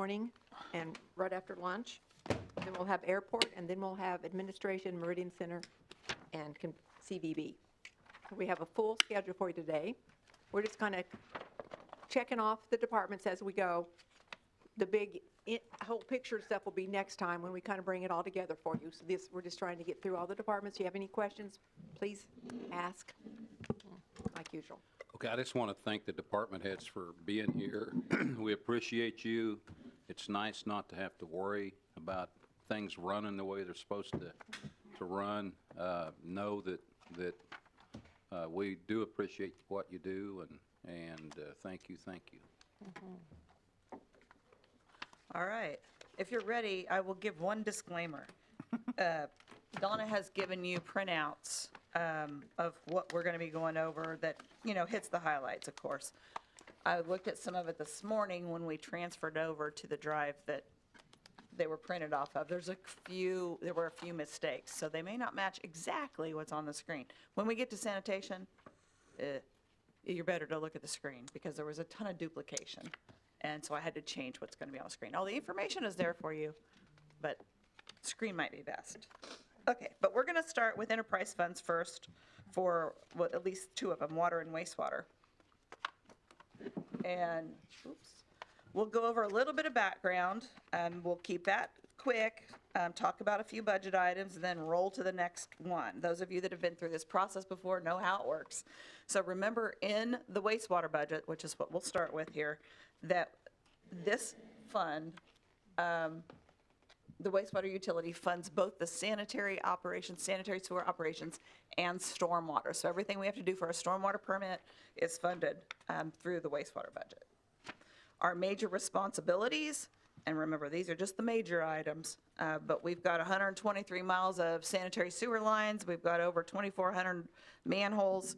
morning and right after lunch. Then we'll have airport, and then we'll have administration, Meridian Center, and CVB. So we have a full schedule for you today. We're just kind of checking off the departments as we go. The big whole picture stuff will be next time when we kind of bring it all together for you. So we're just trying to get through all the departments. If you have any questions, please ask, like usual. Okay, I just want to thank the department heads for being here. We appreciate you. It's nice not to have to worry about things running the way they're supposed to run. Know that we do appreciate what you do, and thank you. Mm-hmm. All right. If you're ready, I will give one disclaimer. Donna has given you printouts of what we're going to be going over that, hits the highlights, of course. I looked at some of it this morning when we transferred over to the drive that they were printed off of. There were a few mistakes, so they may not match exactly what's on the screen. When we get to sanitation, you're better to look at the screen because there was a ton of duplication. And so I had to change what's going to be on the screen. All the information is there for you, but screen might be best. Okay, but we're going to start with enterprise funds first for at least two of them, water and wastewater. And we'll go over a little bit of background. We'll keep that quick, talk about a few budget items, and then roll to the next one. Those of you that have been through this process before know how it works. So remember, in the wastewater budget, which is what we'll start with here, that this fund, the wastewater utility funds both the sanitary operations, sanitary sewer operations, and stormwater. So everything we have to do for a stormwater permit is funded through the wastewater budget. Our major responsibilities, and remember, these are just the major items, but we've got 123 miles of sanitary sewer lines. We've got over 2,400 manholes.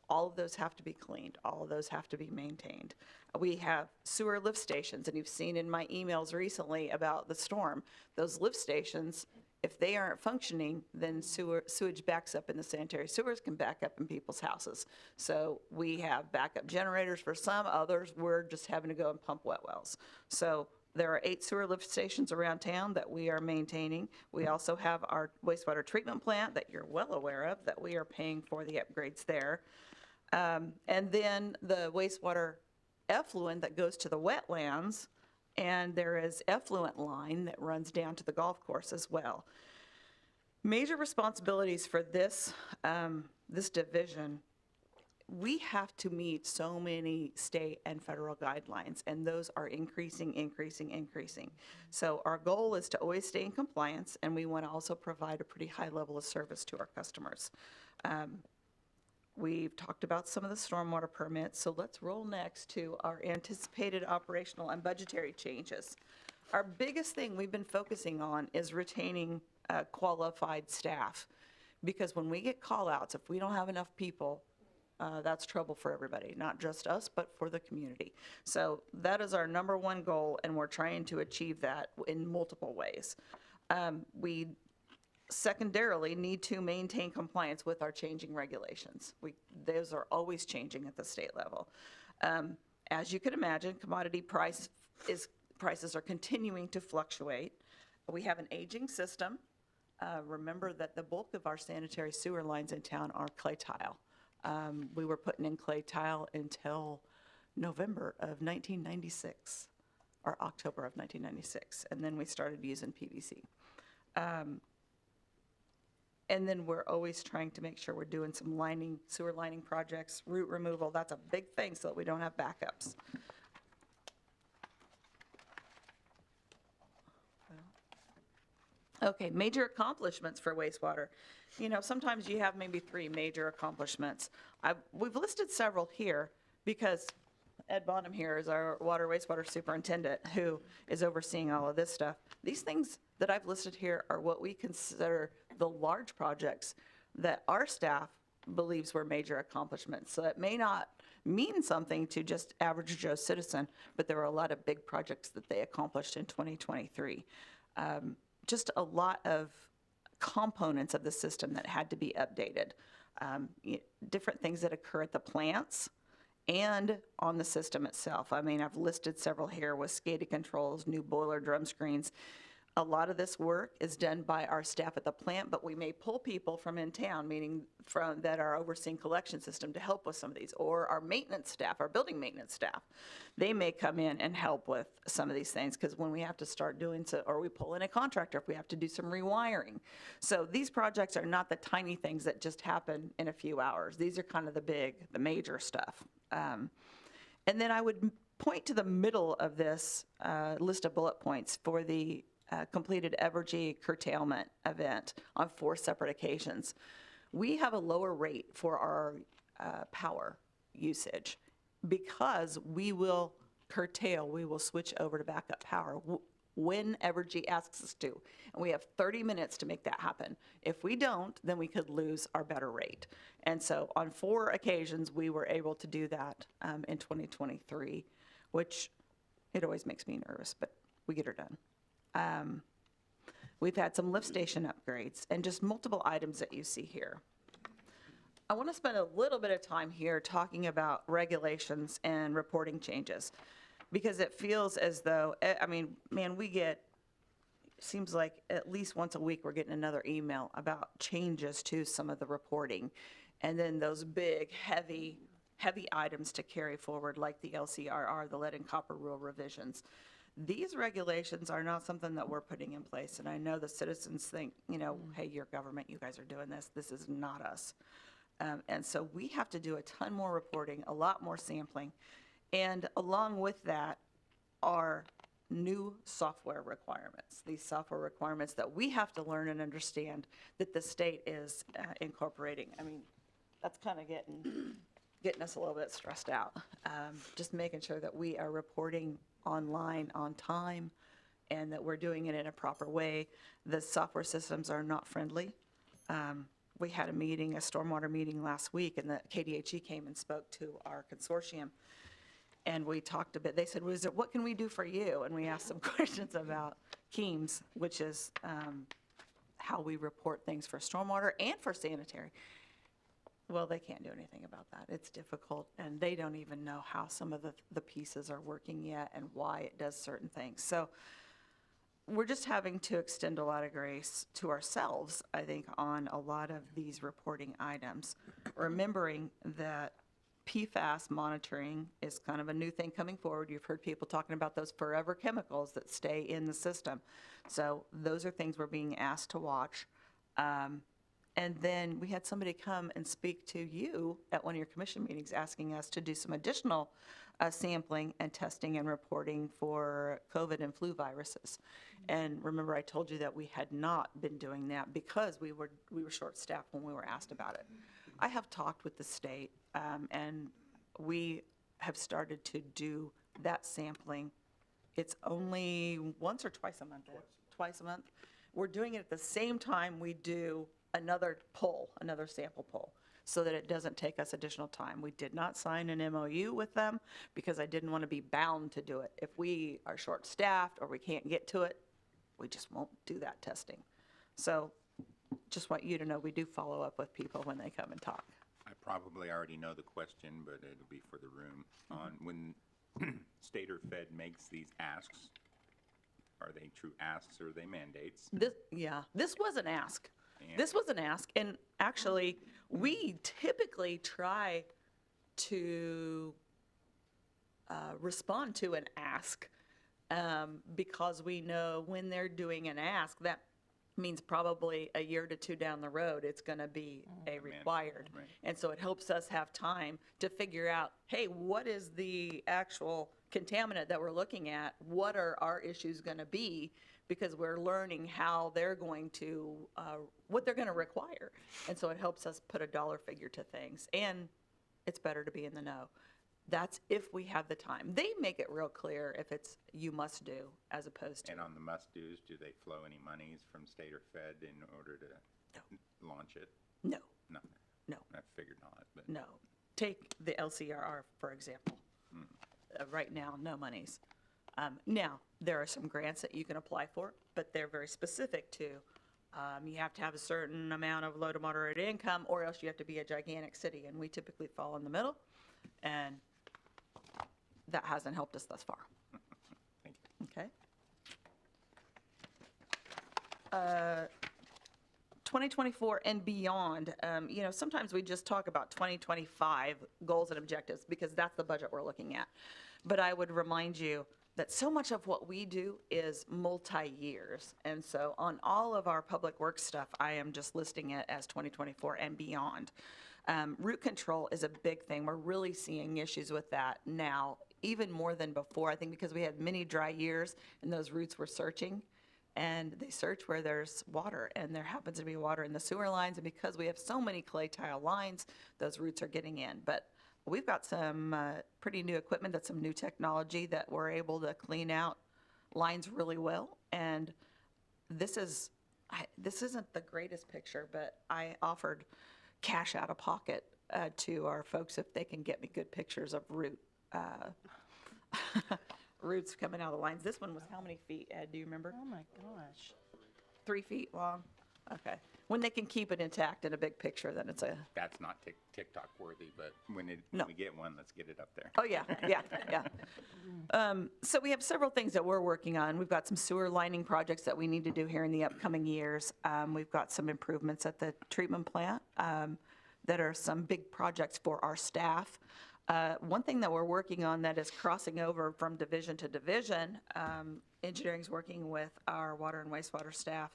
All of those have to be cleaned. All of those have to be maintained. We have sewer lift stations, and you've seen in my emails recently about the storm. Those lift stations, if they aren't functioning, then sewage backs up in the sanitary sewers, can back up in people's houses. So we have backup generators for some, others we're just having to go and pump wet wells. So there are 8 sewer lift stations around town that we are maintaining. We also have our wastewater treatment plant that you're well aware of, that we are paying for the upgrades there. And then the wastewater effluent that goes to the wetlands, and there is effluent line that runs down to the golf course as well. Major responsibilities for this, this division, we have to meet so many state and federal guidelines, and those are increasing. So our goal is to always stay in compliance, and we want to also provide a pretty high level of service to our customers. We've talked about some of the stormwater permits, so let's roll next to our anticipated operational and budgetary changes. Our biggest thing we've been focusing on is retaining qualified staff, because when we get call-outs, if we don't have enough people, that's trouble for everybody, not just us, but for the community. So that is our number one goal, and we're trying to achieve that in multiple ways. We secondarily need to maintain compliance with our changing regulations. Those are always changing at the state level. As you can imagine, commodity prices are continuing to fluctuate. We have an aging system. Remember that the bulk of our sanitary sewer lines in town are clay tile. We were putting in clay tile until November of 1996, or October of 1996, and then we started using PVC. And then we're always trying to make sure we're doing some sewer lining projects, root removal. That's a big thing so that we don't have backups. Okay, major accomplishments for wastewater. Sometimes you have maybe 3 major accomplishments. We've listed several here because Ed Bonham here is our wastewater superintendent who is overseeing all of this stuff. These things that I've listed here are what we consider the large projects that our staff believes were major accomplishments. So it may not mean something to just average Joe citizen, but there were a lot of big projects that they accomplished in 2023. Just a lot of components of the system that had to be updated. Different things that occur at the plants and on the system itself. I mean, I've listed several here with SCADA controls, new boiler drum screens. A lot of this work is done by our staff at the plant, but we may pull people from in town, meaning from that are overseeing collection system to help with some of these, or our maintenance staff, our building maintenance staff. They may come in and help with some of these things, because when we have to start doing so, or we pull in a contractor if we have to do some rewiring. So these projects are not the tiny things that just happen in a few hours. These are kind of the major stuff. And then I would point to the middle of this list of bullet points for the completed Bldg curtailment event on 4 separate occasions. We have a lower rate for our power usage because we will curtail, we will switch over to backup power when Bldg asks us to. And we have 30 minutes to make that happen. If we don't, then we could lose our better rate. And so on 4 occasions, we were able to do that in 2023, which it always makes me nervous, but we get her done. We've had some lift station upgrades and just multiple items that you see here. I want to spend a little bit of time here talking about regulations and reporting changes, because it feels as though, I mean, man, seems like at least once a week we're getting another email about changes to some of the reporting. And then those big, heavy items to carry forward, like the LCRR, the lead and copper rule revisions. These regulations are not something that we're putting in place, and I know the citizens think, you know, hey, your government, you guys are doing this. This is not us. And so we have to do a ton more reporting, a lot more sampling, and along with that are new software requirements. These software requirements that we have to learn and understand that the state is incorporating. I mean, that's kind of getting us a little bit stressed out. Just making sure that we are reporting online on time and that we're doing it in a proper way. The software systems are not friendly. We had a meeting, a stormwater meeting last week, and the KDHE came and spoke to our consortium. And we talked a bit. They said, what can we do for you? And we asked some questions about KEAMS, which is how we report things for stormwater and for sanitary. Well, they can't do anything about that. It's difficult, and they don't even know how some of the pieces are working yet and why it does certain things. So we're just having to extend a lot of grace to ourselves, I think, on a lot of these reporting items, remembering that PFAS monitoring is kind of a new thing coming forward. You've heard people talking about those forever chemicals that stay in the system. So those are things we're being asked to watch. And then we had somebody come and speak to you at one of your commission meetings asking us to do some additional sampling and testing and reporting for COVID and flu viruses. And remember, I told you that we had not been doing that because we were short-staffed when we were asked about it. I have talked with the state, and we have started to do that sampling. It's only once or twice a month? Twice a month. We're doing it at the same time we do another sample poll, so that it doesn't take us additional time. We did not sign an MOU with them because I didn't want to be bound to do it. If we are short-staffed or we can't get to it, we just won't do that testing. So just want you to know we do follow up with people when they come and talk. I probably already know the question, but it'll be for the room. On when state or fed makes these asks, are they true asks or are they mandates? This was an ask. This was an ask, and actually, we typically try to respond to an ask because we know when they're doing an ask, that means probably a year to 2 down the road, it's going to be a required. Right. And so it helps us have time to figure out, hey, what is the actual contaminant that we're looking at? What are our issues going to be? Because we're learning how they're going to, what they're going to require. And so it helps us put a dollar figure to things. And it's better to be in the know. That's if we have the time. They make it real clear if it's you must do as opposed to. And on the must-dos, do they flow any monies from state or fed in order to launch it? No. Nothing. No. I figured not, but. No. Take the LCRR, for example. Right now, no monies. Now, there are some grants that you can apply for, but they're very specific to you have to have a certain amount of low to moderate income, or else you have to be a gigantic city, and we typically fall in the middle. And that hasn't helped us thus far. Thank you. Okay. 2024 and beyond, sometimes we just talk about 2025 goals and objectives because that's the budget we're looking at. But I would remind you that so much of what we do is multi-years. And so on all of our public works stuff, I am just listing it as 2024 and beyond. Root control is a big thing. We're really seeing issues with that now, even more than before, I think because we had many dry years and those roots were searching. And they search where there's water, and there happens to be water in the sewer lines, and because we have so many clay tile lines, those roots are getting in. But we've got some pretty new equipment, that's some new technology that we're able to clean out lines really well. And this isn't the greatest picture, but I offered cash out of pocket to our folks if they can get me good pictures of roots coming out of the lines. This one was how many feet, Ed, do you remember? Oh, my gosh. 3 feet long? Okay. When they can keep it intact in a big picture, then it's a, That's not TikTok worthy, but when No. we get one, let's get it up there. oh, yeah. So we have several things that we're working on. We've got some sewer lining projects that we need to do here in the upcoming years. We've got some improvements at the treatment plant that are some big projects for our staff. One thing that we're working on that is crossing over from division to division, engineering's working with our water and wastewater staff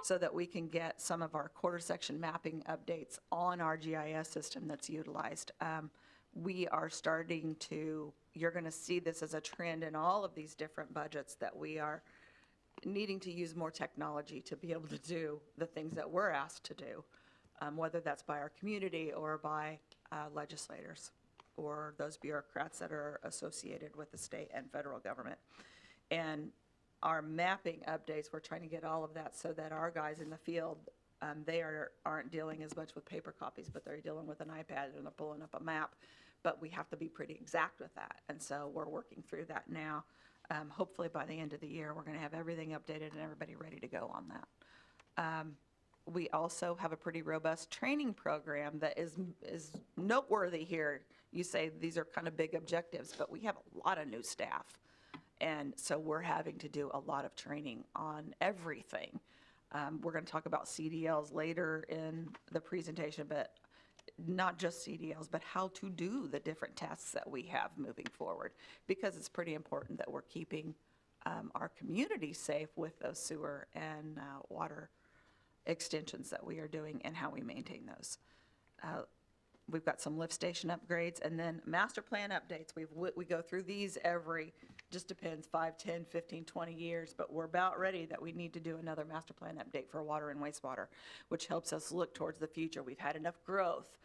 so that we can get some of our quarter section mapping updates on our GIS system that's utilized. We are starting to, you're going to see this as a trend in all of these different budgets, that we are needing to use more technology to be able to do the things that we're asked to do, whether that's by our community or by legislators or those bureaucrats that are associated with the state and federal government. And our mapping updates, we're trying to get all of that so that our guys in the field, they aren't dealing as much with paper copies, but they're dealing with an iPad and they're pulling up a map. But we have to be pretty exact with that. And so we're working through that now. Hopefully by the end of the year, we're going to have everything updated and everybody ready to go on that. We also have a pretty robust training program that is noteworthy here. You say these are kind of big objectives, but we have a lot of new staff. And so we're having to do a lot of training on everything. We're going to talk about CDLs later in the presentation, but not just CDLs, but how to do the different tasks that we have moving forward, because it's pretty important that we're keeping our community safe with those sewer and water extensions that we are doing and how we maintain those. We've got some lift station upgrades and then master plan updates. We go through these every, just depends, 5, 10, 15, 20 years, but we're about ready that we need to do another master plan update for water and wastewater, which helps us look towards the future. We've had enough growth.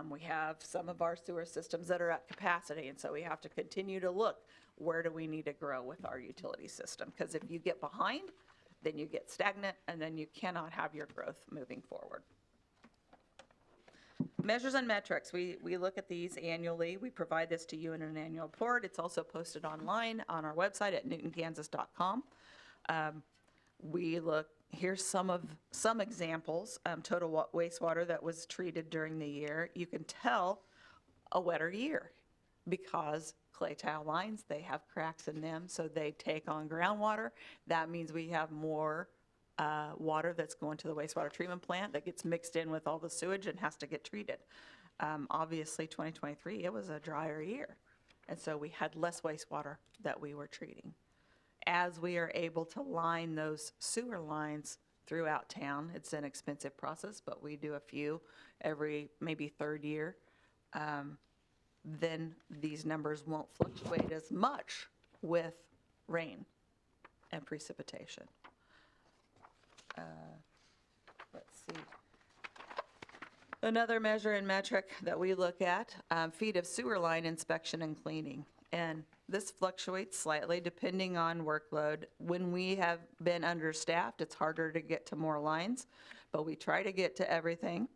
We have some of our sewer systems that are at capacity, and so we have to continue to look, where do we need to grow with our utility system? Because if you get behind, then you get stagnant, and then you cannot have your growth moving forward. Measures and metrics, we look at these annually. We provide this to you in an annual report. It's also posted online on our website at newtonkansas.com. We look, here's some examples. Total wastewater that was treated during the year. You can tell a wetter year because clay tile lines, they have cracks in them, so they take on groundwater. That means we have more water that's going to the wastewater treatment plant that gets mixed in with all the sewage and has to get treated. Obviously, 2023, it was a drier year, and so we had less wastewater that we were treating. As we are able to line those sewer lines throughout town, it's an expensive process, but we do a few every maybe third year, then these numbers won't fluctuate as much with rain and precipitation. Let's see. Another measure and metric that we look at, feet of sewer line inspection and cleaning. And this fluctuates slightly depending on workload. When we have been understaffed, it's harder to get to more lines, but we try to get to everything.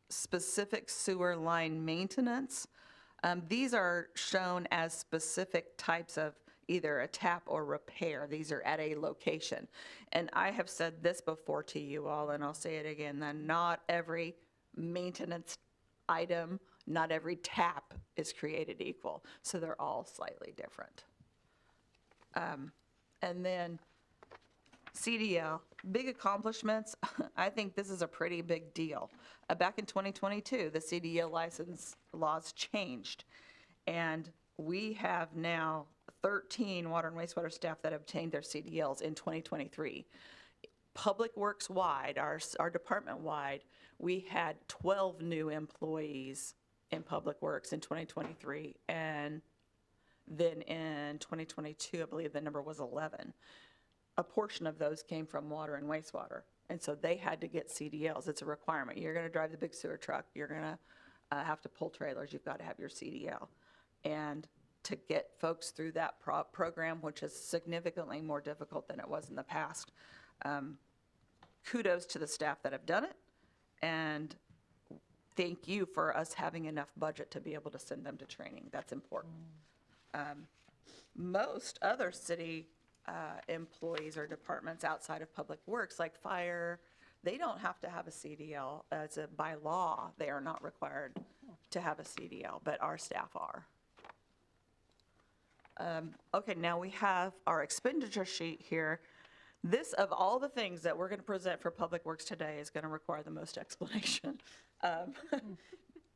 Specific sewer line maintenance, these are shown as specific types of either a tap or repair. These are at a location. And I have said this before to you all, and I'll say it again, that not every maintenance item, not every tap is created equal. So they're all slightly different. And then CDL, big accomplishments. I think this is a pretty big deal. Back in 2022, the CDL license laws changed, and we have now 13 water and wastewater staff that obtained their CDLs in 2023. Public Works wide, our department wide, we had 12 new employees in Public Works in 2023, and then in 2022, I believe the number was 11. A portion of those came from water and wastewater, and so they had to get CDLs. It's a requirement. You're going to drive the big sewer truck. You're going to have to pull trailers. You've got to have your CDL. And to get folks through that program, which is significantly more difficult than it was in the past, kudos to the staff that have done it, and thank you for us having enough budget to be able to send them to training. That's important. Most other city employees or departments outside of Public Works, like fire, they don't have to have a CDL. By law, they are not required to have a CDL, but our staff are. Okay, now we have our expenditure sheet here. This, of all the things that we're going to present for Public Works today, is going to require the most explanation.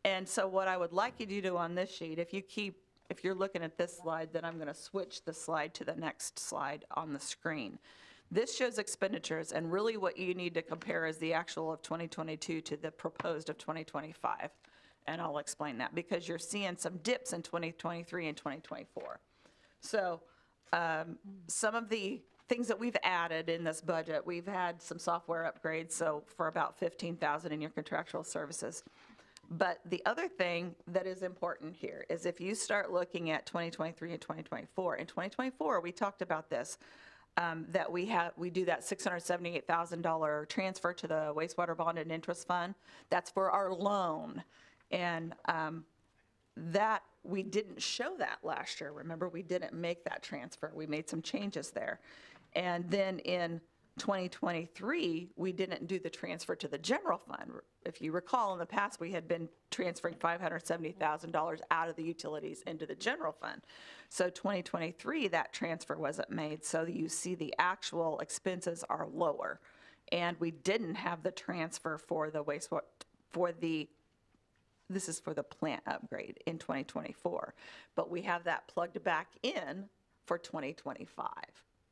And so what I would like you to do on this sheet, if you're looking at this slide, then I'm going to switch the slide to the next slide on the screen. This shows expenditures, and really what you need to compare is the actual of 2022 to the proposed of 2025. And I'll explain that, because you're seeing some dips in 2023 and 2024. So some of the things that we've added in this budget, we've had some software upgrades, so for about $15,000 in your contractual services. But the other thing that is important here is if you start looking at 2023 and 2024, in 2024, we talked about this, that we do that $678,000 transfer to the wastewater bond and interest fund. That's for our loan. And that we didn't show that last year. Remember, we didn't make that transfer. We made some changes there. And then in 2023, we didn't do the transfer to the general fund. If you recall, in the past, we had been transferring $570,000 out of the utilities into the general fund. So 2023, that transfer wasn't made, so you see the actual expenses are lower. And we didn't have the transfer for the wastewater, this is for the plant upgrade in 2024. But we have that plugged back in for 2025.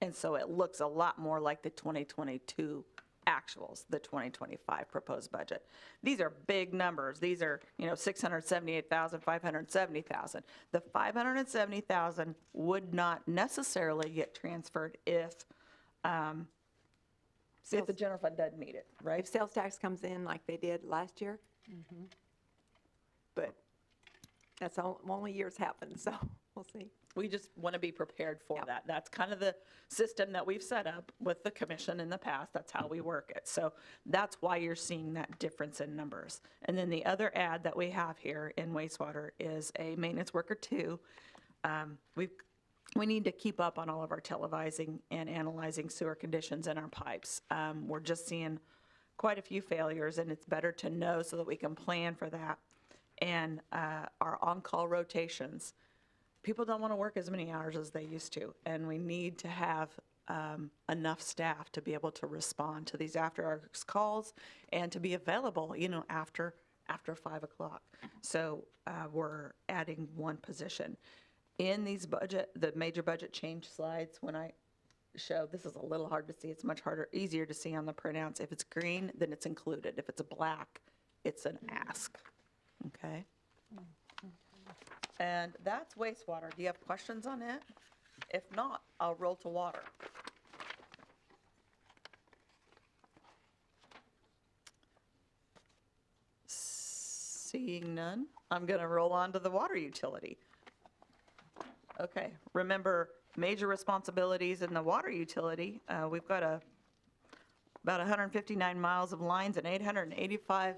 And so it looks a lot more like the 2022 actuals, the 2025 proposed budget. These are big numbers. These are, $678,000, $570,000. The $570,000 would not necessarily get transferred if the general fund doesn't meet it, right? If sales tax comes in like they did last year. But that's only years happen, so we'll see. We just want to be prepared for that. That's kind of the system that we've set up with the commission in the past. That's how we work it. So that's why you're seeing that difference in numbers. And then the other ad that we have here in wastewater is a maintenance worker 2. We need to keep up on all of our televising and analyzing sewer conditions in our pipes. We're just seeing quite a few failures, and it's better to know so that we can plan for that. And our on-call rotations. People don't want to work as many hours as they used to, and we need to have enough staff to be able to respond to these after-hours calls and to be available, after 5 o'clock. So we're adding 1 position. In these the major budget change slides, when I show, this is a little hard to see. It's much easier to see on the printouts. If it's green, then it's included. If it's black, it's an ask. Okay? And that's wastewater. Do you have questions on it? If not, I'll roll to water. Seeing none, I'm going to roll on to the water utility. Okay, remember major responsibilities in the water utility. We've got about 159 miles of lines and 885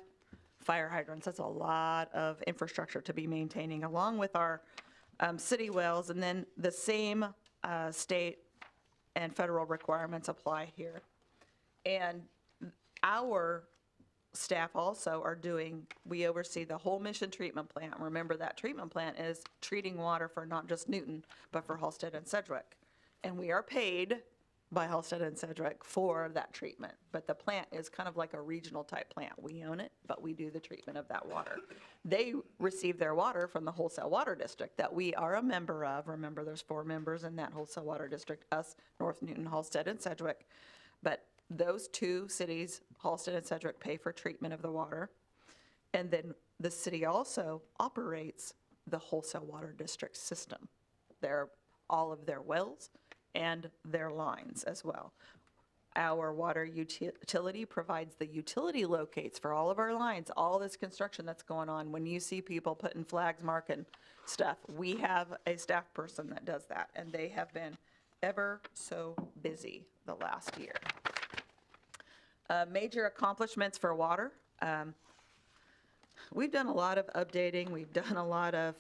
fire hydrants. That's a lot of infrastructure to be maintaining, along with our city wells, and then the same state and federal requirements apply here. And our staff also are doing, we oversee the whole Mission treatment plant. Remember, that treatment plant is treating water for not just Newton, but for Halsted and Sedgwick. And we are paid by Halsted and Sedgwick for that treatment. But the plant is kind of like a regional type plant. We own it, but we do the treatment of that water. They receive their water from the wholesale water district that we are a member of. Remember, there's 4 members in that wholesale water district, us, North Newton, Halsted, and Sedgwick. But those 2 cities, Halsted and Sedgwick, pay for treatment of the water. And then the city also operates the wholesale water district system. All of their wells and their lines as well. Our water utility provides the utility locates for all of our lines, all this construction that's going on. When you see people putting flags, marking stuff, we have a staff person that does that, and they have been ever so busy the last year. Major accomplishments for water. We've done a lot of updating. We've done a lot of,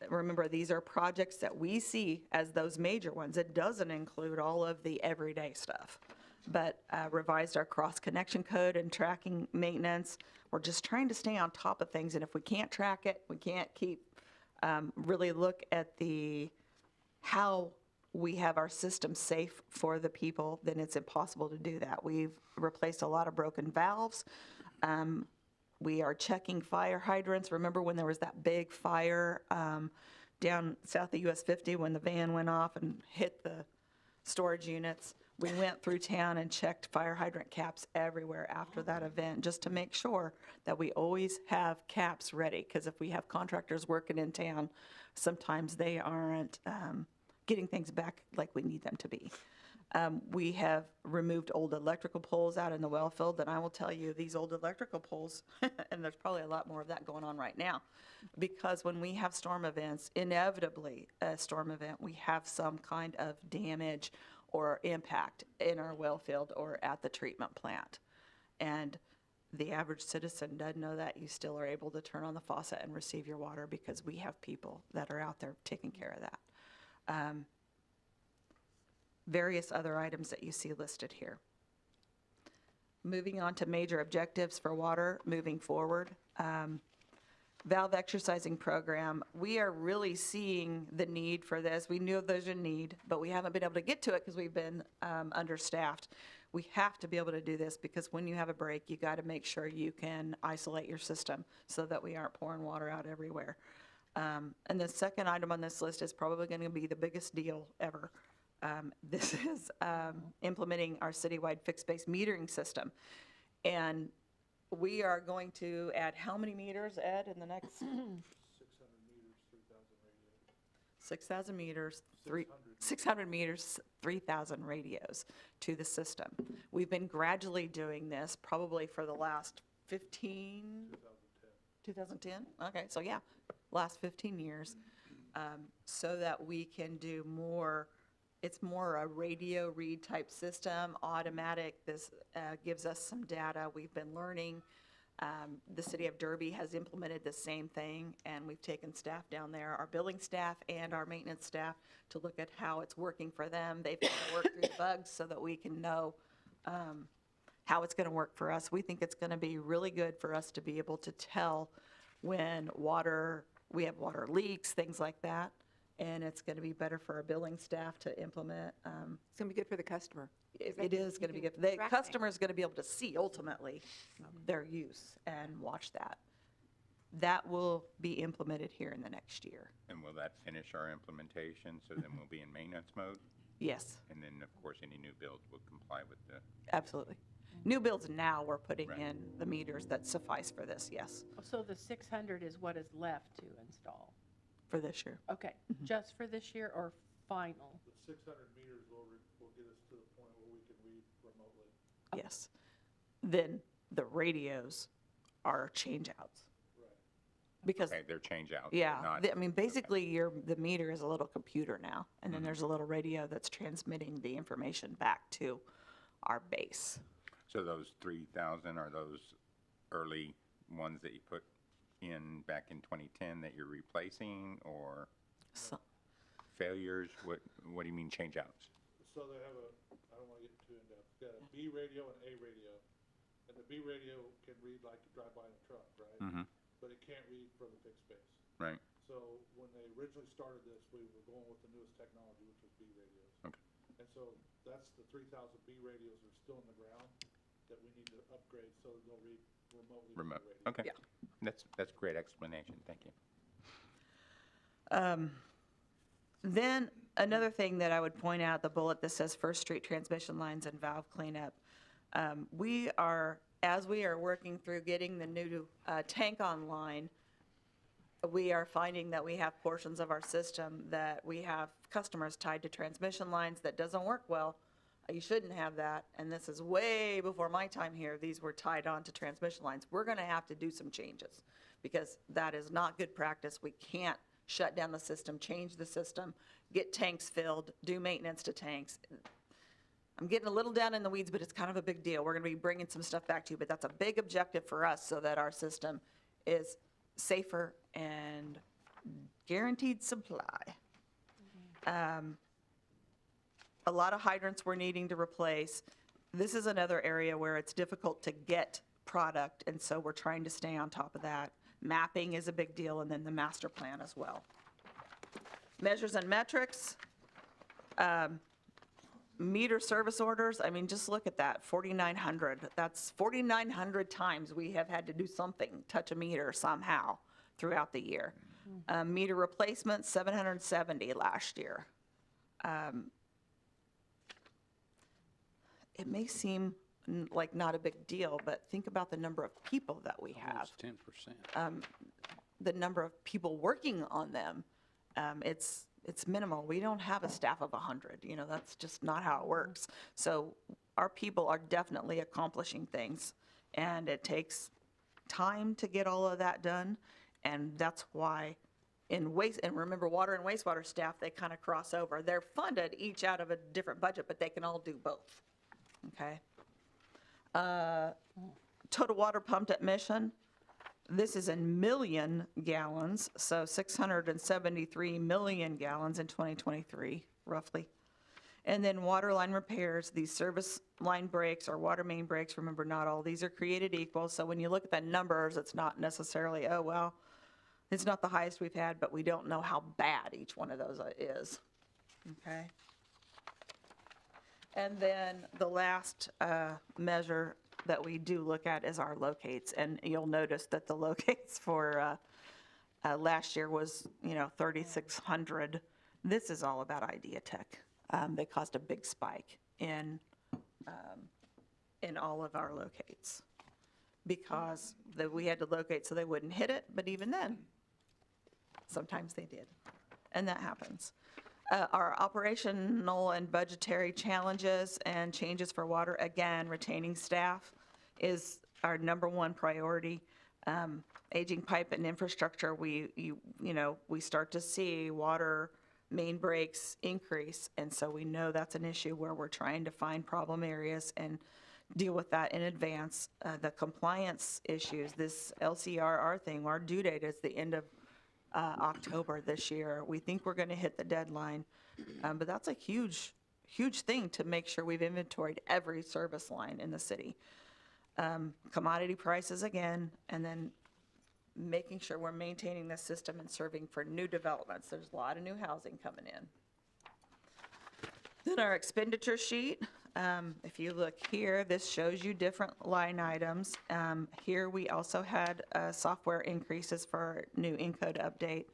remember, these are projects that we see as those major ones. It doesn't include all of the everyday stuff, but revised our cross-connection code and tracking maintenance. We're just trying to stay on top of things, and if we can't track it, we can't keep, really look at how we have our system safe for the people, then it's impossible to do that. We've replaced a lot of broken valves. We are checking fire hydrants. Remember when there was that big fire down south of US 50 when the van went off and hit the storage units? We went through town and checked fire hydrant caps everywhere after that event just to make sure that we always have caps ready. Because if we have contractors working in town, sometimes they aren't getting things back like we need them to be. We have removed old electrical poles out in the well field, and I will tell you, these old electrical poles, and there's probably a lot more of that going on right now, because when we have storm events, inevitably a storm event, we have some kind of damage or impact in our well field or at the treatment plant. And the average citizen doesn't know that. You still are able to turn on the faucet and receive your water because we have people that are out there taking care of that. Various other items that you see listed here. Moving on to major objectives for water moving forward. Valve exercising program, we are really seeing the need for this. We knew there's a need, but we haven't been able to get to it because we've been understaffed. We have to be able to do this because when you have a break, you got to make sure you can isolate your system so that we aren't pouring water out everywhere. And the second item on this list is probably going to be the biggest deal ever. This is implementing our citywide fixed-base metering system. And we are going to add how many meters, Ed, in the next? 6,000 meters, 600 meters, 3,000 radios to the system. We've been gradually doing this probably for the last 2010? Okay, so yeah, last 15 years, so that we can do more. It's more a radio read type system, automatic. This gives us some data. We've been learning. The city of Derby has implemented the same thing, and we've taken staff down there, our billing staff and our maintenance staff, to look at how it's working for them. They've got to work through the bugs so that we can know how it's going to work for us. We think it's going to be really good for us to be able to tell when we have water leaks, things like that. And it's going to be better for our billing staff to implement. It's going to be good for the customer. It is going to be good. The customer is going to be able to see ultimately their use and watch that. That will be implemented here in the next year. And will that finish our implementation, so then we'll be in maintenance mode? Yes, And then, of course, any new builds will comply with the, absolutely. New builds now, we're putting Right. in the meters that suffice for this, yes, So the 600 is what is left to install? for this year. Okay, just for this year or final? The 600 meters will get us to the point where we can read remotely. Yes. Then the radios are change-outs. Right. Because okay, they're change outs. yeah, not- I mean, basically, the meter is a little computer now, and then there's a little radio that's transmitting the information back to our base. So those 3,000 are those early ones that you put in back in 2010 that you're replacing, or So, failures? What do you mean change outs? So they have I don't want to get too in depth, got a B radio and A radio. And the B radio can read like you drive by in a truck, right? Mm-hmm. But it can't read from the fixed base. Right. So when they originally started this, we were going with the newest technology, which was B radios. Okay. And so that's the 3,000 B radios are still in the ground that we need to upgrade so that they'll read remotely from the Remote. radio. Okay. Yeah. That's great explanation. Thank you. Then another thing that I would point out, the bullet that says First Street transmission lines and valve cleanup. As we are working through getting the new tank online, we are finding that we have portions of our system that we have customers tied to transmission lines that doesn't work well. You shouldn't have that, and this is way before my time here. These were tied on to transmission lines. We're going to have to do some changes because that is not good practice. We can't shut down the system, change the system, get tanks filled, do maintenance to tanks. I'm getting a little down in the weeds, but it's kind of a big deal. We're going to be bringing some stuff back to you, but that's a big objective for us so that our system is safer and guaranteed supply. A lot of hydrants we're needing to replace. This is another area where it's difficult to get product, and so we're trying to stay on top of that. Mapping is a big deal, and then the master plan as well. Measures and metrics. Meter service orders, I mean, just look at that, 4,900. That's 4,900 times we have had to do something, touch a meter somehow throughout the year. Meter replacements, 770 last year. It may seem like not a big deal, but think about the number of people that we have, Almost 10%. the number of people working on them. It's minimal. We don't have a staff of 100. You know, that's just not how it works. So our people are definitely accomplishing things, and it takes time to get all of that done. And that's why and remember, water and wastewater staff, they kind of cross over. They're funded each out of a different budget, but they can all do both. Okay. Total water pumped at Mission. This is in million gallons, so 673 million gallons in 2023, roughly. And then water line repairs, these service line breaks or water main breaks, remember, not all these are created equal. So when you look at the numbers, it's not necessarily, oh, well, it's not the highest we've had, but we don't know how bad each one of those is. Okay. And then the last measure that we do look at is our locates. And you'll notice that the locates for last year was, 3,600. This is all about Idea Tech. They caused a big spike in all of our locates because we had to locate so they wouldn't hit it. But even then, sometimes they did. And that happens. Our operational and budgetary challenges and changes for water, again, retaining staff is our #1 priority. Aging pipe and infrastructure, we start to see water main breaks increase, and so we know that's an issue where we're trying to find problem areas and deal with that in advance. The compliance issues, this LCRR thing, our due date is the end of October this year. We think we're going to hit the deadline, but that's a huge thing to make sure we've inventoried every service line in the city. Commodity prices again, and then making sure we're maintaining the system and serving for new developments. There's a lot of new housing coming in. Then our expenditure sheet. If you look here, this shows you different line items. Here we also had software increases for new Encode update.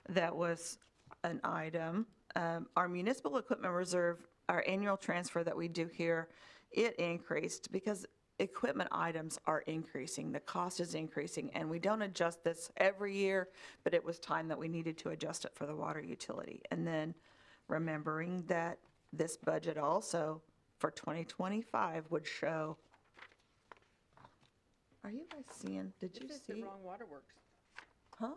That was an item. Our municipal equipment reserve, our annual transfer that we do here, it increased because equipment items are increasing. The cost is increasing, and we don't adjust this every year, but it was time that we needed to adjust it for the water utility. And then remembering that this budget also for 2025 would show. Are you guys seeing? Did you This is see? the wrong waterworks. Huh?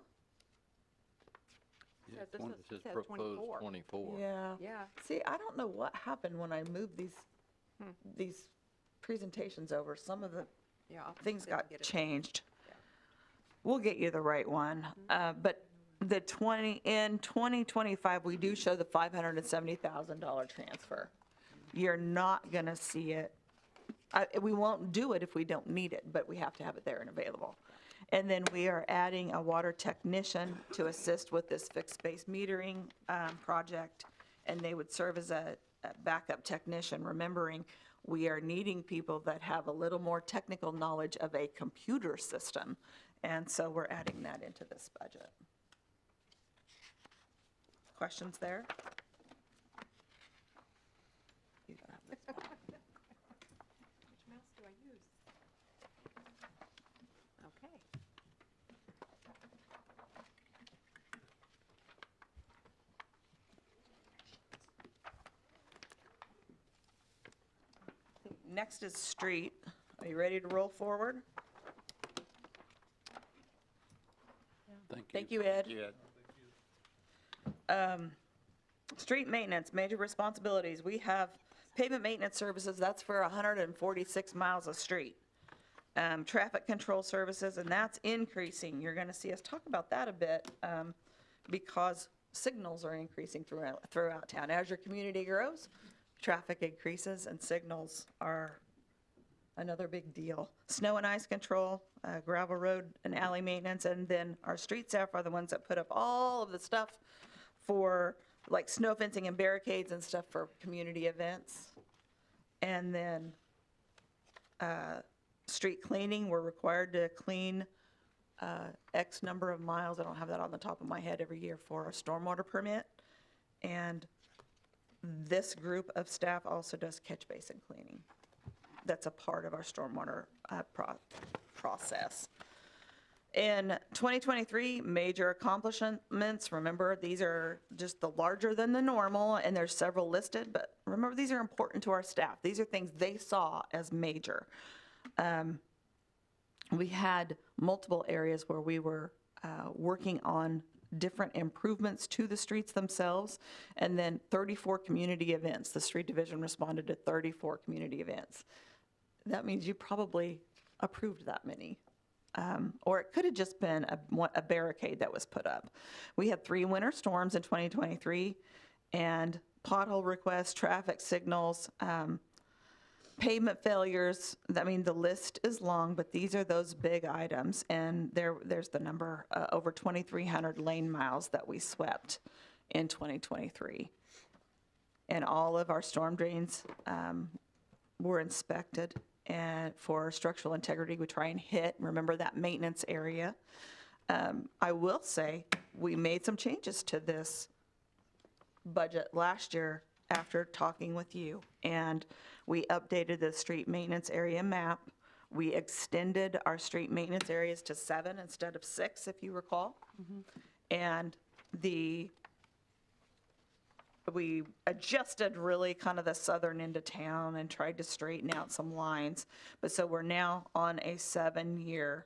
Yeah, This twen- is- It says says proposed 24. 24. Yeah. Yeah, See, I don't know what happened when I moved these presentations over. Some of the yeah. I'll things didn't got get it. changed. We'll get you the right one. But in 2025, we do show the $570,000 transfer. You're not going to see it We won't do it if we don't need it, but we have to have it there and available. And then we are adding a water technician to assist with this fixed space metering project, and they would serve as a backup technician, remembering we are needing people that have a little more technical knowledge of a computer system, and so we're adding that into this budget. Questions there? You don't have this one. Which mouse do I use? Okay. Next is street. Are you ready to roll forward? Thank you. Thank you, Ed. Yeah. Street maintenance, major responsibilities. We have pavement maintenance services, that's for 146 miles of street. Traffic control services, and that's increasing. You're going to see us talk about that a bit because signals are increasing throughout town. As your community grows, traffic increases and signals are another big deal. Snow and ice control, gravel road and alley maintenance, and then our street staff are the ones that put up all of the stuff for like snow fencing and barricades and stuff for community events. And then street cleaning, we're required to clean X number of miles, I don't have that on the top of my head, every year for a stormwater permit. And this group of staff also does catch basin cleaning. That's a part of our stormwater process. In 2023, major accomplishments, remember, these are just the larger than the normal, and there's several listed, but remember, these are important to our staff. These are things they saw as major. We had multiple areas where we were working on different improvements to the streets themselves, and then 34 community events. The street division responded to 34 community events. That means you probably approved that many. Or it could have just been a barricade that was put up. We had 3 winter storms in 2023, and pothole requests, traffic signals, pavement failures. I mean, the list is long, but these are those big items, and there's the number, over 2,300 lane miles that we swept in 2023. And all of our storm drains were inspected. And for structural integrity, we try and hit, remember that maintenance area. I will say, we made some changes to this budget last year after talking with you. And we updated the street maintenance area map. We extended our street maintenance areas to 7 instead of 6, if you recall. And we adjusted really kind of the southern end of town and tried to straighten out some lines. But so we're now on a 7-year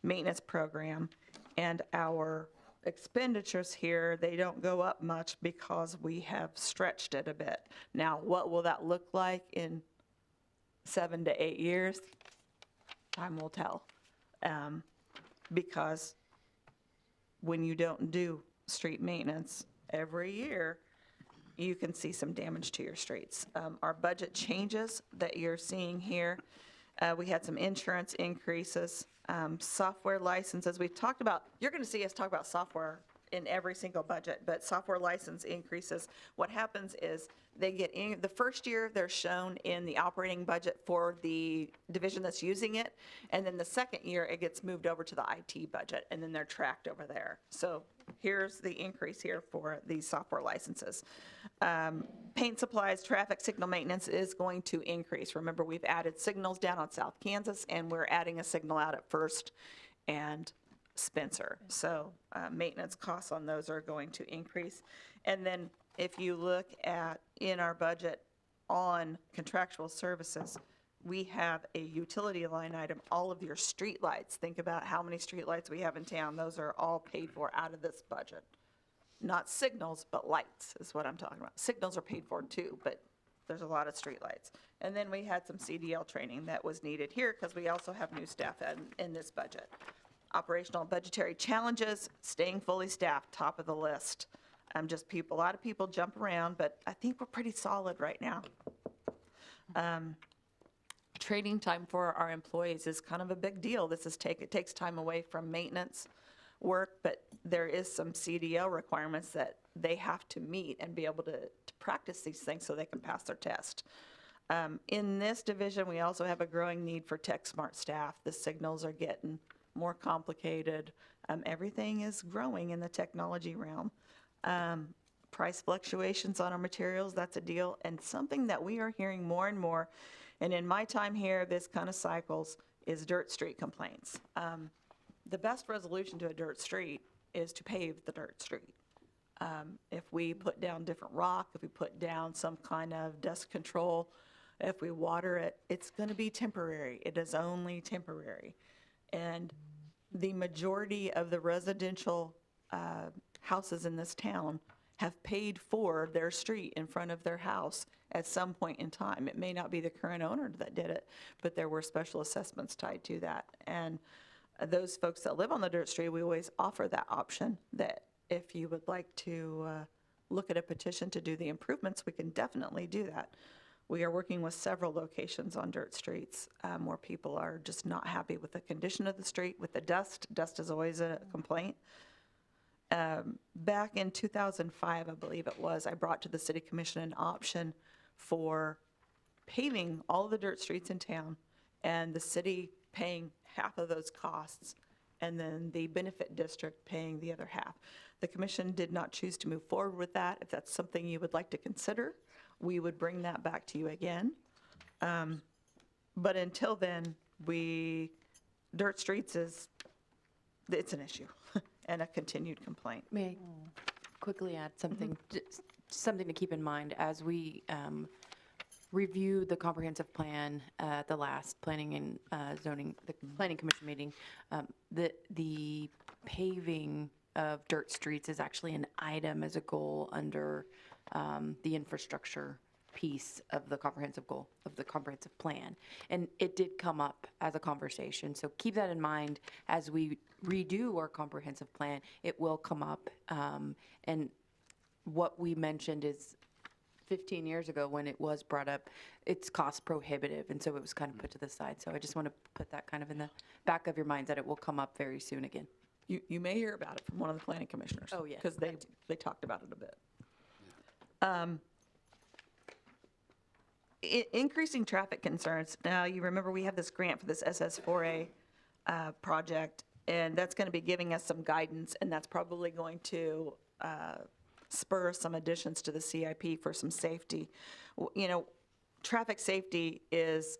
maintenance program. And our expenditures here, they don't go up much because we have stretched it a bit. Now, what will that look like in 7 to 8 years? Time will tell. Because when you don't do street maintenance every year, you can see some damage to your streets. Our budget changes that you're seeing here, we had some insurance increases, software licenses. We've talked about, you're going to see us talk about software in every single budget, but software license increases. What happens is they get in, the first year they're shown in the operating budget for the division that's using it, and then the second year it gets moved over to the IT budget, and then they're tracked over there. So here's the increase here for these software licenses. Paint supplies, traffic signal maintenance is going to increase. Remember, we've added signals down on South Kansas, and we're adding a signal out at First and Spencer. So maintenance costs on those are going to increase. And then if you look at in our budget on contractual services, we have a utility line item, all of your street lights. Think about how many street lights we have in town. Those are all paid for out of this budget. Not signals, but lights is what I'm talking about. Signals are paid for too, but there's a lot of street lights. And then we had some CDL training that was needed here because we also have new staff in this budget. Operational and budgetary challenges, staying fully staffed, top of the list. Just people, a lot of people jump around, but I think we're pretty solid right now. Training time for our employees is kind of a big deal. It takes time away from maintenance work, but there is some CDL requirements that they have to meet and be able to practice these things so they can pass their test. In this division, we also have a growing need for tech smart staff. The signals are getting more complicated. Everything is growing in the technology realm. Price fluctuations on our materials, that's a deal. And something that we are hearing more and more, and in my time here, this kind of cycles, is dirt street complaints. The best resolution to a dirt street is to pave the dirt street. If we put down different rock, if we put down some kind of dust control, if we water it, it's going to be temporary. It is only temporary. And the majority of the residential houses in this town have paid for their street in front of their house at some point in time. It may not be the current owner that did it, but there were special assessments tied to that. And those folks that live on the dirt street, we always offer that option, that if you would like to look at a petition to do the improvements, we can definitely do that. We are working with several locations on dirt streets where people are just not happy with the condition of the street, with the dust. Dust is always a complaint. Back in 2005, I believe it was, I brought to the City Commission an option for paving all of the dirt streets in town and the city paying half of those costs and then the benefit district paying the other half. The commission did not choose to move forward with that. If that's something you would like to consider, we would bring that back to you again. But until then, dirt streets it's an issue and a continued complaint. May I quickly add something? Just something to keep in mind as we review the comprehensive plan at the last planning and zoning, the planning commission meeting. The paving of dirt streets is actually an item as a goal under the infrastructure piece of the comprehensive goal of the comprehensive plan. And it did come up as a conversation. So keep that in mind as we redo our comprehensive plan. It will come up. And what we mentioned is 15 years ago when it was brought up, it's cost prohibitive. And so it was kind of put to the side. So I just want to put that kind of in the back of your minds that it will come up very soon again. You may hear about it from one of the planning commissioners. Oh, yeah, Because they talked about it a bit. Increasing traffic concerns. Now, you remember we have this grant for this SS4A project, and that's going to be giving us some guidance, and that's probably going to spur some additions to the CIP for some safety. You know, traffic safety is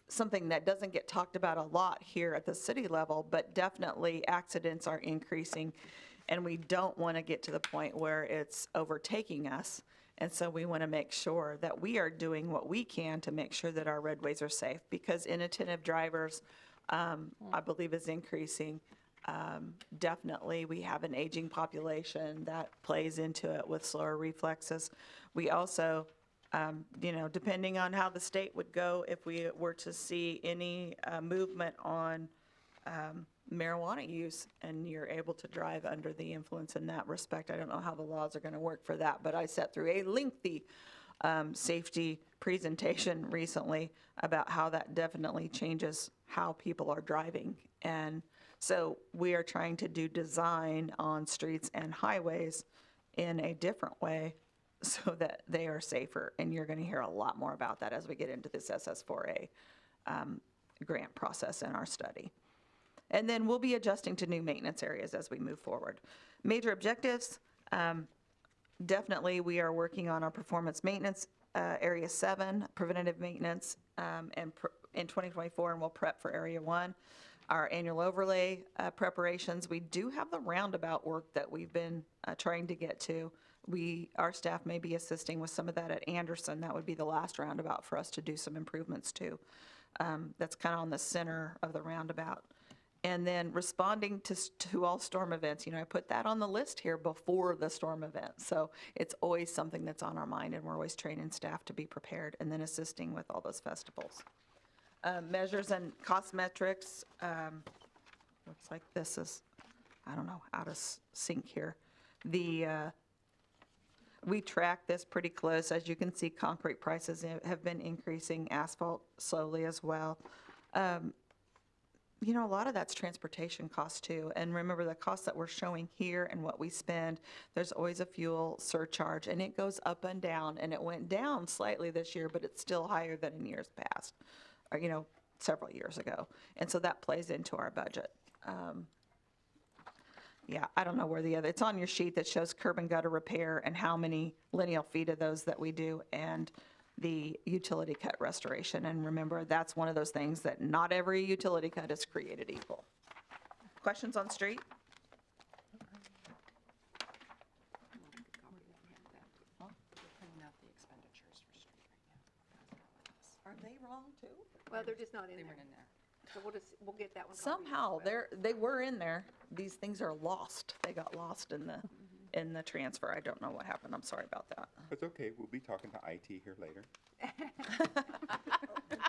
something that doesn't get talked about a lot here at the city level, but definitely accidents are increasing, and we don't want to get to the point where it's overtaking us. And so we want to make sure that we are doing what we can to make sure that our roadways are safe, because inattentive drivers, I believe, is increasing. Definitely, we have an aging population that plays into it with slower reflexes. We also, depending on how the state would go, if we were to see any movement on marijuana use and you're able to drive under the influence in that respect. I don't know how the laws are going to work for that, but I sat through a lengthy safety presentation recently about how that definitely changes how people are driving. And so we are trying to do design on streets and highways in a different way so that they are safer. And you're going to hear a lot more about that as we get into this SS4A grant process in our study. And then we'll be adjusting to new maintenance areas as we move forward. Major objectives, definitely we are working on our performance maintenance, Area 7, preventative maintenance, in 2024, and we'll prep for Area 1. Our annual overlay preparations, we do have the roundabout work that we've been trying to get to. Our staff may be assisting with some of that at Anderson. That would be the last roundabout for us to do some improvements to. That's kind of on the center of the roundabout. And then responding to all storm events. I put that on the list here before the storm event. So it's always something that's on our mind, and we're always training staff to be prepared, and then assisting with all those festivals. Measures and cost metrics. Looks like this is, I don't know, out of sync here. The We track this pretty close. As you can see, concrete prices have been increasing, asphalt slowly as well. You know, a lot of that's transportation costs too. And remember, the costs that we're showing here and what we spend, there's always a fuel surcharge, and it goes up and down. And it went down slightly this year, but it's still higher than in years past, or, you know, several years ago. And so that plays into our budget. Yeah, I don't know where the other, it's on your sheet that shows curb and gutter repair and how many lineal feet of those that we do, and the utility cut restoration. And remember, that's one of those things that not every utility cut is created equal. Questions on street? Are they wrong too? Well, they're just not in there. So we'll get that one. copied Somehow, as well. they were in there. These things are lost. They got lost in the transfer. I don't know what happened. I'm sorry about that. It's okay, we'll be talking to IT here later.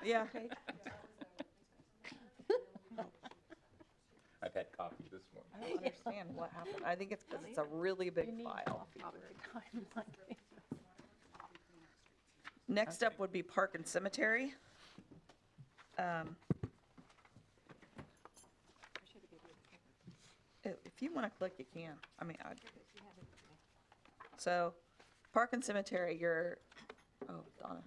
Yeah. I've had coffee this morning. I don't understand what happened. I think it's because it's a really big file. Next up would be park and cemetery. If you want to click, you can. I mean, so park and cemetery, Donna.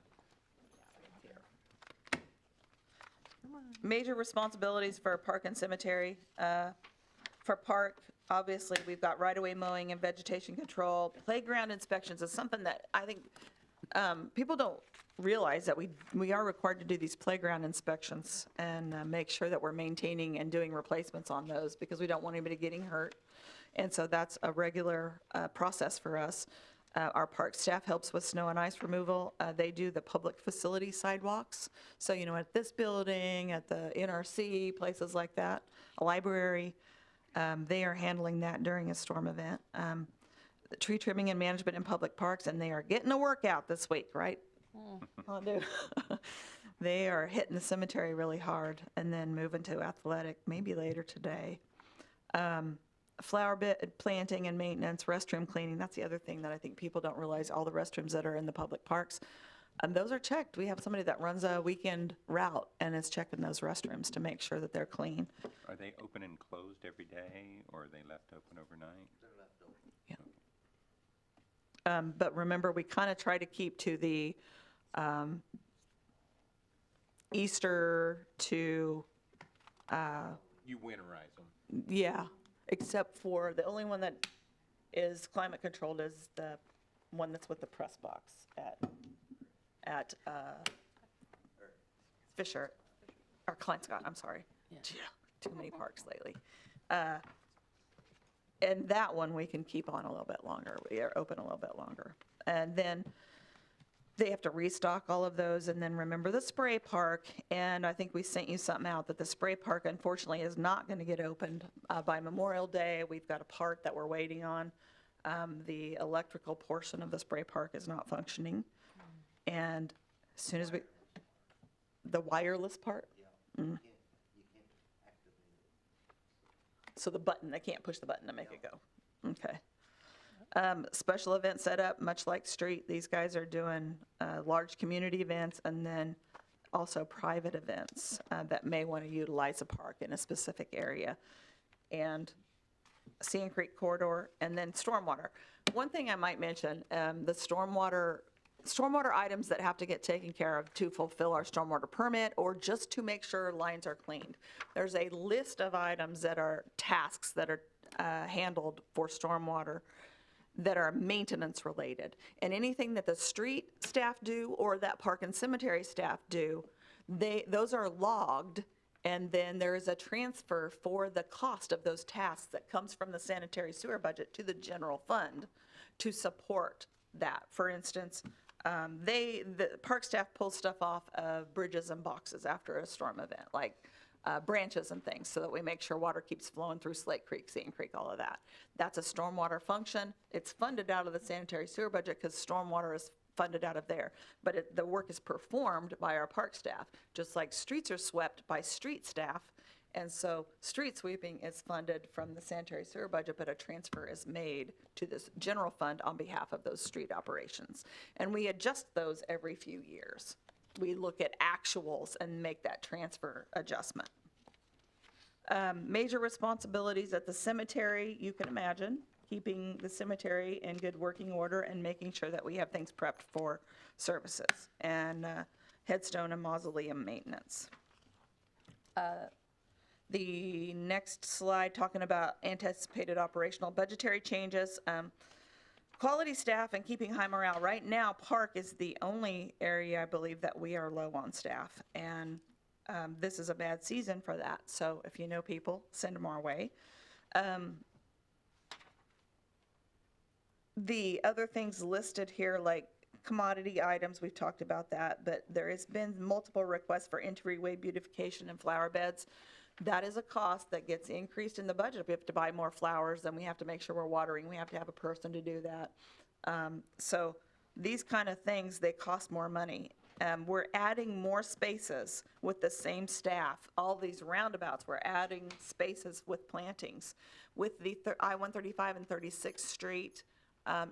Major responsibilities for park and cemetery. For park, obviously, we've got right-of-way mowing and vegetation control. Playground inspections is something that I think people don't realize, that we are required to do these playground inspections and make sure that we're maintaining and doing replacements on those, because we don't want anybody getting hurt. And so that's a regular process for us. Our park staff helps with snow and ice removal. They do the public facility sidewalks. So, you know, at this building, at the NRC, places like that, a library, they are handling that during a storm event. The tree trimming and management in public parks, and they are getting a workout this week, right? Oh, no. They are hitting the cemetery really hard and then moving to athletic maybe later today. Flower bed planting and maintenance, restroom cleaning, that's the other thing that I think people don't realize. All the restrooms that are in the public parks, those are checked. We have somebody that runs a weekend route and is checking those restrooms to make sure that they're clean. Are they open and closed every day, or are they left open overnight? But remember, we kind of try to keep to the Easter to, You winterize them. yeah, except for the only one that is climate controlled is the one that's with the press box at Fisher, or Klein Scott, I'm sorry. Gee, too many parks lately. And that one we can keep on a little bit longer. We are open a little bit longer. And then they have to restock all of those. And then remember the spray park. And I think we sent you something out that the spray park, unfortunately, is not going to get opened by Memorial Day. We've got a part that we're waiting on. The electrical portion of the spray park is not functioning. And as soon as the wireless part? So the button, they can't push the button to make it go. Okay. Special event setup, much like street, these guys are doing large community events and then also private events that may want to utilize a park in a specific area. And Sand Creek corridor, and then stormwater. One thing I might mention, the stormwater items that have to get taken care of to fulfill our stormwater permit, or just to make sure lines are cleaned. There's a list of items that are tasks that are handled for stormwater that are maintenance related. And anything that the street staff do or that park and cemetery staff do, those are logged, and then there is a transfer for the cost of those tasks that comes from the sanitary sewer budget to the general fund to support that. For instance, the park staff pulls stuff off of bridges and boxes after a storm event, like branches and things, so that we make sure water keeps flowing through Slate Creek, Sand Creek, all of that. That's a stormwater function. It's funded out of the sanitary sewer budget because stormwater is funded out of there. But the work is performed by our park staff, just like streets are swept by street staff And so street sweeping is funded from the sanitary sewer budget, but a transfer is made to this general fund on behalf of those street operations. And we adjust those every few years. We look at actuals and make that transfer adjustment. Major responsibilities at the cemetery, you can imagine, keeping the cemetery in good working order and making sure that we have things prepped for services, and headstone and mausoleum maintenance. The next slide, talking about anticipated operational budgetary changes. Quality staff and keeping high morale. Right now, park is the only area, I believe, that we are low on staff, and this is a bad season for that. So if you know people, send them our way. The other things listed here, like commodity items, we've talked about that, but there has been multiple requests for entryway beautification and flower beds. That is a cost that gets increased in the budget. If we have to buy more flowers, then we have to make sure we're watering. We have to have a person to do that. So these kind of things, they cost more money. We're adding more spaces with the same staff. All these roundabouts, we're adding spaces with plantings. With the I-135 and 36th Street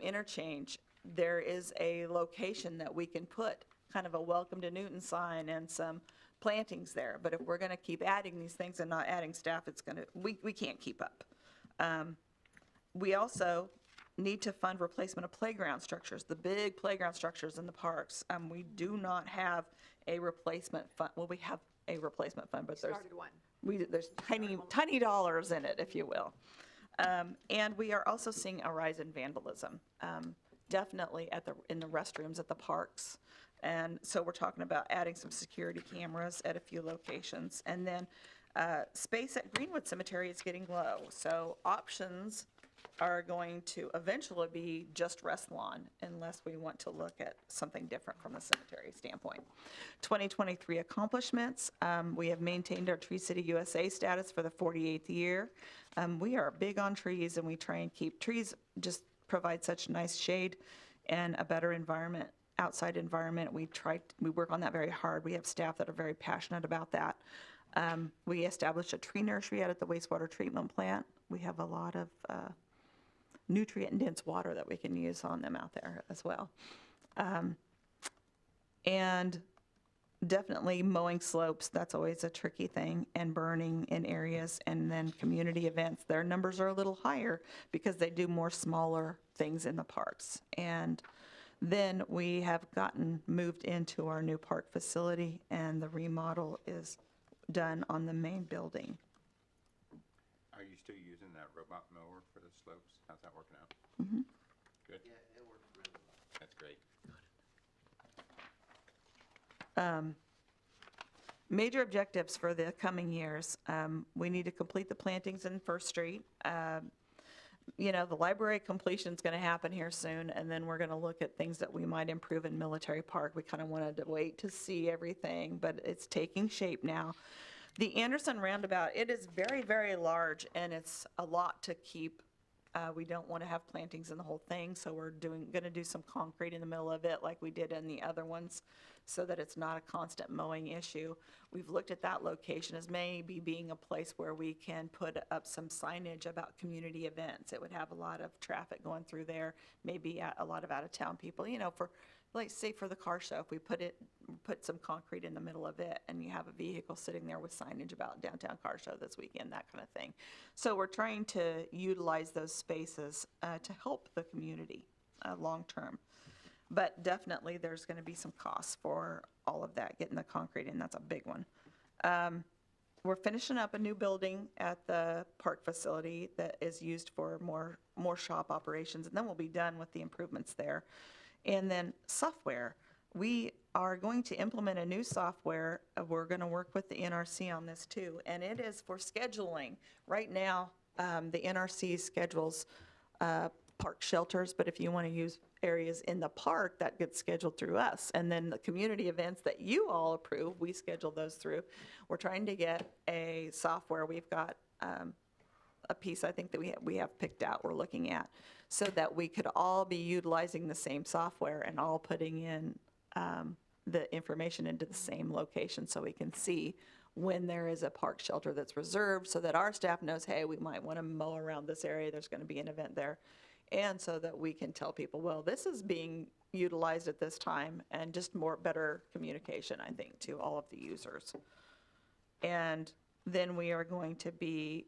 interchange, there is a location that we can put kind of a welcome to Newton sign and some plantings there. But if we're going to keep adding these things and not adding staff, it's going to, we can't keep up. We also need to fund replacement of playground structures, the big playground structures in the parks. We do not have a replacement fund. Well, we have a replacement fund, but there's Started one. there's tiny dollars in it, if you will. And we are also seeing a rise in vandalism, definitely in the restrooms at the parks. And so we're talking about adding some security cameras at a few locations. And then space at Greenwood Cemetery is getting low. So options are going to eventually be just rest lawn, unless we want to look at something different from a cemetery standpoint. 2023 accomplishments, we have maintained our Tree City USA status for the 48th year. We are big on trees, and we try and keep trees, just provide such nice shade and a better environment, outside environment. We work on that very hard. We have staff that are very passionate about that. We established a tree nursery out at the wastewater treatment plant. We have a lot of nutrient-dense water that we can use on them out there as well. And definitely mowing slopes, that's always a tricky thing, and burning in areas. And then community events, their numbers are a little higher because they do more smaller things in the parks. And then we have moved into our new park facility, and the remodel is done on the main building. Are you still using that robot mower for the slopes? How's that working out? Good? Yeah, it works really well. That's great. Major objectives for the coming years. We need to complete the plantings in First Street. The library completion is going to happen here soon, and then we're going to look at things that we might improve in Military Park. We kind of wanted to wait to see everything, but it's taking shape now. The Anderson Roundabout, it is very, very large, and it's a lot to keep. We don't want to have plantings in the whole thing, so we're going to do some concrete in the middle of it like we did in the other ones, so that it's not a constant mowing issue. We've looked at that location as maybe being a place where we can put up some signage about community events. It would have a lot of traffic going through there, maybe a lot of out-of-town people, for, like, say for the car show, if we put some concrete in the middle of it, and you have a vehicle sitting there with signage about downtown car show this weekend, that kind of thing. So we're trying to utilize those spaces to help the community long-term. But definitely, there's going to be some costs for all of that, getting the concrete in. That's a big one. We're finishing up a new building at the park facility that is used for more shop operations, and then we'll be done with the improvements there. And then software. We are going to implement a new software. We're going to work with the NRC on this too, and it is for scheduling. Right now, the NRC schedules park shelters, but if you want to use areas in the park, that gets scheduled through us. And then the community events that you all approve, we schedule those through. We're trying to get a software. We've got a piece, I think, that we have picked out we're looking at, so that we could all be utilizing the same software and all putting in the information into the same location, so we can see when there is a park shelter that's reserved, so that our staff knows, hey, we might want to mow around this area, there's going to be an event there. And so that we can tell people, well, this is being utilized at this time, and just better communication, I think, to all of the users. And then we're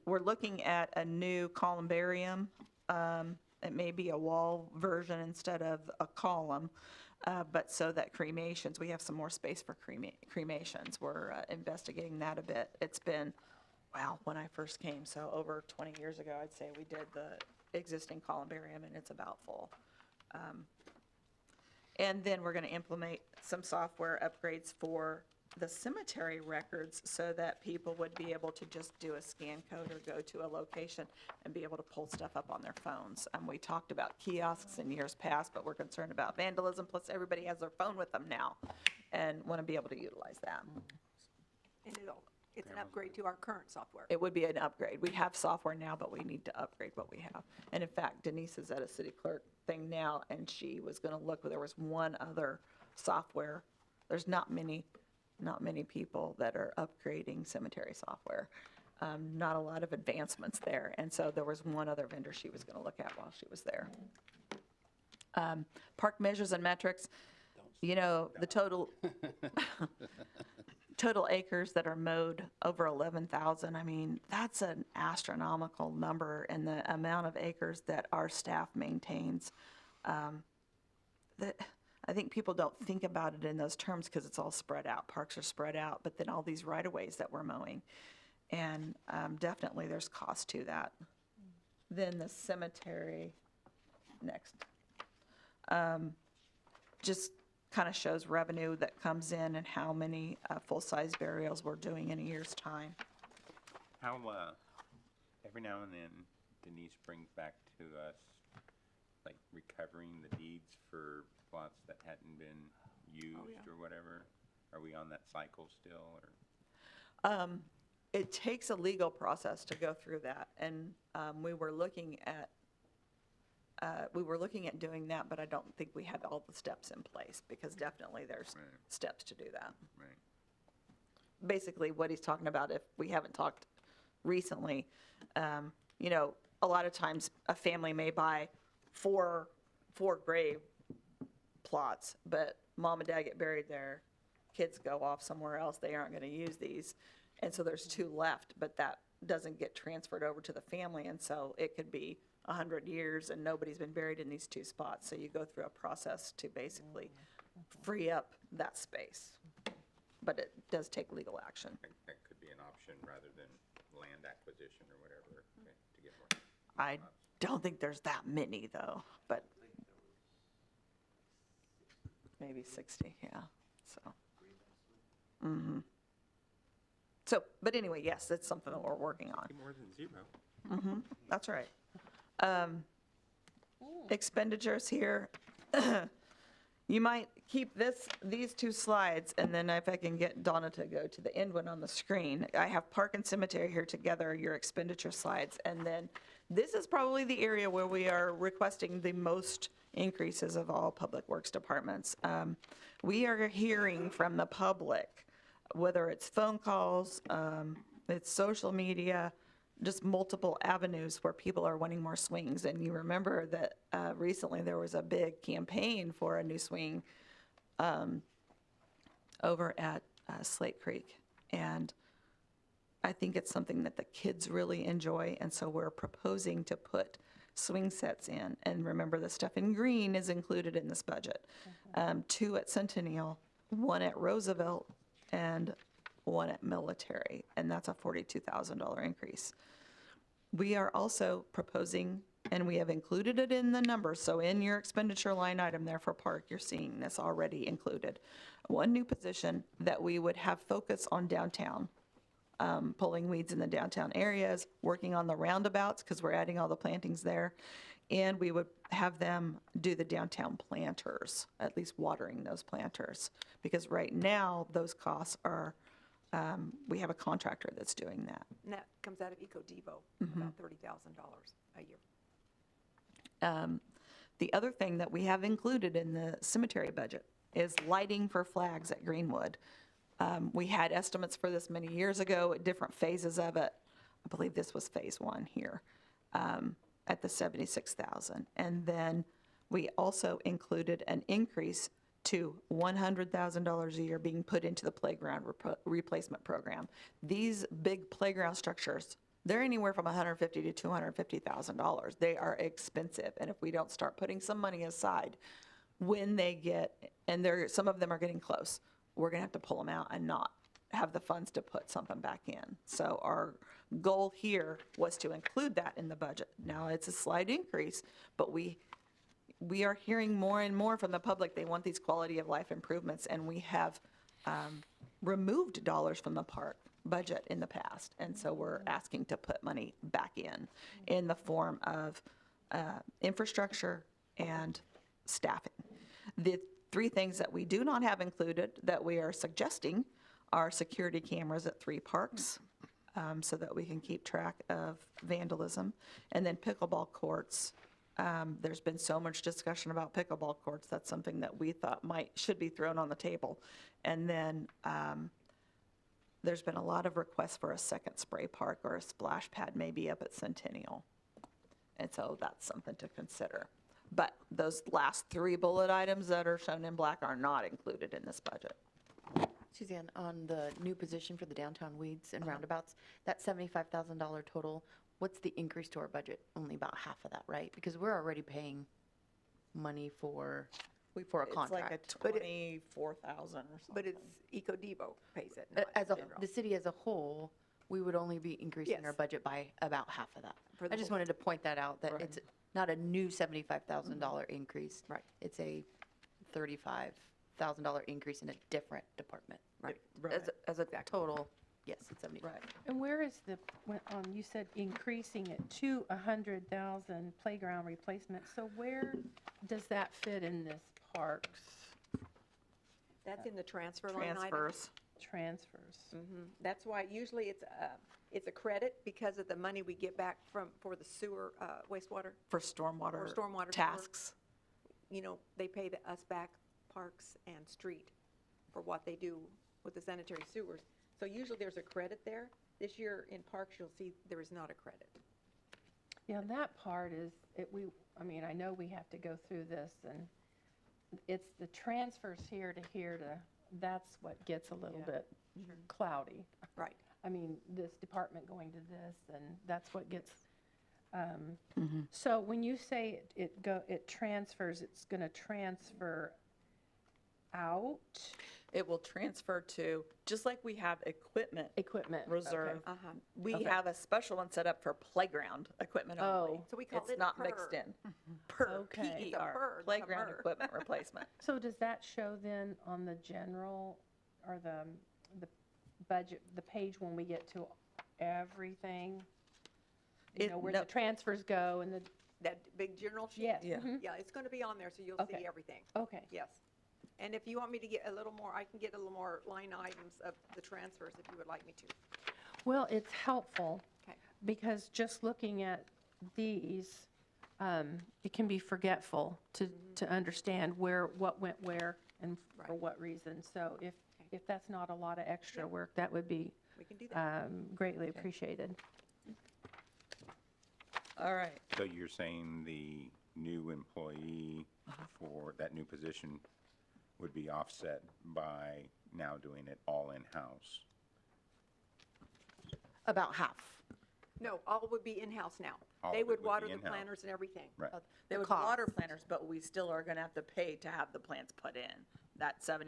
looking at a new columbarium. It may be a wall version instead of a column, but so that cremations, we have some more space for cremations. We're investigating that a bit. It's been, wow, when I first came, so over 20 years ago, I'd say we did the existing columbarium, and it's about full. And then we're going to implement some software upgrades for the cemetery records so that people would be able to just do a scan code or go to a location and be able to pull stuff up on their phones. We talked about kiosks in years past, but we're concerned about vandalism, plus everybody has their phone with them now and want to be able to utilize that. And it's an upgrade to our current software. It would be an upgrade. We have software now, but we need to upgrade what we have. And in fact, Denise is at a city clerk thing now, and she was going to look, there was one other software. There's not many people that are upgrading cemetery software. Not a lot of advancements there. And so there was one other vendor she was going to look at while she was there. Park measures and metrics, the total acres that are mowed over 11,000. I mean, that's an astronomical number, and the amount of acres that our staff maintains. I think people don't think about it in those terms because it's all spread out. Parks are spread out, but then all these right-of-ways that we're mowing. And definitely there's cost to that. Then the cemetery, next. Just kind of shows revenue that comes in and how many full-size burials we're doing in a year's time. How, every now and then Denise brings back to us, like, recovering the deeds for plots that hadn't been used or whatever. Are we on that cycle still, or? It takes a legal process to go through that, and we were looking at doing that, but I don't think we had all the steps in place, because definitely there's Right. steps to do that. Right. Basically, what he's talking about, if we haven't talked recently, a lot of times a family may buy four grave plots, but mom and dad get buried there, kids go off somewhere else, they aren't going to use these, and so there's two left, but that doesn't get transferred over to the family, and so it could be 100 years and nobody's been buried in these two spots. So you go through a process to basically free up that space, but it does take legal action. That could be an option rather than land acquisition or whatever, to get more. I don't think there's that many though, but maybe 60, yeah, so. So, but anyway, yes, it's something that we're working on. More than zero. That's right. Expenditures here. You might keep these two slides, and then if I can get Donna to go to the end one on the screen. I have park and cemetery here together, your expenditure slides, and then this is probably the area where we are requesting the most increases of all public works departments. We are hearing from the public, whether it's phone calls, it's social media, just multiple avenues where people are wanting more swings. And you remember that recently there was a big campaign for a new swing over at Slate Creek. And I think it's something that the kids really enjoy, and so we're proposing to put swing sets in. And remember, the stuff in green is included in this budget. 2 at Centennial, 1 at Roosevelt, and 1 at Military, and that's a $42,000 increase. We are also proposing, and we have included it in the numbers, so in your expenditure line item there for park, you're seeing this already included. 1 new position that we would have focus on downtown, pulling weeds in the downtown areas, working on the roundabouts, because we're adding all the plantings there, and we would have them do the downtown planters, at least watering those planters, because right now those costs are, we have a contractor that's doing that. And that comes out of EcoDevo, about $30,000 a year. The other thing that we have included in the cemetery budget is lighting for flags at Greenwood. We had estimates for this many years ago at different phases of it. I believe this was phase one here, at the 76,000. And then we also included an increase to $100,000 a year being put into the playground replacement program. These big playground structures, they're anywhere from $150,000 to $250,000. They are expensive, and if we don't start putting some money aside, when they get, and some of them are getting close, we're gonna have to pull them out and not have the funds to put something back in. So our goal here was to include that in the budget. Now, it's a slight increase, but we are hearing more and more from the public. They want these quality of life improvements, and we have removed dollars from the park budget in the past. And so we're asking to put money back in the form of infrastructure and staffing. The three things that we do not have included that we are suggesting are security cameras at 3 parks, so that we can keep track of vandalism, and then pickleball courts. There's been so much discussion about pickleball courts. That's something that we thought should be thrown on the table. And then there's been a lot of requests for a second spray park or a splash pad maybe up at Centennial. And so that's something to consider. But those last 3 bullet items that are shown in black are not included in this budget. Suzanne, on the new position for the downtown weeds and roundabouts, that $75,000 total, what's the increase to our budget? Only about half of that, right? Because we're already paying money for a contract. It's like a 24,000 or something. But it's EcoDevo pays it, not As a, general. the city as a whole, we would only be increasing our Yes. budget by about half of that. For the I just whole- wanted to point that out, that Right. it's not a new $75,000 increase. Right. It's a $35,000 increase in a different department. Right. Right. As a total, yes, it's 75. Right. And where is you said increasing it to 100,000 playground replacement, so where does that fit in this parks That's in the transfer line item. Transfers. transfers? That's why usually it's a credit because of the money we get back for the sewer, wastewater. For stormwater. For stormwater sewer. tasks. You know, they pay us back, parks and street, for what they do with the sanitary sewers. So usually there's a credit there. This year in parks, you'll see there is not a credit. Yeah, that part is, I know we have to go through this, and it's the transfers here to, that's what gets a little bit cloudy. Right. I mean, this department going to this, and that's what gets, so when you say it transfers, it's gonna transfer out It will transfer to, just like we have equipment equipment? reserve, Okay. we Okay. have a special one set up for playground equipment only. Oh. So we call It's it not PER. mixed in. Per, Okay. It's a PER, PER, it's a playground PER. equipment replacement. So does that show then on the general, or the budget, the page when we get to everything? You know, where the No. transfers go and That big general sheet? yes. Yeah. mhm. Yeah, it's going to be on there, so you'll see Okay. everything. Okay, Yes. And if you want me to get a little more, I can get a little more line items of the transfers if you would like me to. well, it's helpful, Okay. because just looking at these, it can be forgetful to understand what went where and for Right. what reason. So if that's not a lot of extra work, that would be We can do that. greatly appreciated. All right. So you're saying the new employee for that new position would be offset by now doing it all in-house? About half. No, all would be in-house now. All They of it would would be water the in-house. planters and everything. Right. They would cost. water planners, but we still are going to have to pay to have the plants put in. That's They'll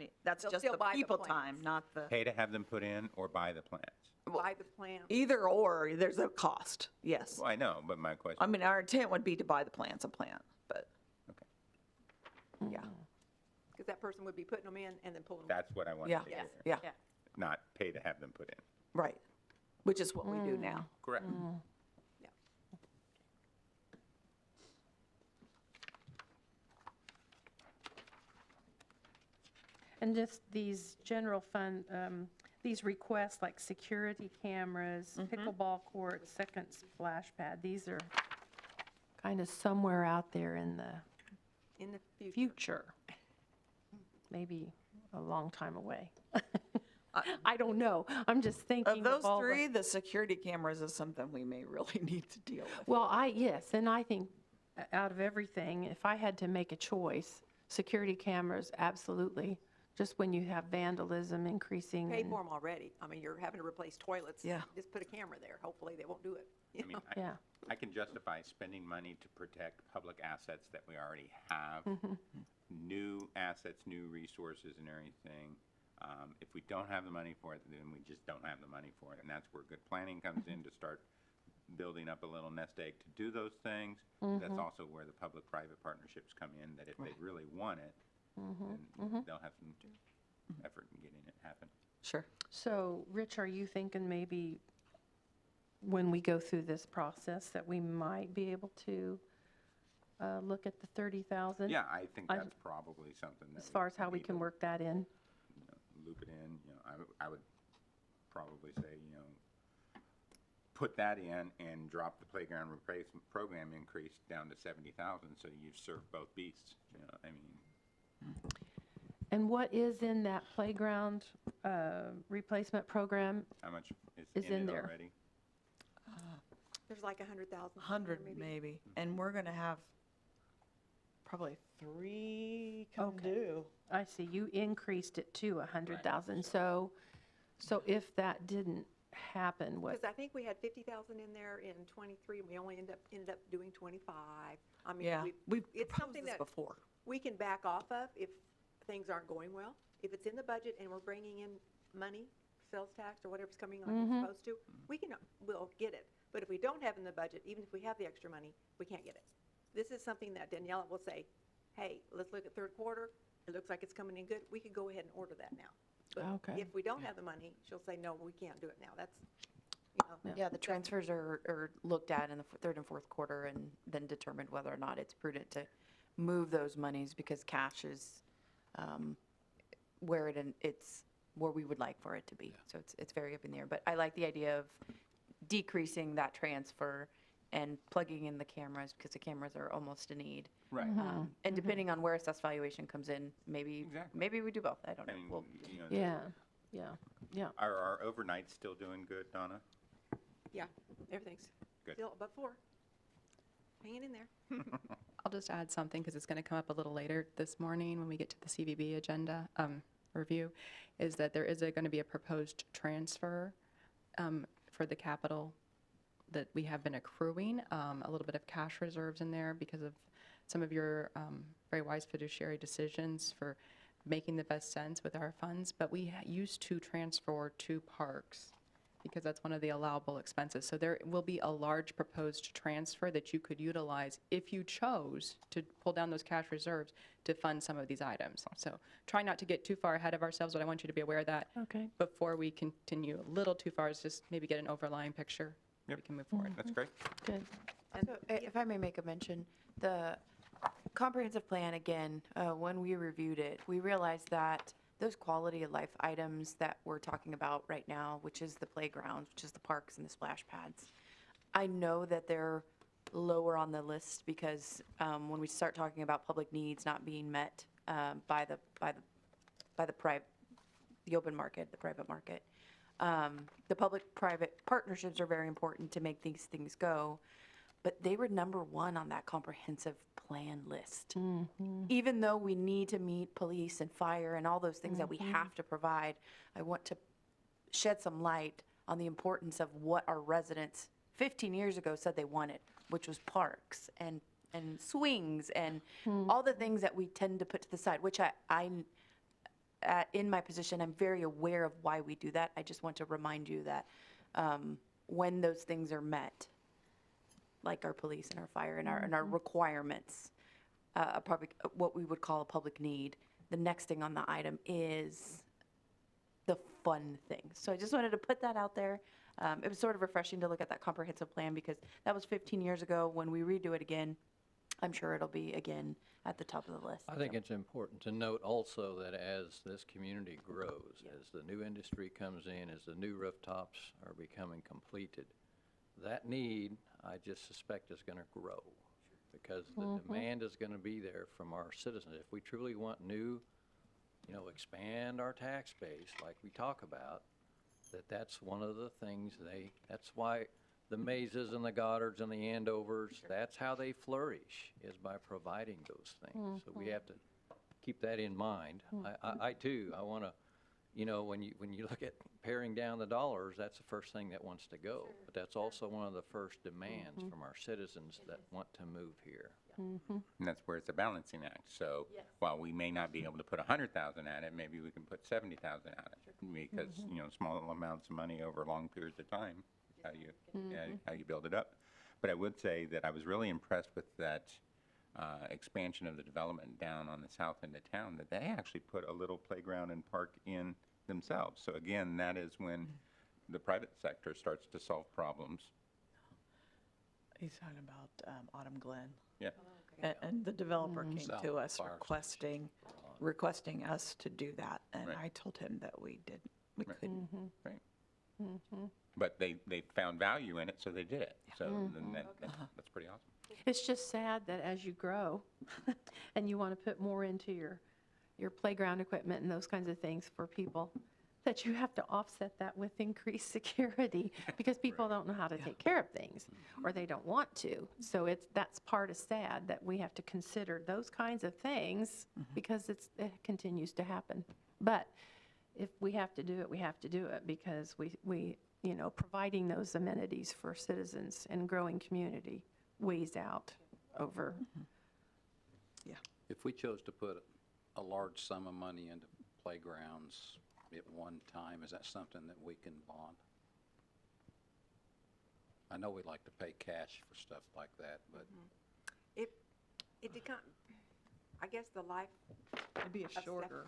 just still the buy the people plants. time, not the, Pay to have them put in or buy the plants? Buy the plant. either or, there's a cost, yes. Well, I know, but my question. I mean, our intent would be to buy the plants a plant, but, Okay. yeah, Because that person would be putting them in and then pulling them. That's what I wanted yeah, to hear. yeah, Yeah. Not pay to have them put in. right, which is what we do now. Correct. Yeah. And just these general fund, these requests like security cameras, pickleball courts, second splash pad, these are kind of somewhere out there in the In the future. future. Maybe a long time away. I don't know. I'm just thinking Of those all the- three, the security cameras is something we may really need to deal with. Well, yes, and I think out of everything, if I had to make a choice, security cameras, absolutely. Just when you have vandalism increasing. Pay and- for them already. I mean, you're having to replace toilets. Yeah. Just put a camera there. Hopefully, they won't do it. you I mean, know? Yeah. I can justify spending money to protect public assets that we already have. New assets, new resources and everything. If we don't have the money for it, then we just don't have the money for it. And that's where good planning comes in to start building up a little nest egg to do those things. That's also where the public-private partnerships come in, that if they really want it, then they'll have some effort in getting it happen. Sure. So, Rich, are you thinking maybe when we go through this process that we might be able to look at the 30,000? Yeah, I think that's probably something that. As far as how we need can to, work that in? loop it in, I would probably say, put that in and drop the playground replacement program increase down to 70,000, so you serve both beasts, I mean. And what is in that playground replacement program? How much Is is in in it there. already? There's like 100,000. 100 maybe. And we're going to have probably 3 come Okay. due. I see, you increased it to 100,000. So if that didn't happen, what? Because I think we had 50,000 in there in '23, and we only ended up doing 25. I mean, Yeah, we've it's proposed something this that before. we can back off of if things aren't going well. If it's in the budget and we're bringing in money, sales tax or whatever's coming on, it's supposed to, we'll get it. But if we don't have in the budget, even if we have the extra money, we can't get it. This is something that Daniela will say, hey, let's look at third quarter. It looks like it's coming in good. We could go ahead and order that now. But Okay. if we don't have the money, she'll say, no, we can't do it now. That's, Yeah, the transfers are looked at in the third and fourth quarter and then determined whether or not it's prudent to move those monies because cash is where it's where we would like for it to be. So it's very up in the air. But I like the idea of decreasing that transfer and plugging in the cameras because the cameras are almost a need. Right. And depending on where assessed valuation comes in, maybe Exactly. maybe we do both. I don't know. I mean, We'll- Yeah. Are our overnights still doing good, Donna? yeah, everything's Good. still above 4. Hanging in there. I'll just add something because it's going to come up a little later this morning when we get to the CVB agenda review, is that there is going to be a proposed transfer for the capital that we have been accruing, a little bit of cash reserves in there because of some of your very wise fiduciary decisions for making the best sense with our funds. But we used to transfer to parks because that's one of the allowable expenses. So there will be a large proposed transfer that you could utilize if you chose to pull down those cash reserves to fund some of these items. So try not to get too far ahead of ourselves, but I want you to be aware of that Okay. before we continue a little too far, is just maybe get an overlying picture. Yep. We can move forward. That's great. Good. So, if I may make a mention, the comprehensive plan, again, when we reviewed it, we realized that those quality of life items that we're talking about right now, which is the playgrounds, which is the parks and the splash pads, I know that they're lower on the list because when we start talking about public needs not being met by the open market, the private market, the public-private partnerships are very important to make these things go, but they were number 1 on that comprehensive plan list. Even though we need to meet police and fire and all those things that we have to provide, I want to shed some light on the importance of what our residents 15 years ago said they wanted, which was parks and swings and all the things that we tend to put to the side, which I in my position, I'm very aware of why we do that. I just want to remind you that when those things are met, like our police and our fire and our requirements, what we would call a public need, the next thing on the item is the fun thing. So I just wanted to put that out there. It was sort of refreshing to look at that comprehensive plan because that was 15 years ago. When we redo it again, I'm sure it'll be again at the top of the list. I think it's important to note also that as this community grows, as the new industry comes in, as the new rooftops are becoming completed, that need, I just suspect, is going to grow because the demand is going to be there from our citizens. If we truly want new expand our tax base like we talk about, that's one of the things that's why the Mazes and the Goddards and the Andovers, that's how they flourish, is by providing those things. So we have to keep that in mind. I too, I want to, when you look at paring down the dollars, that's the first thing that wants to go. But that's also one of the first demands from our citizens that want to move here. And that's where it's a balancing act. So while we may not be able to put 100,000 at it, maybe we can put 70,000 at it, because, small amounts of money over long periods of time is how you build it up. But I would say that I was really impressed with that expansion of the development down on the south end of town, that they actually put a little playground and park in themselves. So again, that is when the private sector starts to solve problems. He's talking about Autumn Glen. Yeah. And the developer came South to us Fire requesting us to do that. And Right. I told him that we couldn't. Right. But they found value in it, so they did it. So then that's pretty awesome. It's just sad that as you grow and you want to put more into your playground equipment and those kinds of things for people, that you have to offset that with increased security because people don't know how to take care of things or they don't want to. So that's part of sad that we have to consider those kinds of things because it continues to happen. But if we have to do it, we have to do it because we providing those amenities for citizens and growing community weighs out over. If we chose to put a large sum of money into playgrounds at one time, is that something that we can bond? I know we like to pay cash for stuff like that, but It did not, I guess the life, It'd be a stuff. shorter,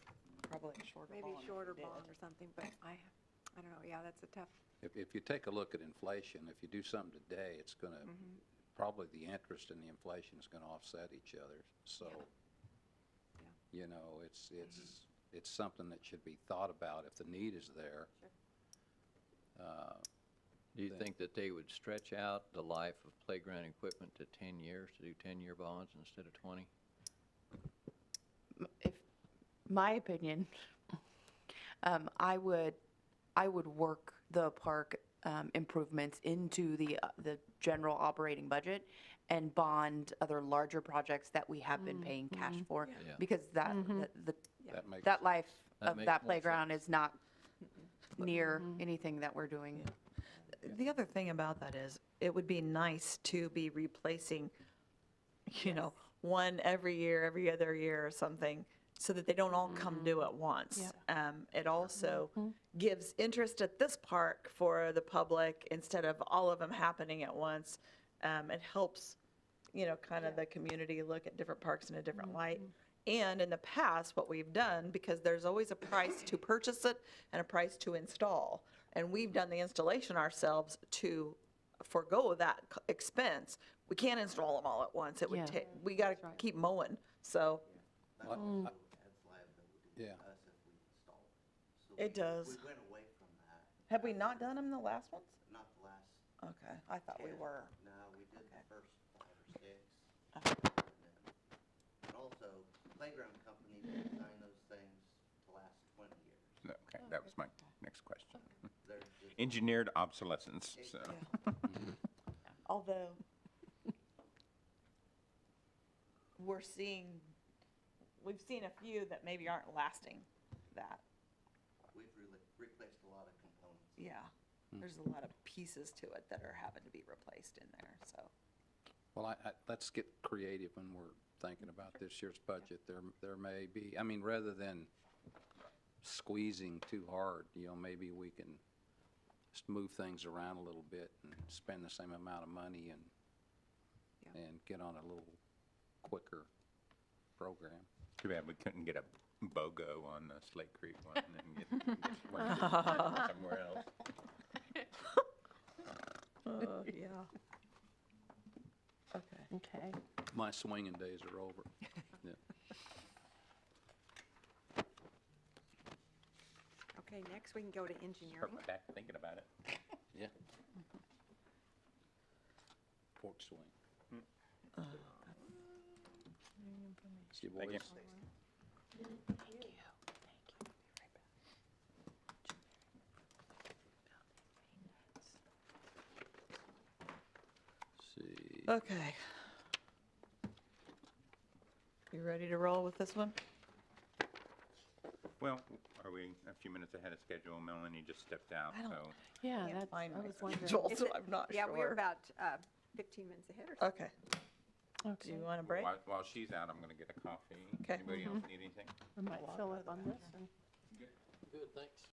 probably a shorter bond. maybe if shorter we did. bond or something, but I don't know, yeah, that's a tough, if you take a look at inflation, if you do something today, it's going to, probably the interest and the inflation is going to offset each other. So, it's something that should be thought about if the need is there. Do you think that they would stretch out the life of playground equipment to 10 years, to do 10-year bonds instead of 20? If my opinion, I would work the park improvements into the general operating budget and bond other larger projects that we have been paying cash for, Yeah. because that That that life That of makes that more playground is not near anything that we're doing. The other thing about that is, it would be nice to be replacing, one every year, every other year or something, so that they don't all come due at once. It also gives interest at this park for the public instead of all of them happening at once. It helps, kind of the community look at different parks in a different light. And in the past, what we've done, because there's always a price to purchase it and a price to install, and we've done the installation ourselves to forego that expense. We can't install them all at once. It would Yeah. take, we got to keep mowing, so. Yeah. It does. We went away from that, Have we not done them the last ones? not the last, Okay, I thought we were. no, we did the first 5 or 6. And also, playground companies design those things to last 20 years. Okay, that was my next question. They're just, Engineered obsolescence, so. Although, we've seen a few that maybe aren't lasting that. we've really replaced a lot of components. Yeah, there's a lot of pieces to it that are having to be replaced in there, so. Well, let's get creative when we're thinking about this year's budget. There may be, rather than squeezing too hard, maybe we can just move things around a little bit and spend the same amount of money and get on a little quicker program. Too bad we couldn't get a BOGO on the Slate Creek one and get one somewhere else. Yeah. Okay. Okay. My swinging days are over. Yeah. okay, next we can go to Hurt engineering. my back thinking about it. Yeah. Pork swing. See you, Thank you. boys. Okay. You ready to roll with this one? Well, are we a few minutes ahead of schedule? Melanie just stepped out, I don't- so. Yeah, Can't that's, find I my was wondering. schedule, Is so it- I'm not sure. Yeah, we're about 15 minutes ahead or so. Okay. Do you want a break? While she's out, I'm going to get a coffee. Okay. Anybody else need anything? We might fill up on this and. Good, thanks.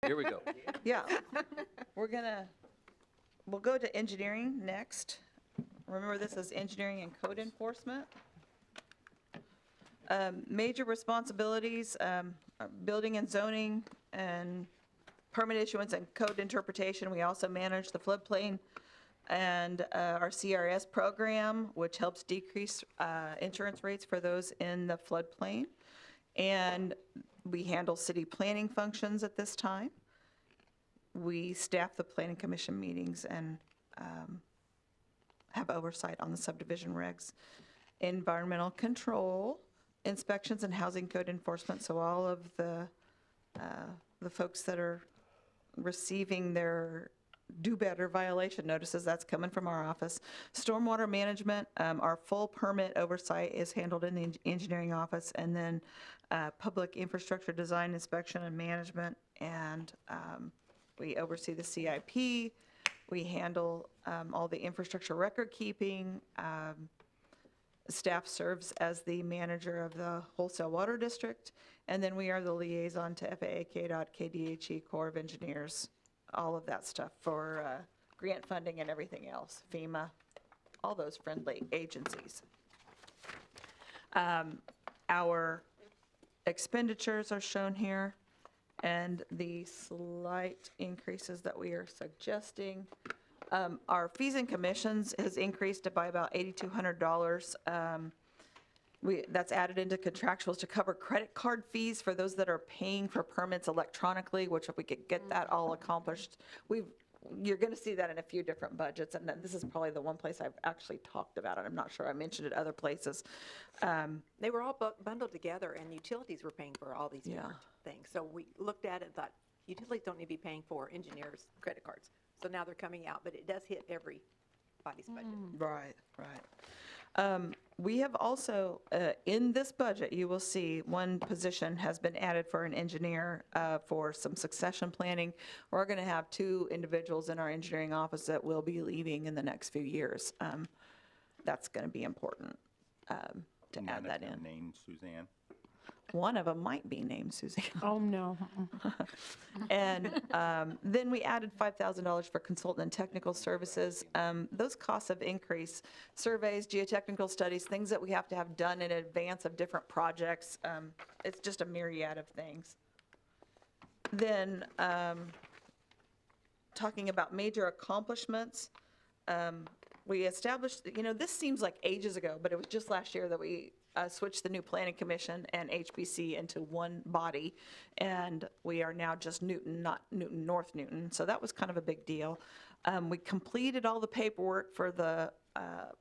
Here we go. Yeah. We'll go to engineering next. Remember, this is engineering and code enforcement. Major responsibilities, building and zoning and permit issuance and code interpretation. We also manage the floodplain and our CRS program, which helps decrease insurance rates for those in the floodplain. And we handle city planning functions at this time. We staff the planning commission meetings and have oversight on the subdivision regs. Environmental control, inspections and housing code enforcement. So all of the folks that are receiving their do better violation notices, that's coming from our office. Stormwater management, our full permit oversight is handled in the engineering office, and then public infrastructure design, inspection, and management, and we oversee the CIP. We handle all the infrastructure record keeping. Staff serves as the manager of the wholesale water district, and then we are the liaison to FAA, KDOT, KDHE, Corps of Engineers, all of that stuff for grant funding and everything else, FEMA, all those friendly agencies. Our expenditures are shown here, and the slight increases that we are suggesting. Our fees and commissions has increased by about $8,200. That's added into contractuals to cover credit card fees for those that are paying for permits electronically, which if we could get that all accomplished, you're going to see that in a few different budgets, and this is probably the one place I've actually talked about it. I'm not sure I mentioned it other places. They were all bundled together, and utilities were paying for all these different things. So we looked at it and thought, utilities don't need to be paying for engineers' credit cards. So now they're coming out, but it does hit everybody's budget. Right. We have also, in this budget, you will see one position has been added for an engineer for some succession planning. We're going to have 2 individuals in our engineering office that will be leaving in the next few years. That's going to be important to add that in. Named Suzanne. One of them might be named Suzanne. Oh, no. And then we added $5,000 for consultant and technical services. Those costs have increased. Surveys, geotechnical studies, things that we have to have done in advance of different projects. It's just a myriad of things. Then talking about major accomplishments, we established, this seems like ages ago, but it was just last year that we switched the new planning commission and HPC into one body, and we are now just Newton, not Newton North Newton. So that was kind of a big deal. We completed all the paperwork for the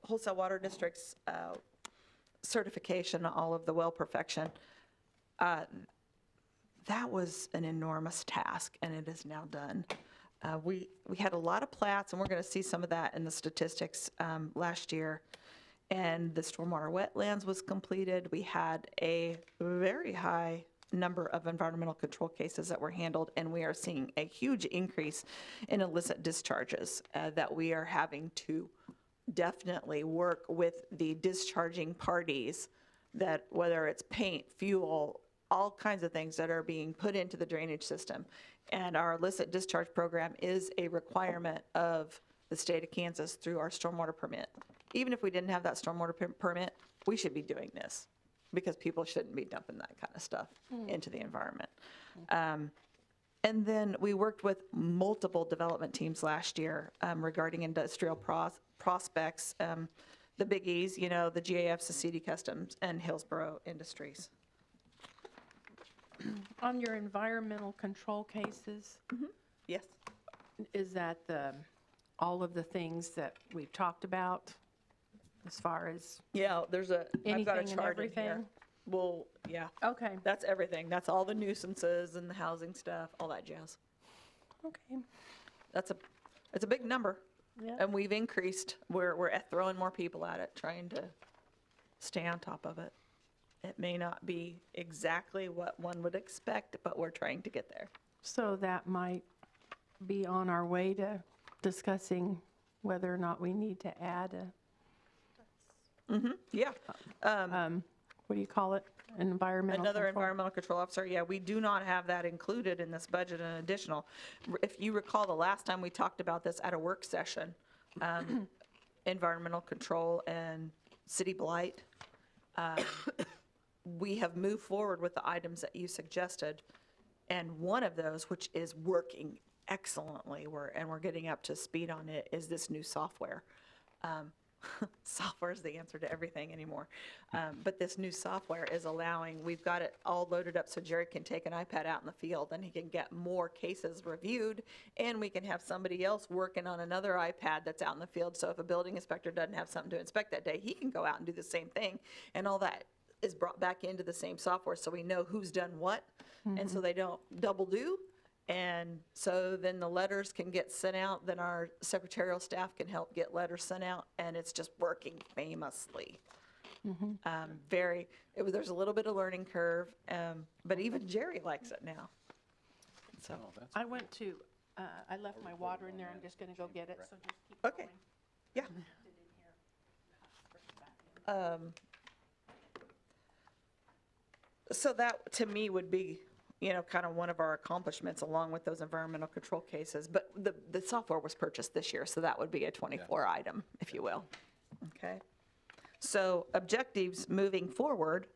wholesale water district's certification, all of the well perfection. That was an enormous task, and it is now done. We had a lot of plats, and we're going to see some of that in the statistics last year. And the stormwater wetlands was completed. We had a very high number of environmental control cases that were handled, and we are seeing a huge increase in illicit discharges that we are having to definitely work with the discharging parties, that whether it's paint, fuel, all kinds of things that are being put into the drainage system. And our illicit discharge program is a requirement of the state of Kansas through our stormwater permit. Even if we didn't have that stormwater permit, we should be doing this, because people shouldn't be dumping that kind of stuff into the environment. And then we worked with multiple development teams last year regarding industrial prospects, the biggies, the GAFs, the CD Customs, and Hillsborough Industries. On your environmental control cases, Yes. is that all of the things that we've talked about as far as Yeah, I've got a anything and chart in here. everything? Well, yeah, Okay, that's everything. That's all the nuisances and the housing stuff, all that jazz. okay, It's a big number. yeah. And we've increased, we're throwing more people at it, trying to stay on top of it. It may not be exactly what one would expect, but we're trying to get there. So that might be on our way to discussing whether or not we need to add Yeah. what do you call it? Environmental Another control. environmental control officer, yeah, we do not have that included in this budget, an additional. If you recall, the last time we talked about this at a work session, environmental control and city blight, we have moved forward with the items that you suggested. And one of those, which is working excellently, and we're getting up to speed on it, is this new software. Software is the answer to everything anymore. But this new software is allowing, we've got it all loaded up so Jerry can take an iPad out in the field and he can get more cases reviewed, and we can have somebody else working on another iPad that's out in the field. So if a building inspector doesn't have something to inspect that day, he can go out and do the same thing. And all that is brought back into the same software so we know who's done what, and so they don't double do. And so then the letters can get sent out, then our secretarial staff can help get letters sent out, and it's just working famously. There's a little bit of learning curve, but even Jerry likes it now. So, I went to, I left my water in there, I'm just gonna go get it, so just keep okay, going. yeah. So that, to me, would be, kind of one of our accomplishments along with those environmental control cases. But the software was purchased this year, so that would be a 24 item, if you will. Okay. So objectives moving forward,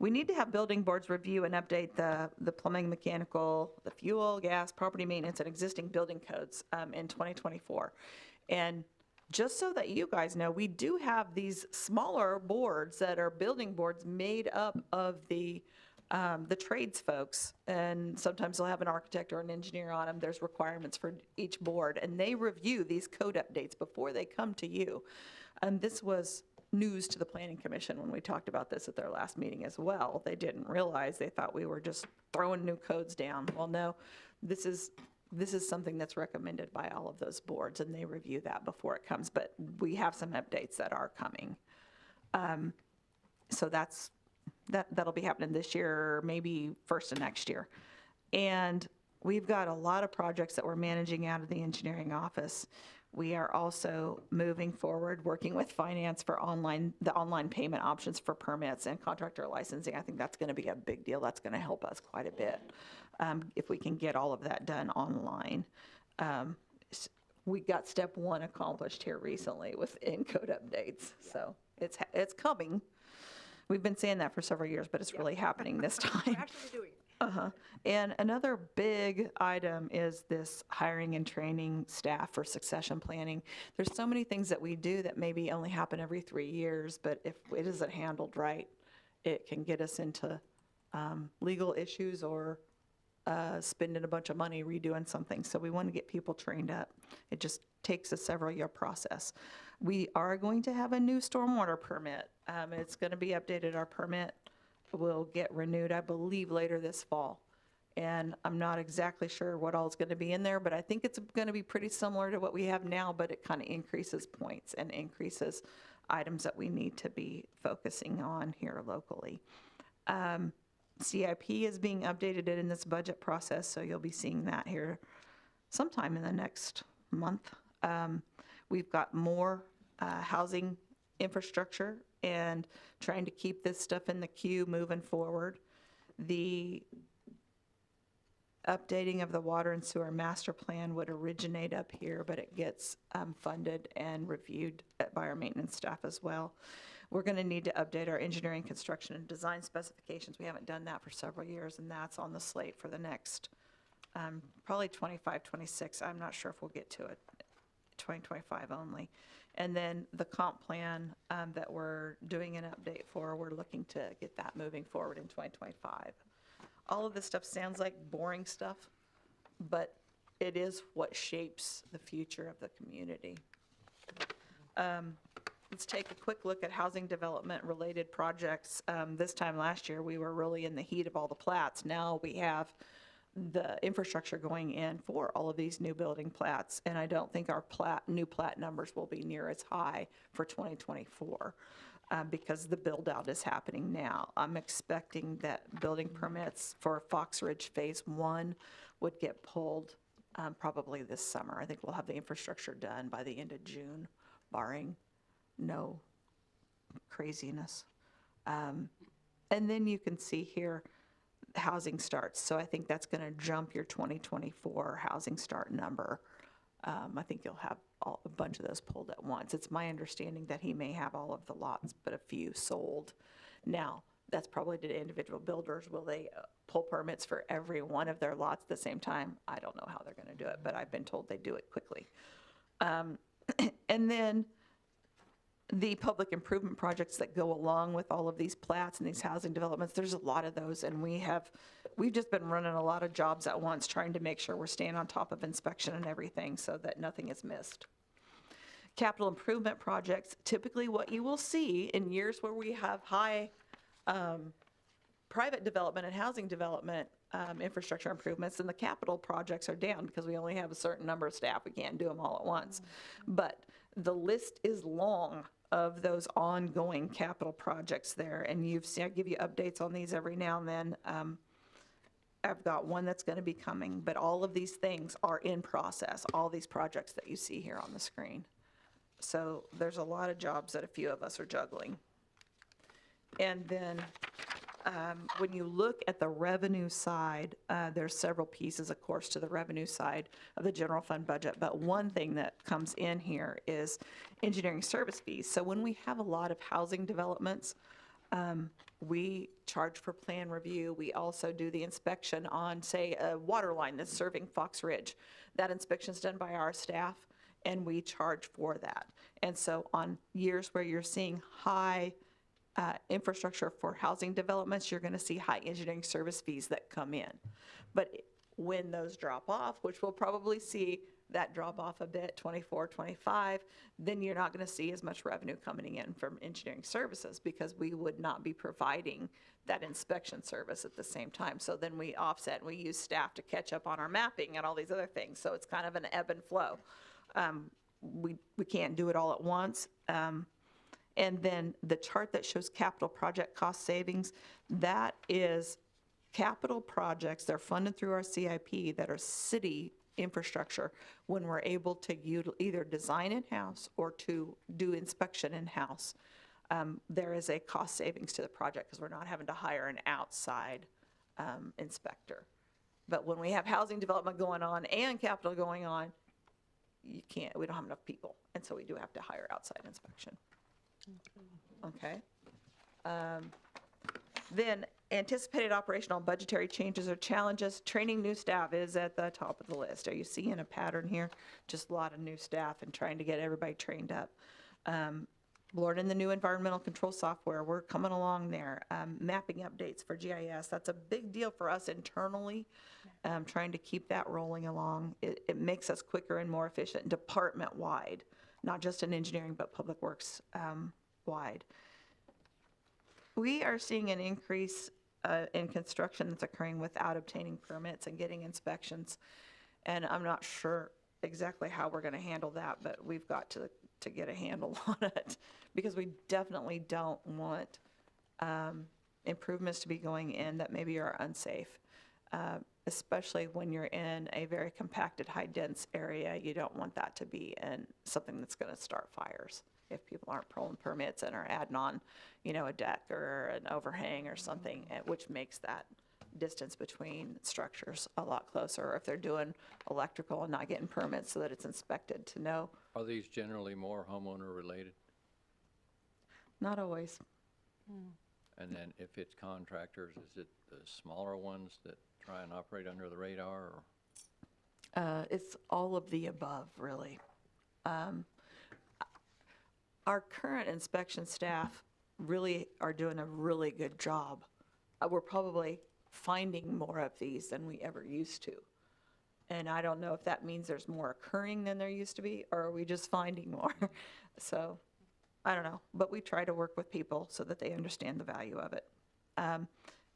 we need to have building boards review and update the plumbing, mechanical, the fuel, gas, property maintenance, and existing building codes in 2024. And just so that you guys know, we do have these smaller boards that are building boards made up of the trades folks, and sometimes they'll have an architect or an engineer on them. There's requirements for each board, and they review these code updates before they come to you. And this was news to the Planning Commission when we talked about this at their last meeting as well. They didn't realize, they thought we were just throwing new codes down. Well, no, this is something that's recommended by all of those boards, and they review that before it comes. But we have some updates that are coming. So that'll be happening this year, or maybe first of next year. And we've got a lot of projects that we're managing out of the engineering office. We are also moving forward, working with finance for the online payment options for permits and contractor licensing. I think that's going to be a big deal. That's going to help us quite a bit if we can get all of that done online. We got step one accomplished here recently with Encode updates. So it's coming. We've been saying that for several years, but it's really happening this time. We're actually doing it. And another big item is this hiring and training staff for succession planning. There's so many things that we do that maybe only happen every 3 years, but if it isn't handled right, it can get us into legal issues or spending a bunch of money redoing something. So we want to get people trained up. It just takes a several-year process. We are going to have a new stormwater permit. It's going to be updated. Our permit will get renewed, I believe, later this fall. And I'm not exactly sure what all is going to be in there, but I think it's going to be pretty similar to what we have now, but it kind of increases points and increases items that we need to be focusing on here locally. CIP is being updated in this budget process, so you'll be seeing that here sometime in the next month. We've got more housing infrastructure and trying to keep this stuff in the queue moving forward. The updating of the water and sewer master plan would originate up here, but it gets funded and reviewed by our maintenance staff as well. We're going to need to update our engineering, construction, and design specifications. We haven't done that for several years, and that's on the slate for the next probably 25, 26. I'm not sure if we'll get to it, 2025 only. And then the comp plan that we're doing an update for, we're looking to get that moving forward in 2025. All of this stuff sounds like boring stuff, but it is what shapes the future of the community. Let's take a quick look at housing development related projects. This time last year, we were really in the heat of all the plats. Now we have the infrastructure going in for all of these new building plats, and I don't think our new plat numbers will be near as high for 2024 because the build out is happening now. I'm expecting that building permits for Fox Ridge Phase 1 would get pulled probably this summer. I think we'll have the infrastructure done by the end of June, barring no craziness. And then you can see here, housing starts. So I think that's going to jump your 2024 housing start number. I think you'll have a bunch of those pulled at once. It's my understanding that he may have all of the lots, but a few sold. Now, that's probably to individual builders. Will they pull permits for every one of their lots at the same time? I don't know how they're going to do it, but I've been told they do it quickly. And then the public improvement projects that go along with all of these plats and these housing developments, there's a lot of those, and we've just been running a lot of jobs at once, trying to make sure we're staying on top of inspection and everything so that nothing is missed. Capital improvement projects, typically what you will see in years where we have high private development and housing development infrastructure improvements, and the capital projects are down because we only have a certain number of staff. We can't do them all at once. But the list is long of those ongoing capital projects there, and you've seen, I give you updates on these every now and then. I've got one that's going to be coming, but all of these things are in process, all these projects that you see here on the screen. So there's a lot of jobs that a few of us are juggling. And then when you look at the revenue side, there's several pieces, of course, to the revenue side of the general fund budget. But one thing that comes in here is engineering service fees. So when we have a lot of housing developments, we charge for plan review. We also do the inspection on, say, a water line that's serving Fox Ridge. That inspection's done by our staff, and we charge for that. And so on years where you're seeing high infrastructure for housing developments, you're going to see high engineering service fees that come in. But when those drop off, which we'll probably see that drop off a bit, 24, 25, then you're not going to see as much revenue coming in from engineering services because we would not be providing that inspection service at the same time. So then we offset and we use staff to catch up on our mapping and all these other things. So it's kind of an ebb and flow. We can't do it all at once. And then the chart that shows capital project cost savings, that is capital projects, they're funded through our CIP that are city infrastructure when we're able to either design in-house or to do inspection in-house. There is a cost savings to the project because we're not having to hire an outside inspector. But when we have housing development going on and capital going on, we don't have enough people. And so we do have to hire outside inspection. Okay. Then anticipated operational budgetary changes or challenges. Training new staff is at the top of the list. Are you seeing a pattern here? Just a lot of new staff and trying to get everybody trained up. Learning the new environmental control software, we're coming along there. Mapping updates for GIS, that's a big deal for us internally. Trying to keep that rolling along. It makes us quicker and more efficient department-wide, not just in engineering, but public works wide. We are seeing an increase in construction that's occurring without obtaining permits and getting inspections. And I'm not sure exactly how we're going to handle that, but we've got to get a handle on it because we definitely don't want improvements to be going in that maybe are unsafe, especially when you're in a very compacted, high-dense area. You don't want that to be in something that's going to start fires if people aren't pulling permits and are adding on, a deck or an overhang or something, which makes that distance between structures a lot closer, or if they're doing electrical and not getting permits so that it's inspected to know. Are these generally more homeowner related? Not always. And then if it's contractors, is it the smaller ones that try and operate under the radar? Or? It's all of the above, really. Our current inspection staff really are doing a really good job. We're probably finding more of these than we ever used to. And I don't know if that means there's more occurring than there used to be, or are we just finding more? So I don't know, but we try to work with people so that they understand the value of it.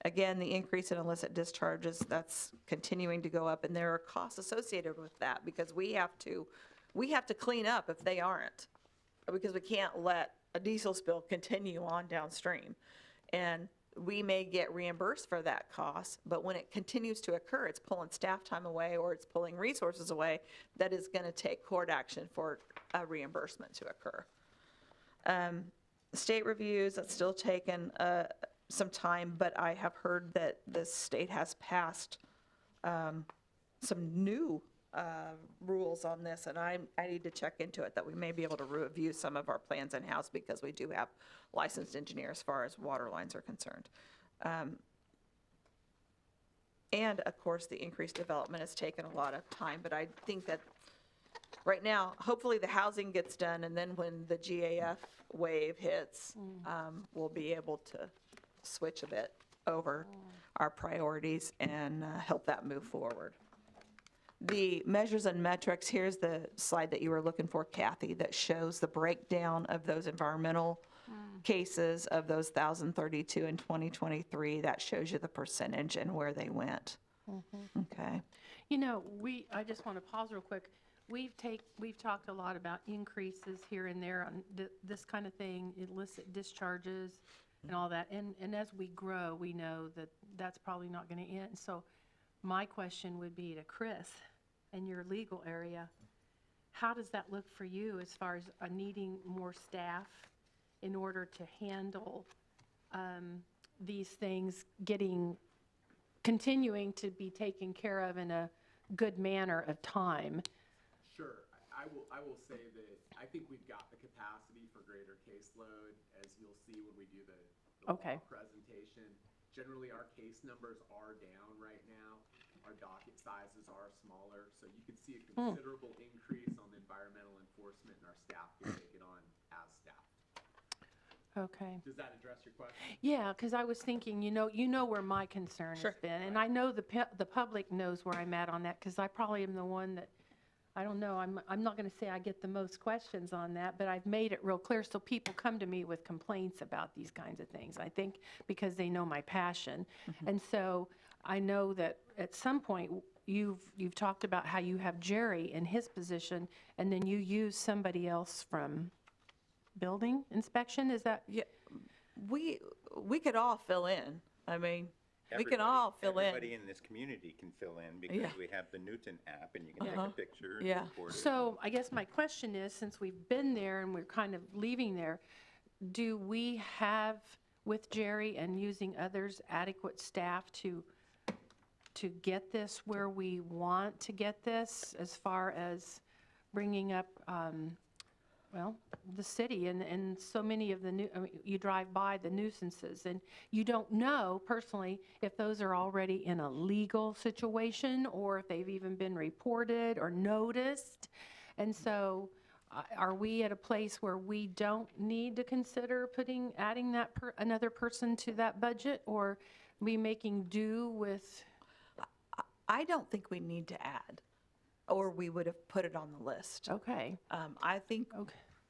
Again, the increase in illicit discharges, that's continuing to go up, and there are costs associated with that because we have to clean up if they aren't, because we can't let a diesel spill continue on downstream. And we may get reimbursed for that cost, but when it continues to occur, it's pulling staff time away or it's pulling resources away that is going to take court action for a reimbursement to occur. State reviews, that's still taken some time, but I have heard that the state has passed some new rules on this, and I need to check into it, that we may be able to review some of our plans in-house because we do have licensed engineers as far as water lines are concerned. And of course, the increased development has taken a lot of time, but I think that right now, hopefully the housing gets done, and then when the GAF wave hits, we'll be able to switch a bit over our priorities and help that move forward. The measures and metrics, here's the slide that you were looking for, Kathy, that shows the breakdown of those environmental cases of those 1,032 in 2023. That shows you the percentage and where they went. Okay. You know, I just want to pause real quick. We've talked a lot about increases here and there on this kind of thing, illicit discharges and all that. And as we grow, we know that that's probably not going to end. So my question would be to Chris, in your legal area, how does that look for you as far as needing more staff in order to handle these things continuing to be taken care of in a good manner of time? Sure. I will say that I think we've got the capacity for greater caseload, as you'll see when we do the Okay. law presentation. Generally, our case numbers are down right now. Our docket sizes are smaller, so you can see a considerable increase on the environmental enforcement, and our staff can take it on as staff. Okay. Does that address your question? Yeah, because I was thinking, you know where my concern has been, and I know the public knows where I'm at on that, because I probably am the one that, I don't know, I'm not going to say I get the most questions on that, but I've made it real clear so people come to me with complaints about these kinds of things, I think, because they know my passion. And so I know that at some point you've talked about how you have Jerry in his position, and then you use somebody else from building inspection, is that? Yeah, we could all fill in. I mean, we can all fill in. Everybody in this community can fill in because Yeah. we have the Newton app, and you can take a picture and Yeah. record it. So I guess my question is, since we've been there and we're kind of leaving there, do we have, with Jerry and using others, adequate staff to get this where we want to get this, as far as bringing up, well, the city and so many of the you drive by the nuisances, and you don't know personally if those are already in a legal situation or if they've even been reported or noticed. And so are we at a place where we don't need to consider adding that another person to that budget, or we making do with? I don't think we need to add, or we would have put it on the list. Okay. I think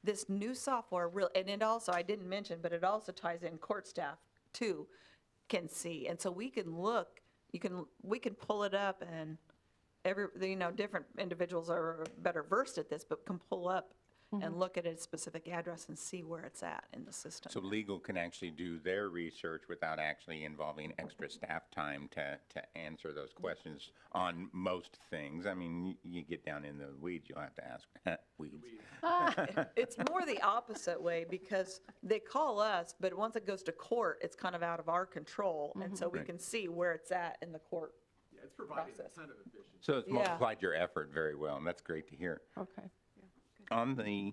this new software and it also, I didn't mention, but it also ties in court staff too, can see. And so we can look, we can pull it up, and different individuals are better versed at this, but can pull up and look at a specific address and see where it's at in the system. So legal can actually do their research without actually involving extra staff time to answer those questions on most things. I mean, you get down in the weeds, you'll have to ask weeds. It's more the opposite way, because they call us, but once it goes to court, it's kind of out of our control. And so we Right. can see where it's at in the court. Yeah, it's providing Process. a ton of efficiency. So it's Yeah. multiplied your effort very well, and that's great to hear. Okay. On the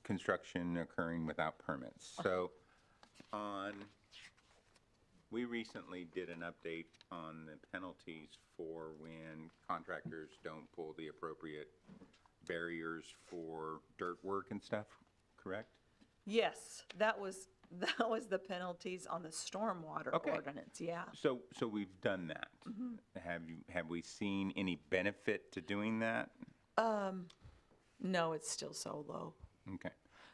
construction occurring without permits, so we recently did an update on the penalties for when contractors don't pull the appropriate barriers for dirt work and stuff, correct? Yes, that was the penalties on the stormwater Okay. ordinance, yeah. So we've done that. Have we seen any benefit to doing that? No, it's still so low. Okay.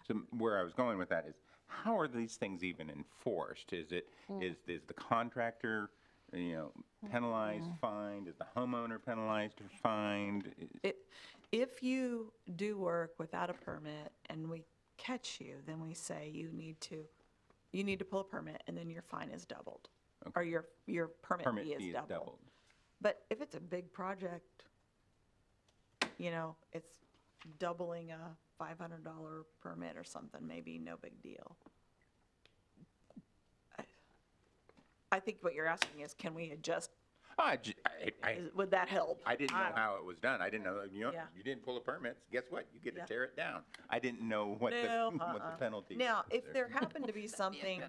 So where I was going with that is, how are these things even enforced? Is the contractor, penalized, fined? Is the homeowner penalized or fined? If you do work without a permit and we catch you, then we say you need to pull a permit, and then your fine is doubled. Or your permit fee is doubled. But if it's a big project, it's doubling a $500 permit or something, maybe no big deal. I think what you're asking is, can we adjust, I would that help? didn't know don't- how it was done. I didn't know, Yeah. you didn't pull the permits. Guess what? You get to Yeah. tear it down. I didn't know what the, No, what the penalty. Now, was if there happened to be something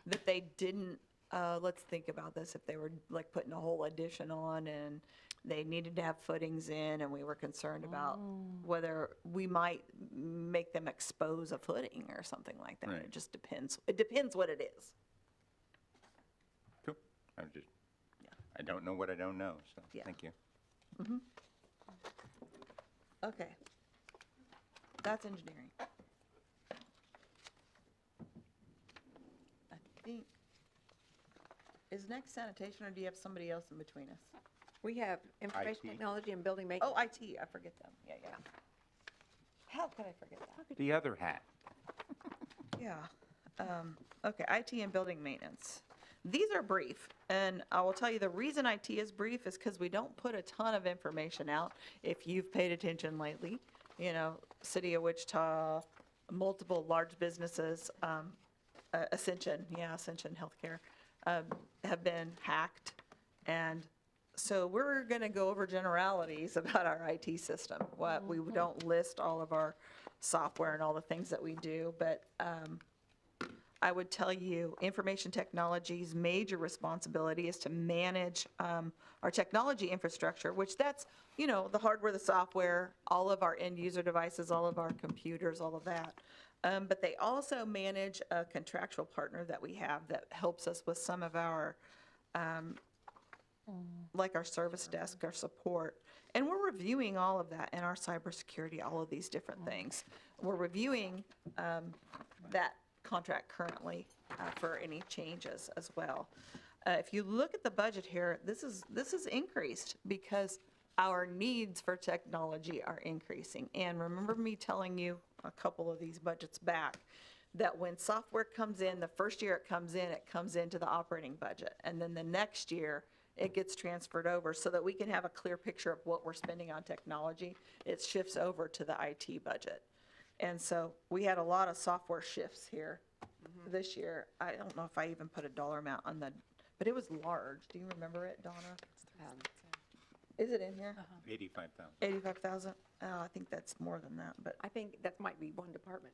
that they didn't, let's think about this, if they were like putting a whole addition on and they needed to have footings in and we were concerned about whether we might make them expose a footing or something like that. Right. It just depends. It depends what it is. Cool. I'm just, I don't know what I don't know, so, Yeah. thank you. Okay. That's engineering. I think, is next sanitation, or do you have somebody else in between us? We have information IT. technology and building Oh, maintenance. IT, I forget them. Yeah, yeah. How could I forget that? The other hat. Yeah. Okay, IT and building maintenance. These are brief, and I will tell you the reason IT is brief is because we don't put a ton of information out. If you've paid attention lately, City of Wichita, multiple large businesses, Ascension Healthcare, have been hacked. And so we're going to go over generalities about our IT system. We don't list all of our software and all the things that we do, but I would tell you, information technology's major responsibility is to manage our technology infrastructure, which that's, the hardware, the software, all of our end user devices, all of our computers, all of that. But they also manage a contractual partner that we have that helps us with some of our, like our service desk, our support. And we're reviewing all of that and our cybersecurity, all of these different things. We're reviewing that contract currently for any changes as well. If you look at the budget here, this is increased because our needs for technology are increasing. And remember me telling you a couple of these budgets back that when software comes in, the first year it comes into the operating budget. And then the next year, it gets transferred over so that we can have a clear picture of what we're spending on technology. It shifts over to the IT budget. And so we had a lot of software shifts here this year. I don't know if I even put a dollar amount on but it was large. Do you remember it, Donna? Is it in here? 85,000. 85,000? Oh, I think that's more than that, but I think that might be one department.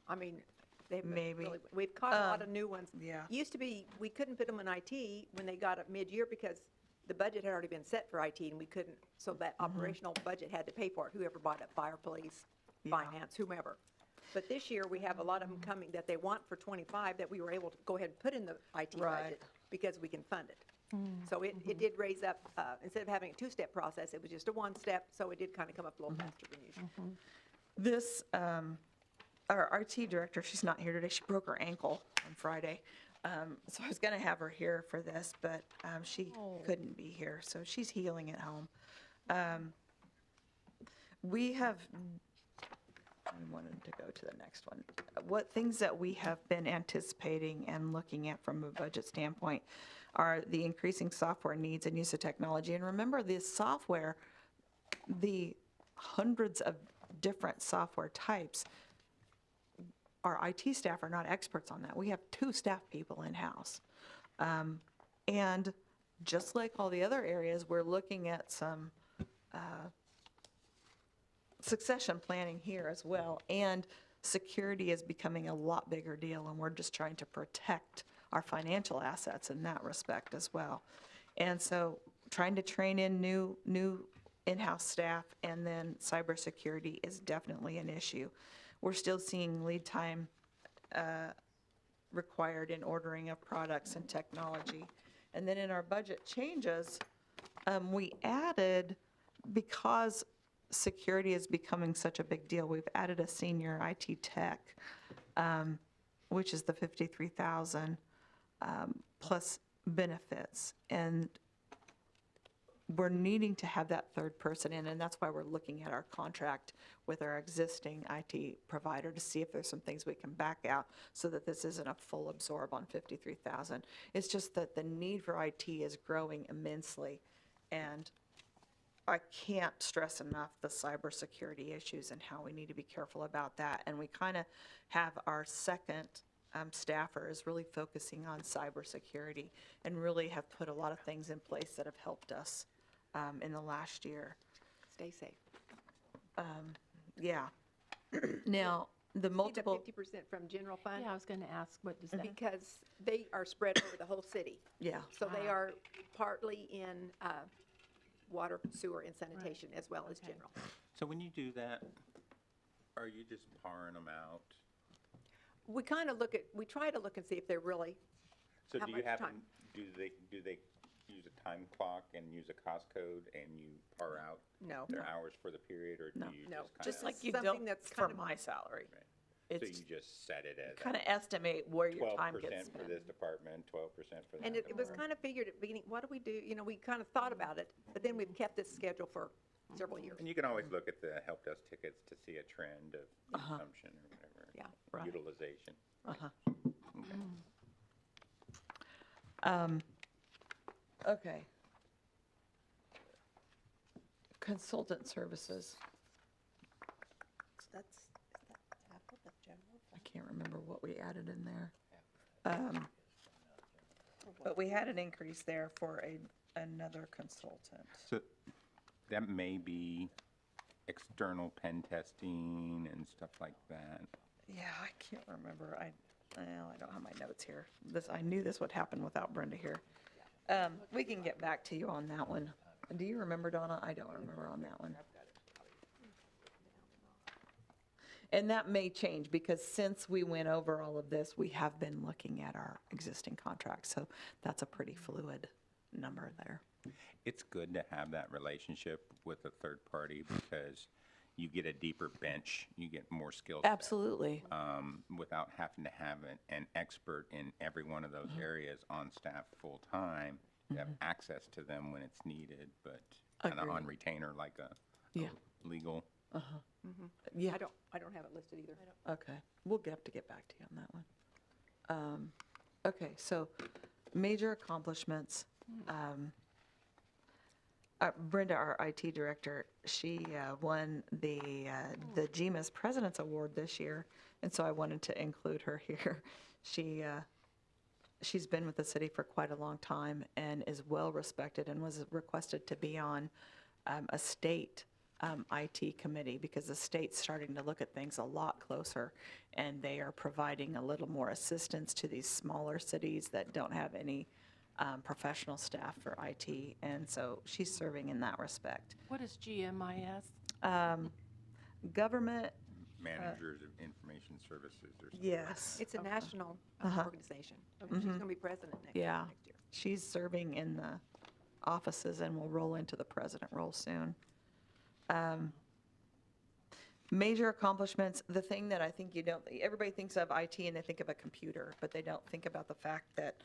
I mean, they've been Maybe. really, we've caught a lot of new ones. yeah. Used to be, we couldn't put them in IT when they got up mid-year because the budget had already been set for IT and we couldn't, so that operational budget had to pay for it, whoever bought it, fire, police, finance, whomever. But this year, we have a lot of them coming that they want for 25 that we were able to go ahead and put in the IT Right. budget because we can fund it. So it did raise up, instead of having a two-step process, it was just a one-step, so it did kind of come up a little faster than usual. This, our RT director, she's not here today. She broke her ankle on Friday. So I was going to have her here for this, but she couldn't be here, so she's healing at home. We have, I wanted to go to the next one. What things that we have been anticipating and looking at from a budget standpoint are the increasing software needs and use of technology. And remember, this software, the hundreds of different software types, our IT staff are not experts on that. We have 2 staff people in-house. And just like all the other areas, we're looking at some succession planning here as well. And security is becoming a lot bigger deal, and we're just trying to protect our financial assets in that respect as well. And so trying to train in new in-house staff, and then cybersecurity is definitely an issue. We're still seeing lead time required in ordering of products and technology. And then in our budget changes, we added, because security is becoming such a big deal, we've added a senior IT tech, which is the 53,000 plus benefits. And we're needing to have that third person in, and that's why we're looking at our contract with our existing IT provider to see if there's some things we can back out so that this isn't a full absorb on 53,000. It's just that the need for IT is growing immensely, and I can't stress enough the cybersecurity issues and how we need to be careful about that. And we kind of have our second staffer is really focusing on cybersecurity and really have put a lot of things in place that have helped us in the last year. Stay safe. Yeah. Now, the See multiple, the 50% from general fund? Yeah, I was going to ask, what does that? Because they are spread over the whole city. yeah, So they are partly in water, sewer, and sanitation as well as general. So when you do that, are you just parring them out? We kind of we try to look and see if they're really, So How do you much have, time? do they use a time clock and use a cost code and you par out no. their hours for the period, or do No. you No, just just kind like you something don't that's for kind of- my salary. Right. So It's you just set it as kind of estimate where your time 12% gets for spent. this department, 12% for that? And it was department? kind of figured at the beginning, what do we do? You know, we kind of thought about it, but then we've kept this schedule for several years. And you can always look at the help desk tickets to see a trend of consumption or whatever. Yeah. Right. Utilization. Okay. Consultant services. That's, is that half of the general? I can't remember what we added in there. But we had an increase there for another consultant. So that may be external pen testing and stuff like that. Yeah, I can't remember. I don't have my notes here. I knew this would happen without Brenda here. We can get back to you on that one. Do you remember, Donna? I don't remember on that one. And that may change because since we went over all of this, we have been looking at our existing contracts. So that's a pretty fluid number there. It's good to have that relationship with a third party because you get a deeper bench, you get more skill set. Absolutely. Without having to have an expert in every one of those areas on staff full-time. You have access to them when it's needed, but kind of on Agreed. retainer like a Yeah. legal. Yeah. I don't have it listed either. Okay, we'll have to get back to you on that one. Okay, so major accomplishments. Brenda, our IT director, she won the GMAS President's Award this year, and so I wanted to include her here. She's been with the city for quite a long time and is well respected and was requested to be on a state IT committee because the state's starting to look at things a lot closer, and they are providing a little more assistance to these smaller cities that don't have any professional staff for IT, and so she's serving in that respect. What is GMIS? Government, Managers of Information Services or something. yes. It's a national organization. She's going to be president next Yeah, year. she's serving in the offices and will roll into the president role soon. Major accomplishments, the thing that I think everybody thinks of IT and they think of a computer, but they don't think about the fact that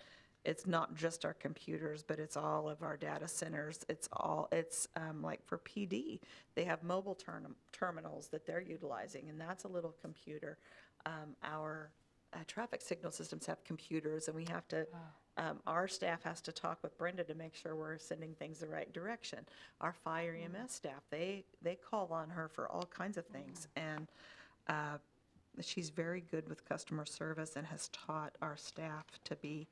it's not just our computers, but it's all of our data centers. It's like for PD, they have mobile terminals that they're utilizing, and that's a little computer. Our traffic signal systems have computers, and we have to, our staff has to talk with Brenda to make sure we're sending things the right direction. Our fire EMS staff, they call on her for all kinds of things, and she's very good with customer service and has taught our staff to be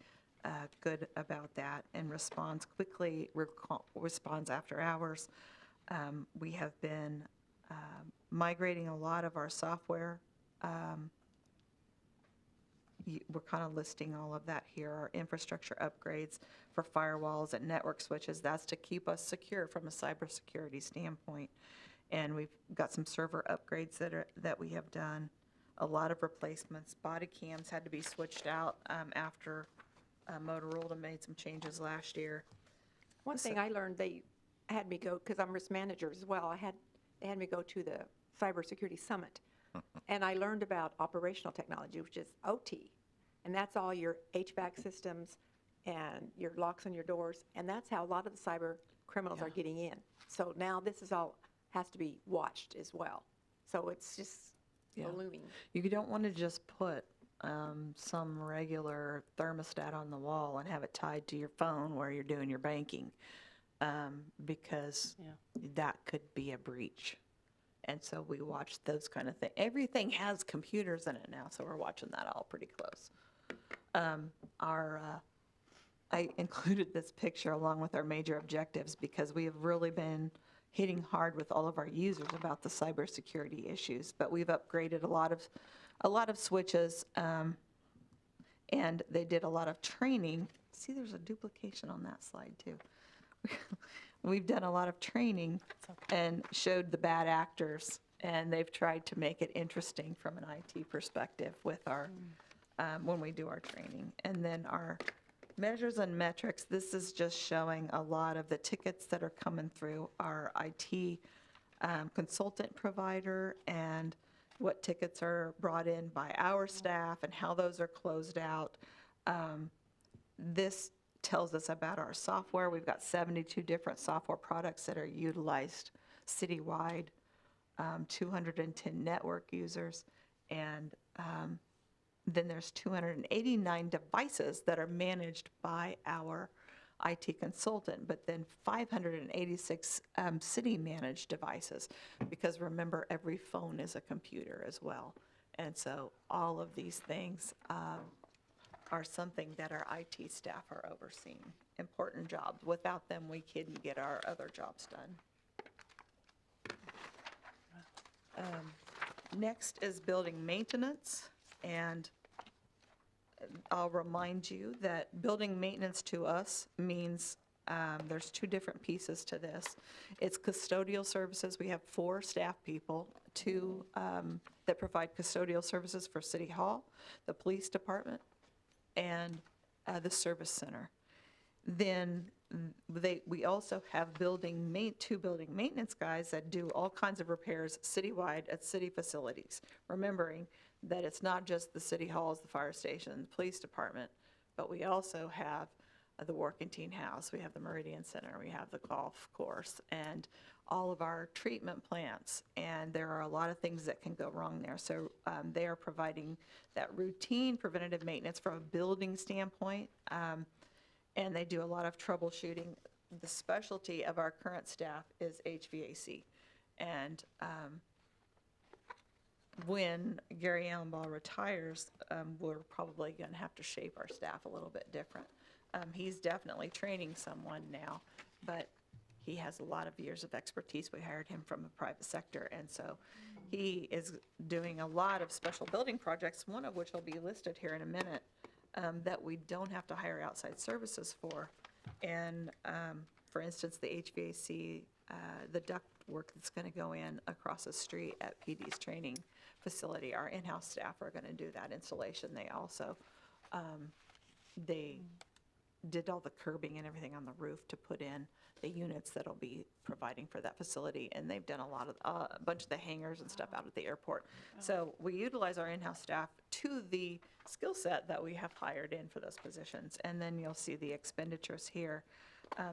good about that and responds quickly, responds after hours. We have been migrating a lot of our software. We're kind of listing all of that here. Our infrastructure upgrades for firewalls and network switches, that's to keep us secure from a cybersecurity standpoint. And we've got some server upgrades that we have done. A lot of replacements. Body cams had to be switched out after Motorola made some changes last year. One thing I learned, they had me go, because I'm risk manager as well, they had me go to the Cybersecurity Summit. And I learned about operational technology, which is OT. And that's all your HVAC systems and your locks on your doors. And that's how a lot of the cyber criminals are getting in. So now this is all, has to be watched as well. So it's just ballooning. You don't want to just put some regular thermostat on the wall and have it tied to your phone where you're doing your banking, because that could be a breach. And so we watch those kind of things. Everything has computers in it now, so we're watching that all pretty close. I included this picture along with our major objectives because we have really been hitting hard with all of our users about the cybersecurity issues. But we've upgraded a lot of switches, and they did a lot of training. See, there's a duplication on that slide too. We've done a lot of training and showed the bad actors, and they've tried to make it interesting from an IT perspective with our, when we do our training. And then our measures and metrics, this is just showing a lot of the tickets that are coming through our IT consultant provider and what tickets are brought in by our staff and how those are closed out. This tells us about our software. We've got 72 different software products that are utilized citywide, 210 network users, and then there's 289 devices that are managed by our IT consultant, but then 586 city-managed devices, because remember, every phone is a computer as well. And so all of these things are something that our IT staff are overseeing. Important jobs. Without them, we couldn't get our other jobs done. Next is building maintenance, and I'll remind you that building maintenance to us means there's two different pieces to this. It's custodial services. We have 4 staff people, 2 that provide custodial services for City Hall, the police department, and the service center. Then we also have 2 building maintenance guys that do all kinds of repairs citywide at city facilities, remembering that it's not just the city halls, the fire station, the police department, but we also have the Working House, we have the Meridian Center, we have the golf course, and all of our treatment plants. And there are a lot of things that can go wrong there. So they are providing that routine preventative maintenance from a building standpoint, and they do a lot of troubleshooting. The specialty of our current staff is HVAC. And when Gary Allenbaugh retires, we're probably going to have to shape our staff a little bit different. He's definitely training someone now, but he has a lot of years of expertise. We hired him from the private sector, and so he is doing a lot of special building projects, one of which will be listed here in a minute, that we don't have to hire outside services for. And for instance, the HVAC, the duct work that's going to go in across the street at PD's training facility, our in-house staff are going to do that installation. They also, they did all the curbing and everything on the roof to put in the units that'll be providing for that facility, and they've done a lot of a bunch of the hangars and stuff out at the airport. So we utilize our in-house staff to the skill set that we have hired in for those positions. And then you'll see the expenditures here.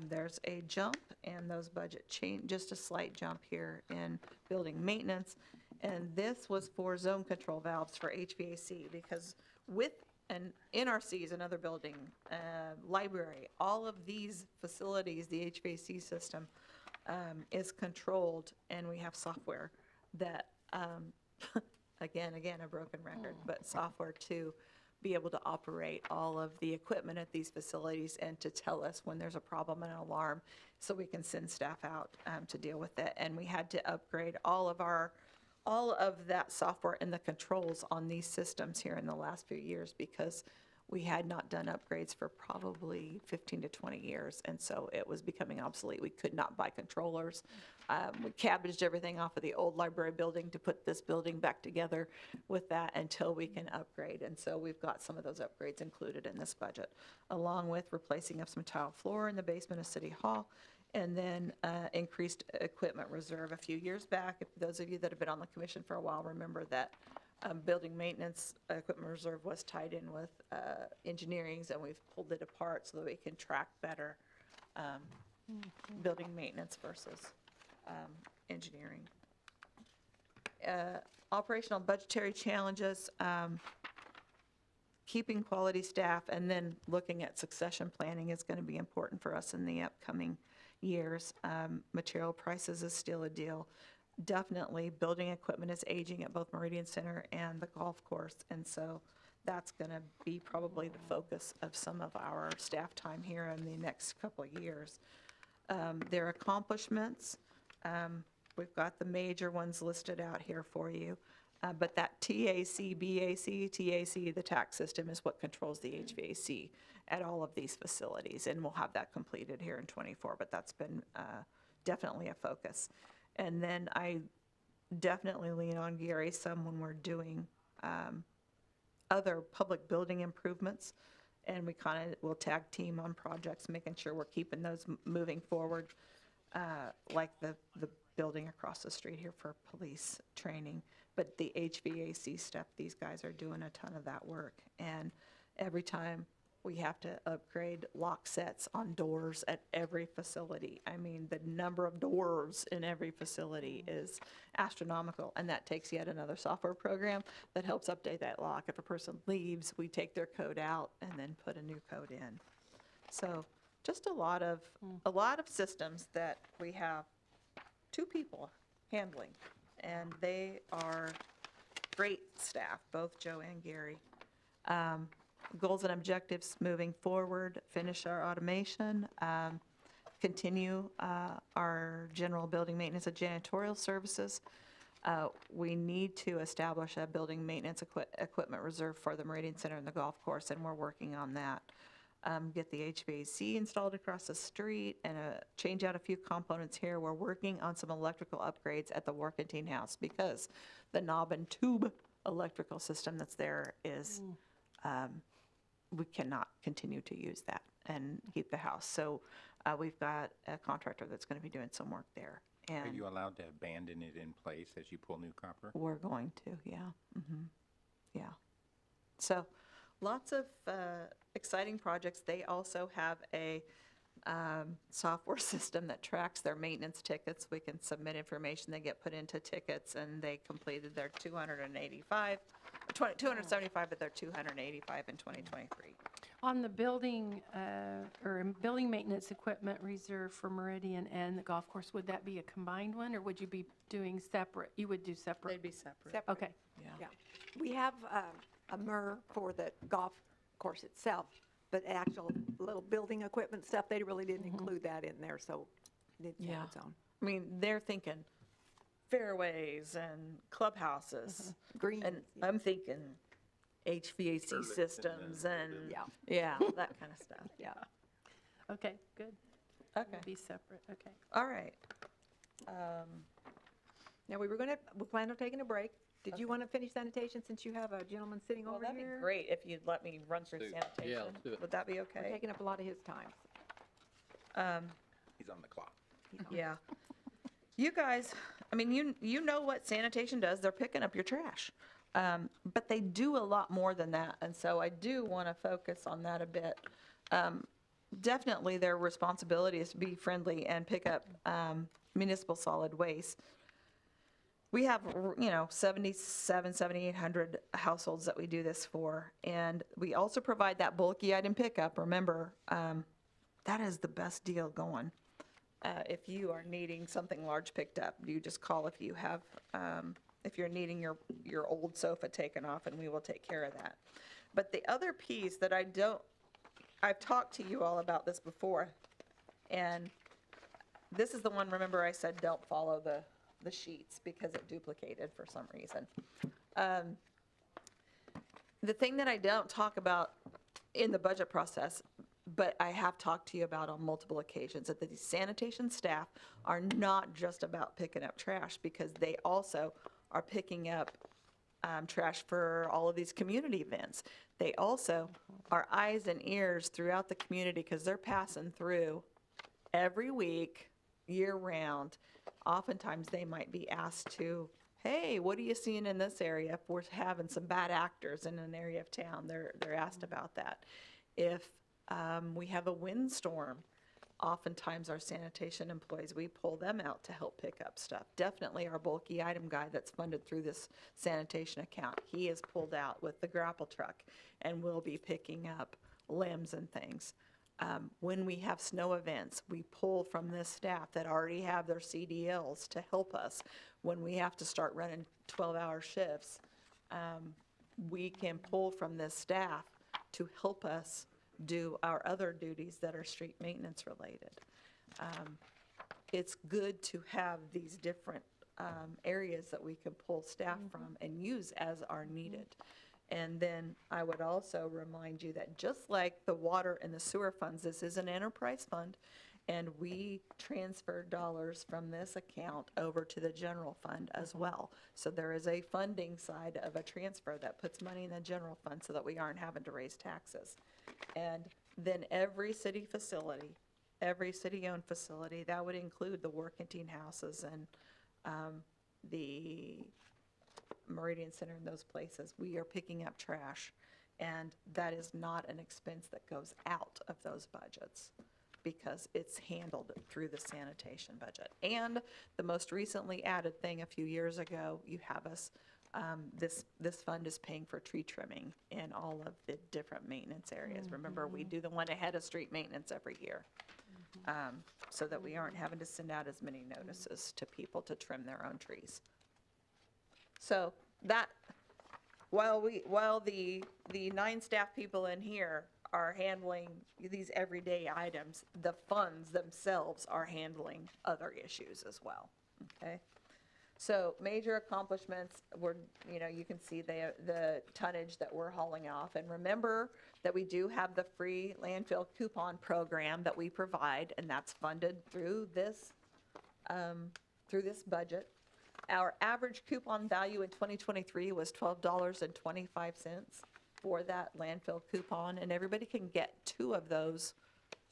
There's a jump, and those budget change, just a slight jump here in building maintenance. And this was for zone control valves for HVAC, because with an NRC is another building, library, all of these facilities, the HVAC system is controlled, and we have software that, again, a broken record, but software to be able to operate all of the equipment at these facilities and to tell us when there's a problem and an alarm, so we can send staff out to deal with it. And we had to upgrade all of that software and the controls on these systems here in the last few years, because we had not done upgrades for probably 15 to 20 years, and so it was becoming obsolete. We could not buy controllers. We cabbaged everything off of the old library building to put this building back together with that until we can upgrade. And so we've got some of those upgrades included in this budget, along with replacing of some tile floor in the basement of City Hall, and then increased equipment reserve a few years back. If those of you that have been on the commission for a while remember that building maintenance equipment reserve was tied in with engineering's, and we've pulled it apart so that we can track better building maintenance versus engineering. Operational budgetary challenges, keeping quality staff, and then looking at succession planning is going to be important for us in the upcoming years. Material prices is still a deal. Definitely building equipment is aging at both Meridian Center and the golf course, and so that's going to be probably the focus of some of our staff time here in the next couple of years. Their accomplishments, we've got the major ones listed out here for you. But that TAC, BAC, TAC, the tax system is what controls the HVAC at all of these facilities. And we'll have that completed here in '24, but that's been definitely a focus. And then I definitely lean on Gary some when we're doing other public building improvements. And we kind of will tag team on projects, making sure we're keeping those moving forward, like the building across the street here for police training. But the HVAC stuff, these guys are doing a ton of that work. And every time we have to upgrade lock sets on doors at every facility. I mean, the number of doors in every facility is astronomical, and that takes yet another software program that helps update that lock. If a person leaves, we take their code out and then put a new code in. So just a lot of systems that we have 2 people handling, and they are great staff, both Joe and Gary. Goals and objectives moving forward, finish our automation, continue our general building maintenance and janitorial services. We need to establish a building maintenance equipment reserve for the Meridian Center and the golf course, and we're working on that. Get the HVAC installed across the street and change out a few components here. We're working on some electrical upgrades at the Warkentine House because the knob and tube electrical system that's there is we cannot continue to use that and keep the house. So we've got a contractor that's going to be doing some work there. Are And you allowed to abandon it in place as you pull new copper? we're going to, yeah. Yeah. So lots of exciting projects. They also have a software system that tracks their maintenance tickets. We can submit information, they get put into tickets, and they completed their 275, but they're 285 in 2023. On the building, or building maintenance equipment reserve for Meridian and the golf course, would that be a combined one, or would you be doing separate? You would do separate? They'd be separate. Separate. Okay. Yeah. We have a MER for the golf course itself, but actual little building equipment stuff, they really didn't include that in there, so it's Yeah. its own. I mean, they're thinking fairways and clubhouses. Greens. And I'm thinking HVAC systems and, yeah, that kind of stuff. Yeah. Okay, good. Okay, Be separate, okay. all right. Now, we plan on taking a break. Did you want to finish sanitation since you have a gentleman sitting Well, over that'd here? be great if you'd let me run through Do- yeah, sanitation. let's do it. Would that be We're okay? taking up a lot of his time. He's on the clock. Yeah. You guys, I mean, you know what sanitation does. They're picking up your trash. But they do a lot more than that. And so I do want to focus on that a bit. Definitely their responsibility is to be friendly and pick up municipal solid waste. We have, 7,800 households that we do this for. And we also provide that bulky item pickup. Remember, that is the best deal going. If you are needing something large picked up, you just call if you have, if you're needing your old sofa taken off, and we will take care of that. But the other piece that I've talked to you all about this before, and this is the one, remember I said don't follow the sheets because it duplicated for some reason. The thing that I don't talk about in the budget process, but I have talked to you about on multiple occasions, that the sanitation staff are not just about picking up trash, because they also are picking up trash for all of these community events. They also are eyes and ears throughout the community, because they're passing through every week, year-round. Oftentimes, they might be asked to, hey, what are you seeing in this area? If we're having some bad actors in an area of town, they're asked about that. If we have a windstorm, oftentimes our sanitation employees, we pull them out to help pick up stuff. Definitely our bulky item guy that's funded through this sanitation account, he is pulled out with the grapple truck and will be picking up limbs and things. When we have snow events, we pull from this staff that already have their CDLs to help us when we have to start running 12-hour shifts. we can pull from this staff to help us do our other duties that are street maintenance related. It's good to have these different areas that we can pull staff from and use as are needed. And then I would also remind you that just like the water and the sewer funds, this is an enterprise fund, and we transfer dollars from this account over to the general fund as well. So there is a funding side of a transfer that puts money in the general fund so that we aren't having to raise taxes. And then every city facility, every city-owned facility, that would include the work-canteen houses and the Meridian Center and those places, we are picking up trash. And that is not an expense that goes out of those budgets because it's handled through the sanitation budget. And the most recently added thing a few years ago, you have us, this fund is paying for tree trimming in all of the different maintenance areas. Remember, we do the one ahead of street maintenance every year. So that we aren't having to send out as many notices to people to trim their own trees. So that, while the 9 staff people in here are handling these everyday items, the funds themselves are handling other issues as well, okay? So major accomplishments were, you can see the tonnage that we're hauling off. And remember that we do have the free landfill coupon program that we provide, and that's funded through this budget. Our average coupon value in 2023 was $12.25 for that landfill coupon, and everybody can get 2 of those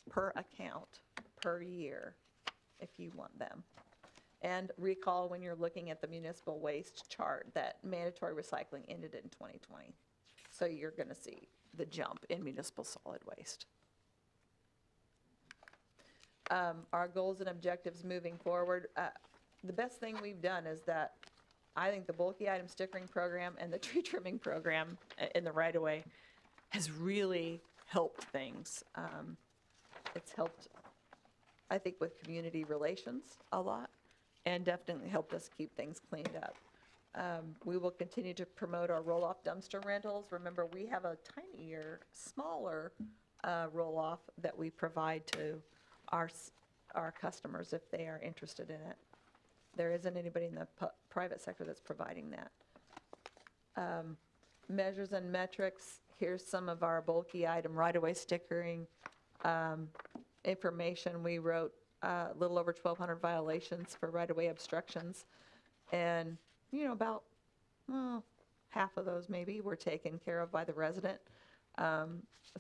per account per year if you want them. And recall when you're looking at the municipal waste chart that mandatory recycling ended in 2020. So you're going to see the jump in municipal solid waste. Our goals and objectives moving forward. The best thing we've done is that I think the bulky item stickering program and the tree trimming program in the right-of-way has really helped things. It's helped, I think, with community relations a lot, and definitely helped us keep things cleaned up. We will continue to promote our roll-off dumpster rentals. Remember, we have a tinier, smaller roll-off that we provide to our customers if they are interested in it. There isn't anybody in the private sector that's providing that. Measures and metrics, here's some of our bulky item right-of-way stickering information. We wrote a little over 1,200 violations for right-of-way obstructions. And, about half of those maybe were taken care of by the resident.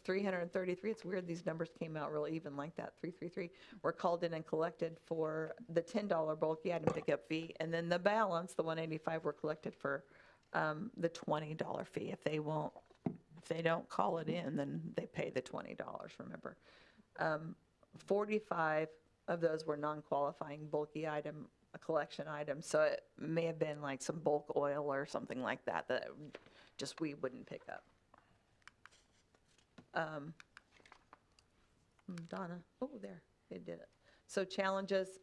333, it's weird these numbers came out really even like that, 333, were called in and collected for the $10 bulky item pickup fee. And then the balance, the 185, were collected for the $20 fee. If they don't call it in, then they pay the $20, remember. 45 of those were non-qualifying bulky item collection items, so it may have been like some bulk oil or something like that that just we wouldn't pick up. Donna, oh, there, they did it. So challenges,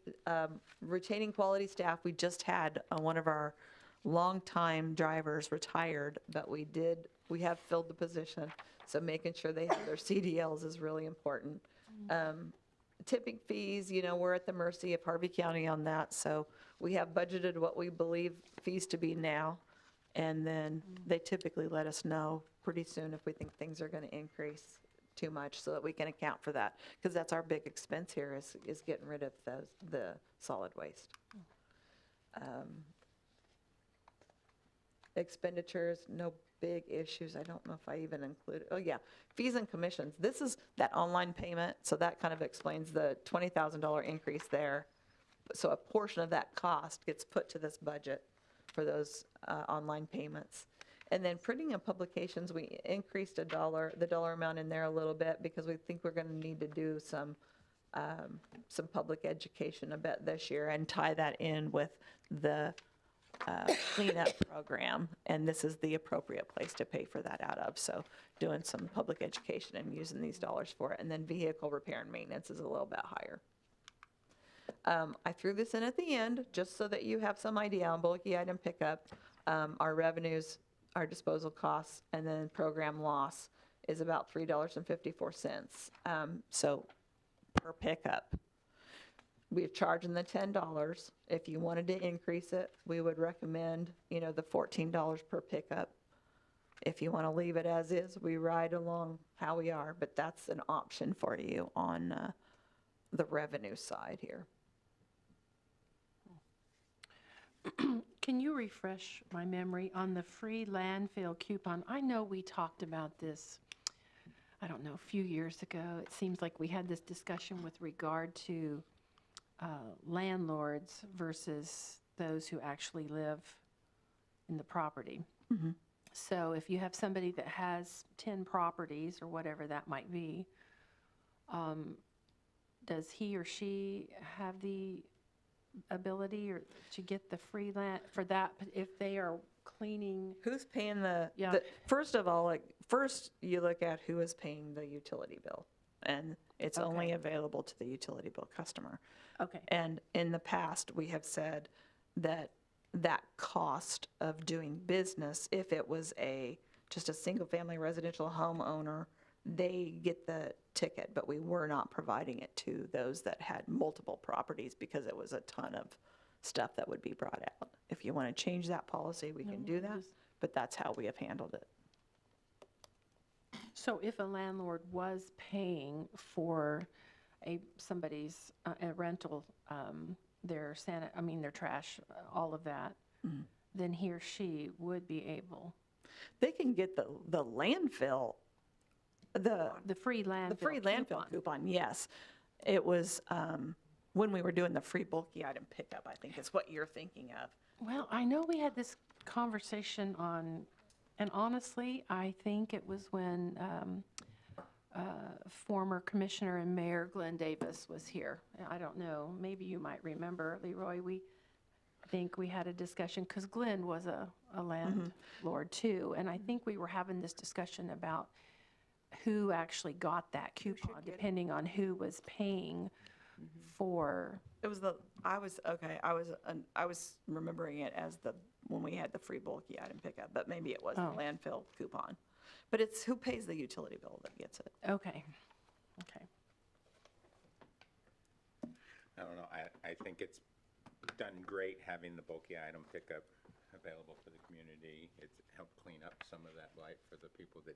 retaining quality staff. We just had one of our longtime drivers retired, but we have filled the position, so making sure they have their CDLs is really important. Tipping fees, we're at the mercy of Harvey County on that, so we have budgeted what we believe fees to be now, and then they typically let us know pretty soon if we think things are going to increase too much so that we can account for that, because that's our big expense here is getting rid of the solid waste. Expenditures, no big issues. I don't know if I even included, oh yeah, fees and commissions. This is that online payment, so that kind of explains the $20,000 increase there. So a portion of that cost gets put to this budget for those online payments. And then printing and publications, we increased the dollar amount in there a little bit because we think we're going to need to do some public education a bit this year and tie that in with the cleanup program, and this is the appropriate place to pay for that out of. So doing some public education and using these dollars for it. And then vehicle repair and maintenance is a little bit higher. I threw this in at the end just so that you have some idea on bulky item pickup. Our revenues our disposal costs, and then program loss is about $3.54. So per pickup. We're charging the $10. If you wanted to increase it, we would recommend, the $14 per pickup. If you want to leave it as is, we ride along how we are, but that's an option for you on the revenue side here. Can you refresh my memory on the free landfill coupon? I know we talked about this, I don't know, a few years ago. It seems like we had this discussion with regard to landlords versus those who actually live in the property. So if you have somebody that has 10 properties or whatever that might be, does he or she have the ability or to get the free land for that if they are cleaning? Who's paying the Yeah. first of all, first you look at who is paying the utility bill, and it's only available to the utility bill customer. Okay. And in the past, we have said that that cost of doing business, if it was just a single-family residential homeowner, they get the ticket, but we were not providing it to those that had multiple properties because it was a ton of stuff that would be brought out. If you want to change that policy, we can do that, but that's how we have handled it. So if a landlord was paying for somebody's a rental, their their trash, all of that, then he or she would be able. They can get the landfill, The free landfill coupon, yes. It was when we were doing the free bulky item pickup, I think is what you're thinking of. Well, I know we had this conversation on, and honestly, I think it was when former Commissioner and Mayor Glenn Davis was here. I don't know, maybe you might remember, Leroy, I think we had a discussion, because Glenn was a landlord too, and I think we were having this discussion about who actually got that coupon, depending on who was paying for. It was I was remembering it as when we had the free bulky item pickup, but maybe it was the landfill coupon. But it's who pays the utility bill that gets it. Okay. I don't know, I think it's done great having the bulky item pickup available for the community. It's helped clean up some of that blight for the people that,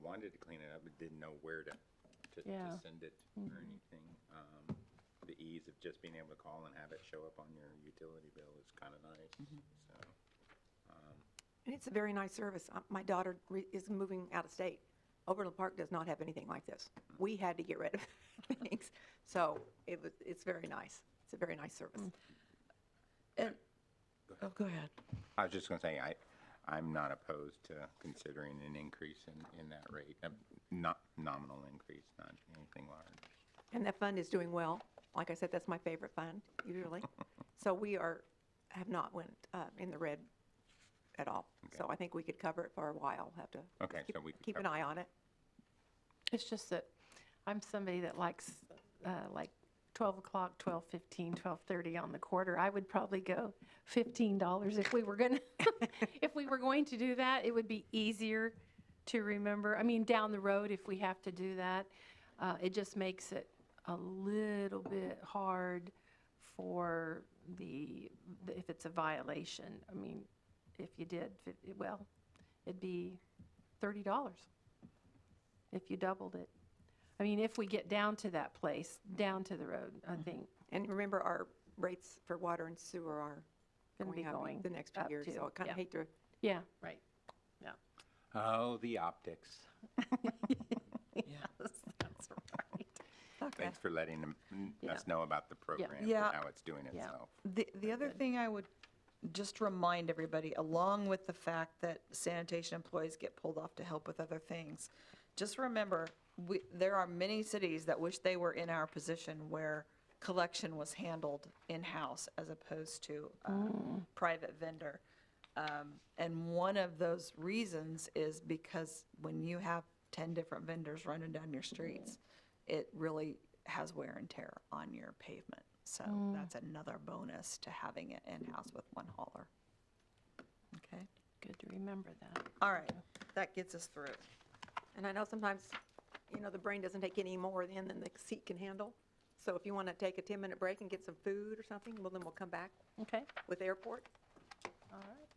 wanted to clean it up but didn't know where to send it or anything. The ease of just being able to call and have it show up on your utility bill is kind of nice, so. And it's a very nice service. My daughter is moving out of state. Overland Park does not have anything like this. We had to get rid of things. So it's very nice. It's a very nice service. And, go ahead. I was just going to say, I'm not opposed to considering an increase in that rate, not nominal increase, not anything large. And that fund is doing well. Like I said, that's my favorite fund, usually. So we have not went in the red at all. Okay. So I think we could cover it for a while. Have to keep an eye on it. It's just that I'm somebody that likes like 12 o'clock, 12:15, 12:30 on the quarter. I would probably go $15 if we were going to do that. It would be easier to remember. I mean, down the road, if we have to do that, it just makes it a little bit hard for if it's a violation. I mean, if you did, it'd be $30 if you doubled it. I mean, if we get down to that place, down to the road, I think. And remember, our rates for water and sewer are Gonna be going up going the next few up years. too. So I kind of hate to. Yeah, right. Yeah. Oh, the optics. Yes, that's right. Okay. Thanks for letting us know about the program and Yeah. how it's doing Yeah. itself. The other thing I would just remind everybody, along with the fact that sanitation employees get pulled off to help with other things, just remember, there are many cities that wish they were in our position where collection was handled in-house as opposed to private vendor. And one of those reasons is because when you have 10 different vendors running down your streets, it really has wear and tear on your pavement. So that's another bonus to having it in-house with one hauler. Okay? Good to remember that. All right, that gets us through. And I know sometimes, the brain doesn't take any more in than the seat can handle. So if you want to take a 10-minute break and get some food or something, well, then we'll come back Okay, with airport. all right.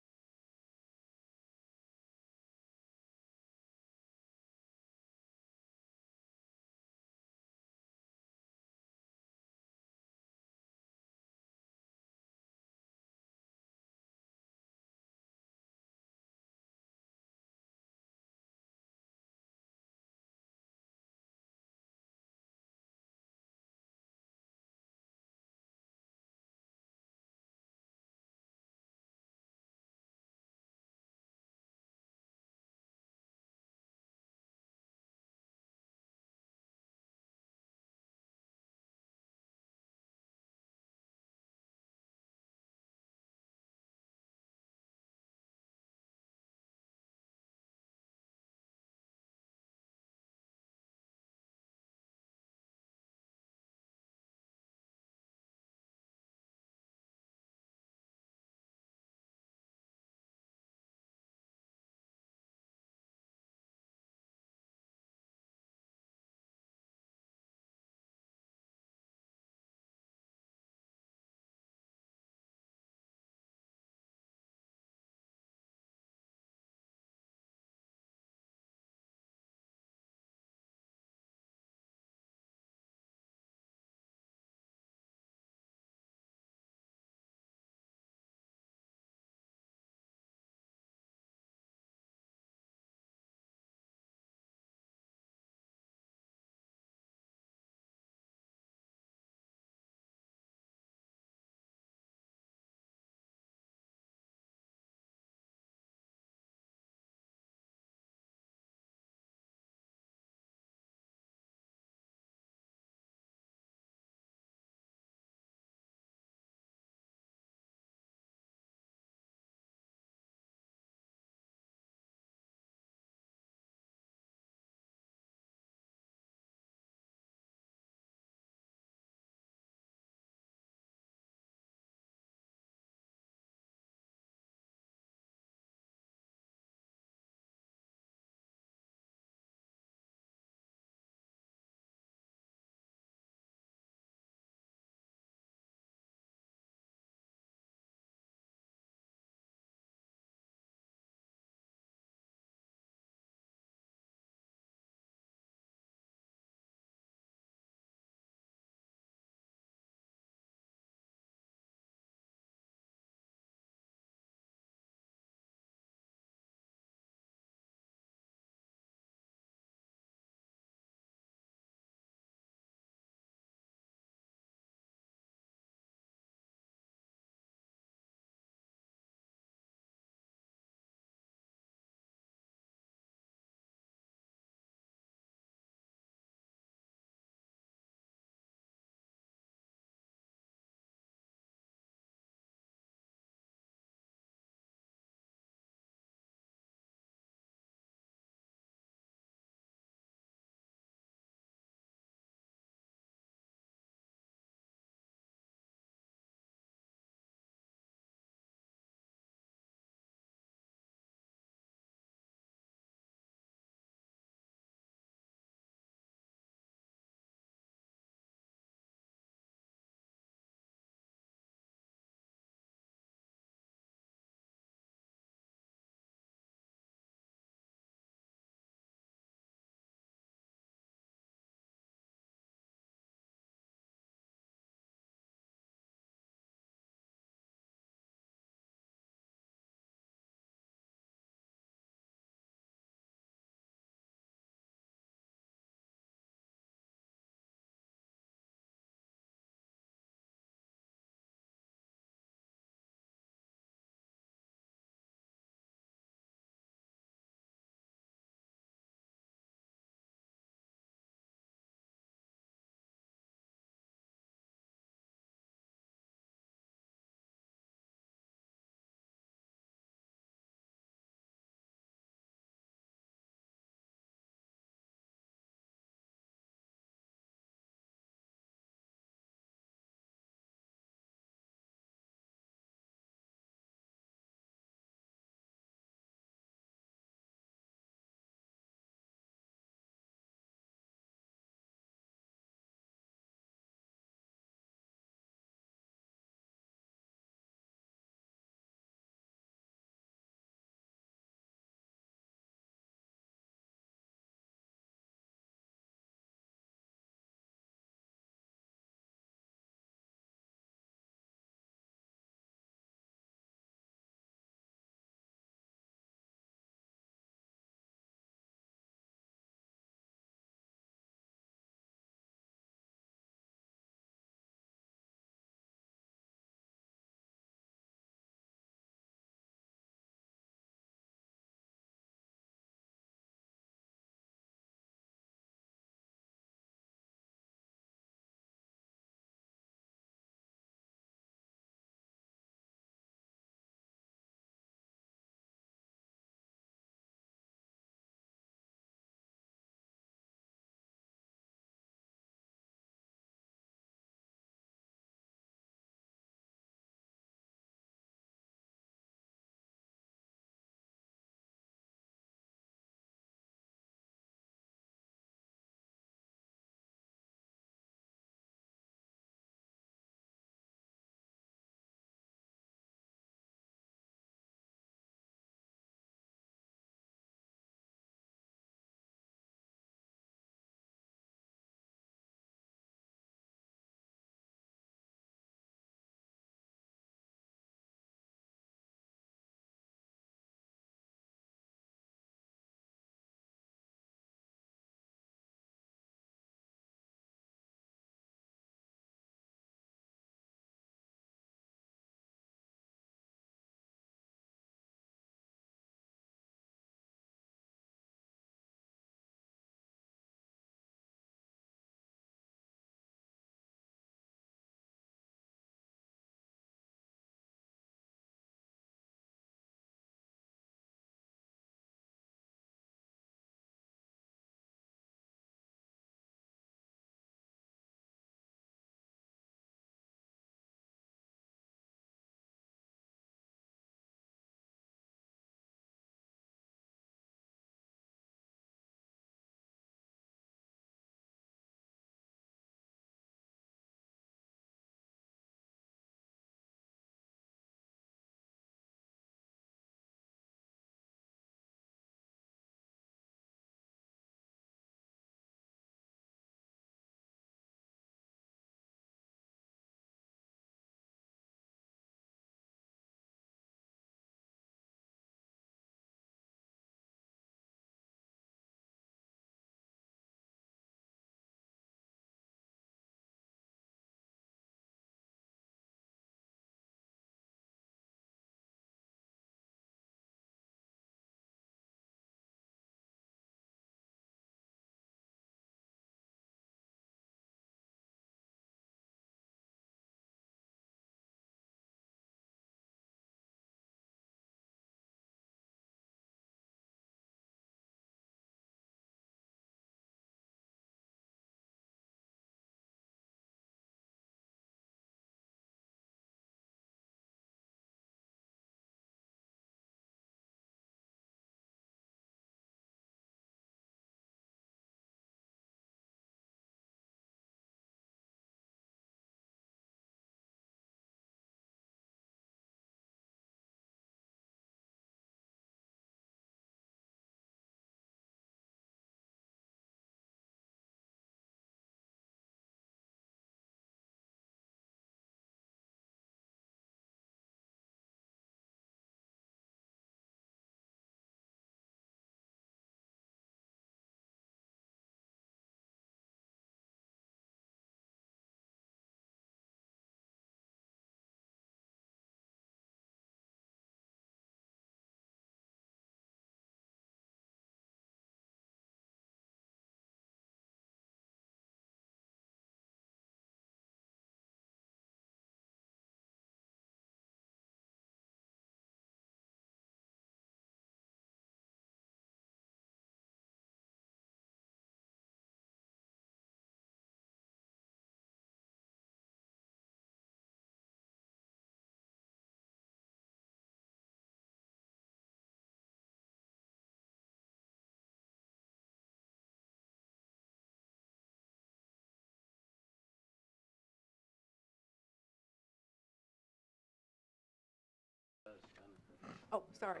Oh, sorry.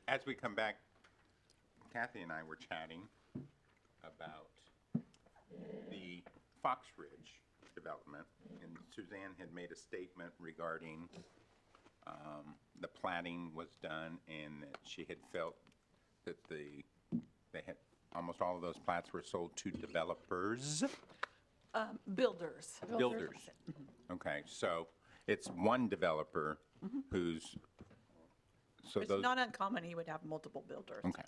As we come back, Kathy and I were chatting about the Fox Ridge development, and Suzanne had made a statement regarding the plating was done, and that she had felt that they had, almost all of those plats were sold to developers. Builders. Builders. Okay, so it's one developer who's, so It's those, not uncommon he would have multiple builders. okay.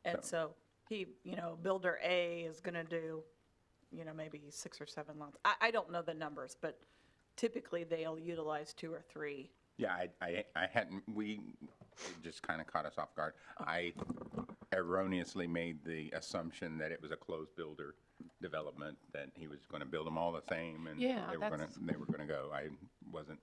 And so he, builder A is gonna do, maybe 6 or 7 lots. I don't know the numbers, but typically they'll utilize 2 or 3. Yeah, I hadn't, it just kind of caught us off guard. I erroneously made the assumption that it was a closed builder development, that he was going to build them all the same, and Yeah, they were going to go. I wasn't.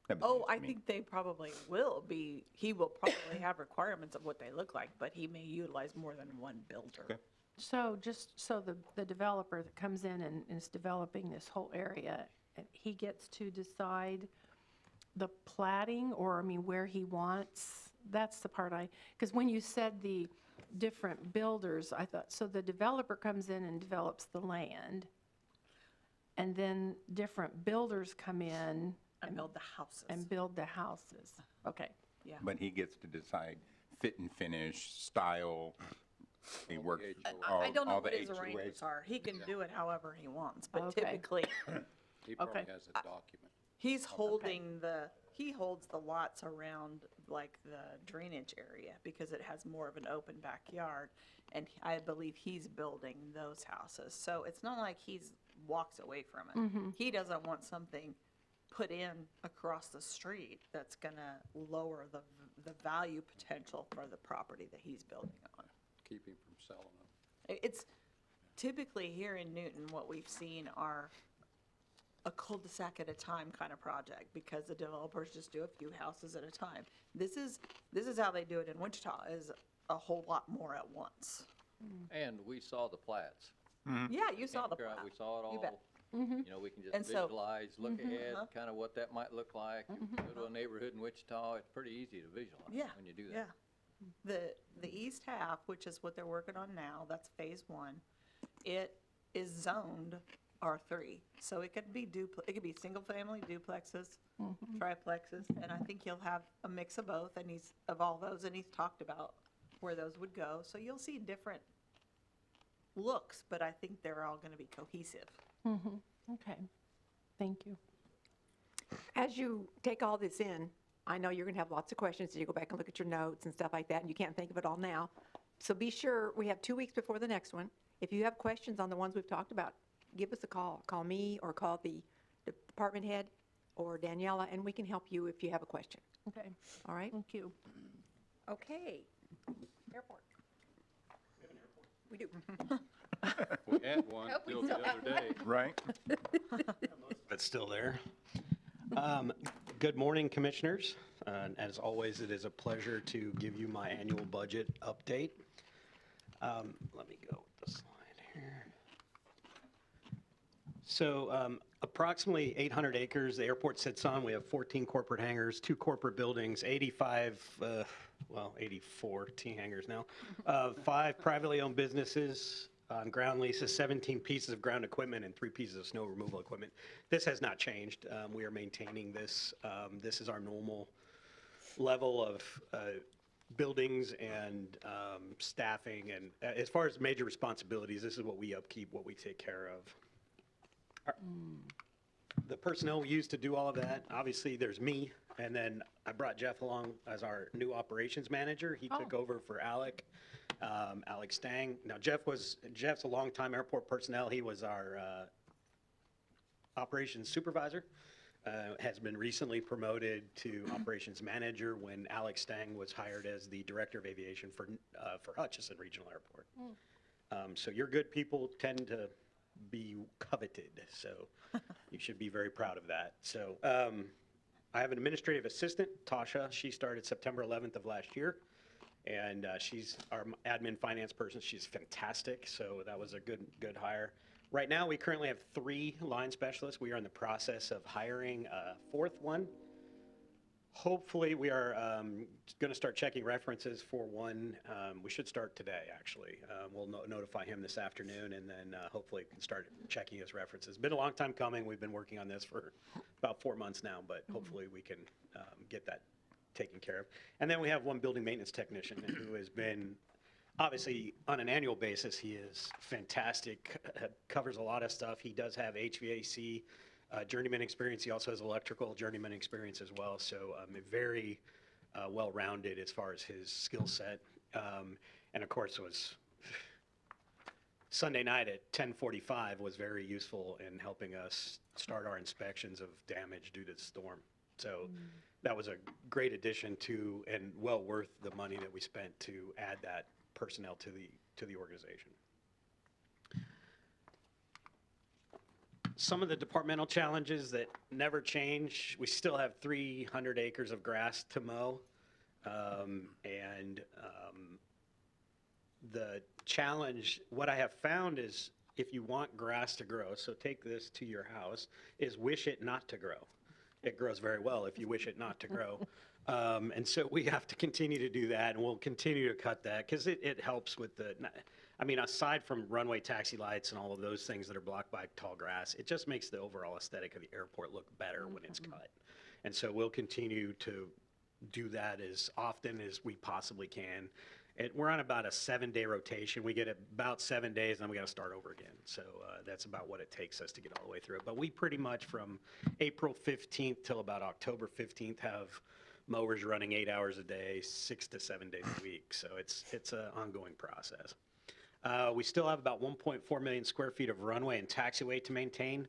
that was Oh, news to I me. think they probably will be, he will probably have requirements of what they look like, but he may utilize more than one builder. Okay. So just so the developer that comes in and is developing this whole area, he gets to decide the plating, or, where he wants, that's the part because when you said the different builders, I thought, so the developer comes in and develops the land, and then different builders come in And build the houses. and build the houses. Okay. Yeah. But he gets to decide fit and finish, style. He works I don't know all the what his HOAs. arrangements are. He can do it however he wants, but Okay. typically, He probably Okay. has a document. he's holding he holds the lots around like the drainage area because it has more of an open backyard. And I believe he's building those houses. So it's not like he's walks away from it. He doesn't want something put in across the street that's gonna lower the value potential for the property that he's building on. Keep him from selling them. It's typically here in Newton, what we've seen are a cul-de-sac at a time kind of project because the developers just do a few houses at a time. This is how they do it in Wichita, is a whole lot more at once. And we saw the plats. Yeah, you saw the Campground, plat. We saw it You all. bet. We can just And so- visualize, look ahead, kind of what that might look like. Go to a neighborhood in Wichita, it's pretty easy to visualize Yeah, when you do yeah. that. The east half, which is what they're working on now, that's phase 1, it is zoned R3. So it could be it could be single-family duplexes, triplexes, and I think he'll have a mix of both, and of all those, and he's talked about where those would go. So you'll see different looks, but I think they're all gonna be cohesive. Okay. Thank you. As you take all this in, I know you're going to have lots of questions as you go back and look at your notes and stuff like that, and you can't think of it all now. So be sure, we have 2 weeks before the next one. If you have questions on the ones we've talked about, give us a call. Call me or call the department head or Daniela, and we can help you if you have a question. Okay. All right? Thank you. Okay. Airport. We do. We had one till the other day. Right? That's still there. Good morning, Commissioners. As always, it is a pleasure to give you my annual budget update. Let me go with the slide here. So approximately 800 acres the airport sits on. We have 14 corporate hangars, 2 corporate buildings, 84 T hangars now, 5 privately owned businesses on ground leases, 17 pieces of ground equipment, and 3 pieces of snow removal equipment. This has not changed. We are maintaining this. This is our normal level of buildings and staffing. And as far as major responsibilities, this is what we upkeep, what we take care of. The personnel we use to do all of that, obviously, there's me, and then I brought Jeff along as our new operations manager. He took over for Alec Stang. Now, Jeff's a longtime airport personnel. He was our operations supervisor, has been recently promoted to operations manager when Alec Stang was hired as the director of aviation for Hutchinson Regional Airport. So your good people tend to be coveted, so you should be very proud of that. So I have an administrative assistant, Tasha. She started September 11th of last year, and she's our admin finance person. She's fantastic, so that was a good hire. Right now, we currently have 3 line specialists. We are in the process of hiring a 4th one. Hopefully, we are going to start checking references for one. We should start today, actually. We'll notify him this afternoon, and then hopefully can start checking his references. Been a long time coming. We've been working on this for about 4 months now, but hopefully we can get that taken care of. And then we have one building maintenance technician who has been, obviously, on an annual basis, he is fantastic, covers a lot of stuff. He does have HVAC journeyman experience. He also has electrical journeyman experience as well. So very well-rounded as far as his skill set. And of course, was Sunday night at 10:45 was very useful in helping us start our inspections of damage due to the storm. So that was a great addition to, and well worth the money that we spent to add that personnel to the organization. Some of the departmental challenges that never change, we still have 300 acres of grass to mow. The challenge, what I have found is if you want grass to grow, so take this to your house, is wish it not to grow. It grows very well if you wish it not to grow. And so we have to continue to do that, and we'll continue to cut that because it helps with the, I mean, aside from runway taxi lights and all of those things that are blocked by tall grass, it just makes the overall aesthetic of the airport look better when it's cut. And so we'll continue to do that as often as we possibly can. We're on about a 7-day rotation. We get about 7 days, and then we got to start over again. So that's about what it takes us to get all the way through it. But we pretty much from April 15th till about October 15th have mowers running 8 hours a day, 6 to 7 days a week. So it's an ongoing process. We still have about 1.4 million square feet of runway and taxiway to maintain.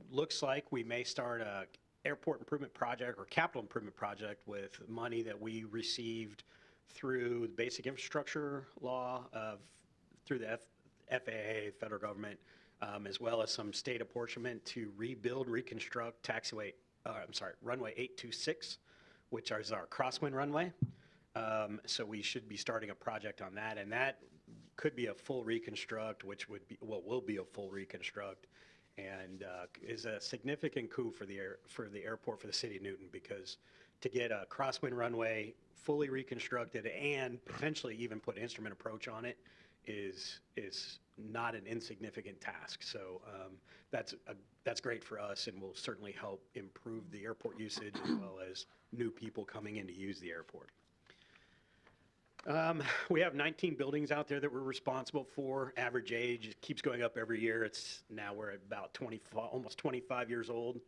Looks like we may start a airport improvement project or capital improvement project with money that we received through the basic infrastructure law, through the FAA, federal government, as well as some state apportionment to rebuild, reconstruct runway 826, which is our crosswind runway. So we should be starting a project on that, and that could be a full reconstruct, which would be, well, will be a full reconstruct, and is a significant coup for the airport, for the city of Newton, because to get a crosswind runway fully reconstructed and potentially even put instrument approach on it is not an insignificant task. So that's great for us, and will certainly help improve the airport usage as well as new people coming in to use the airport. We have 19 buildings out there that we're responsible for. Average age keeps going up every year. Now we're at about almost 25 years old.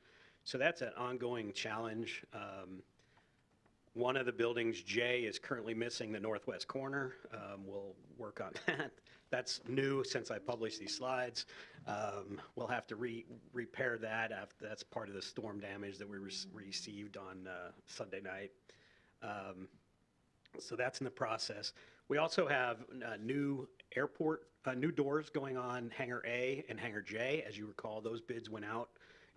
So that's an ongoing challenge. One of the buildings, J, is currently missing the northwest corner. We'll work on that. That's new since I published these slides. We'll have to repair that. That's part of the storm damage that we received on Sunday night. So that's in the process. We also have new doors going on Hangar A and Hangar J. As you recall, those bids went out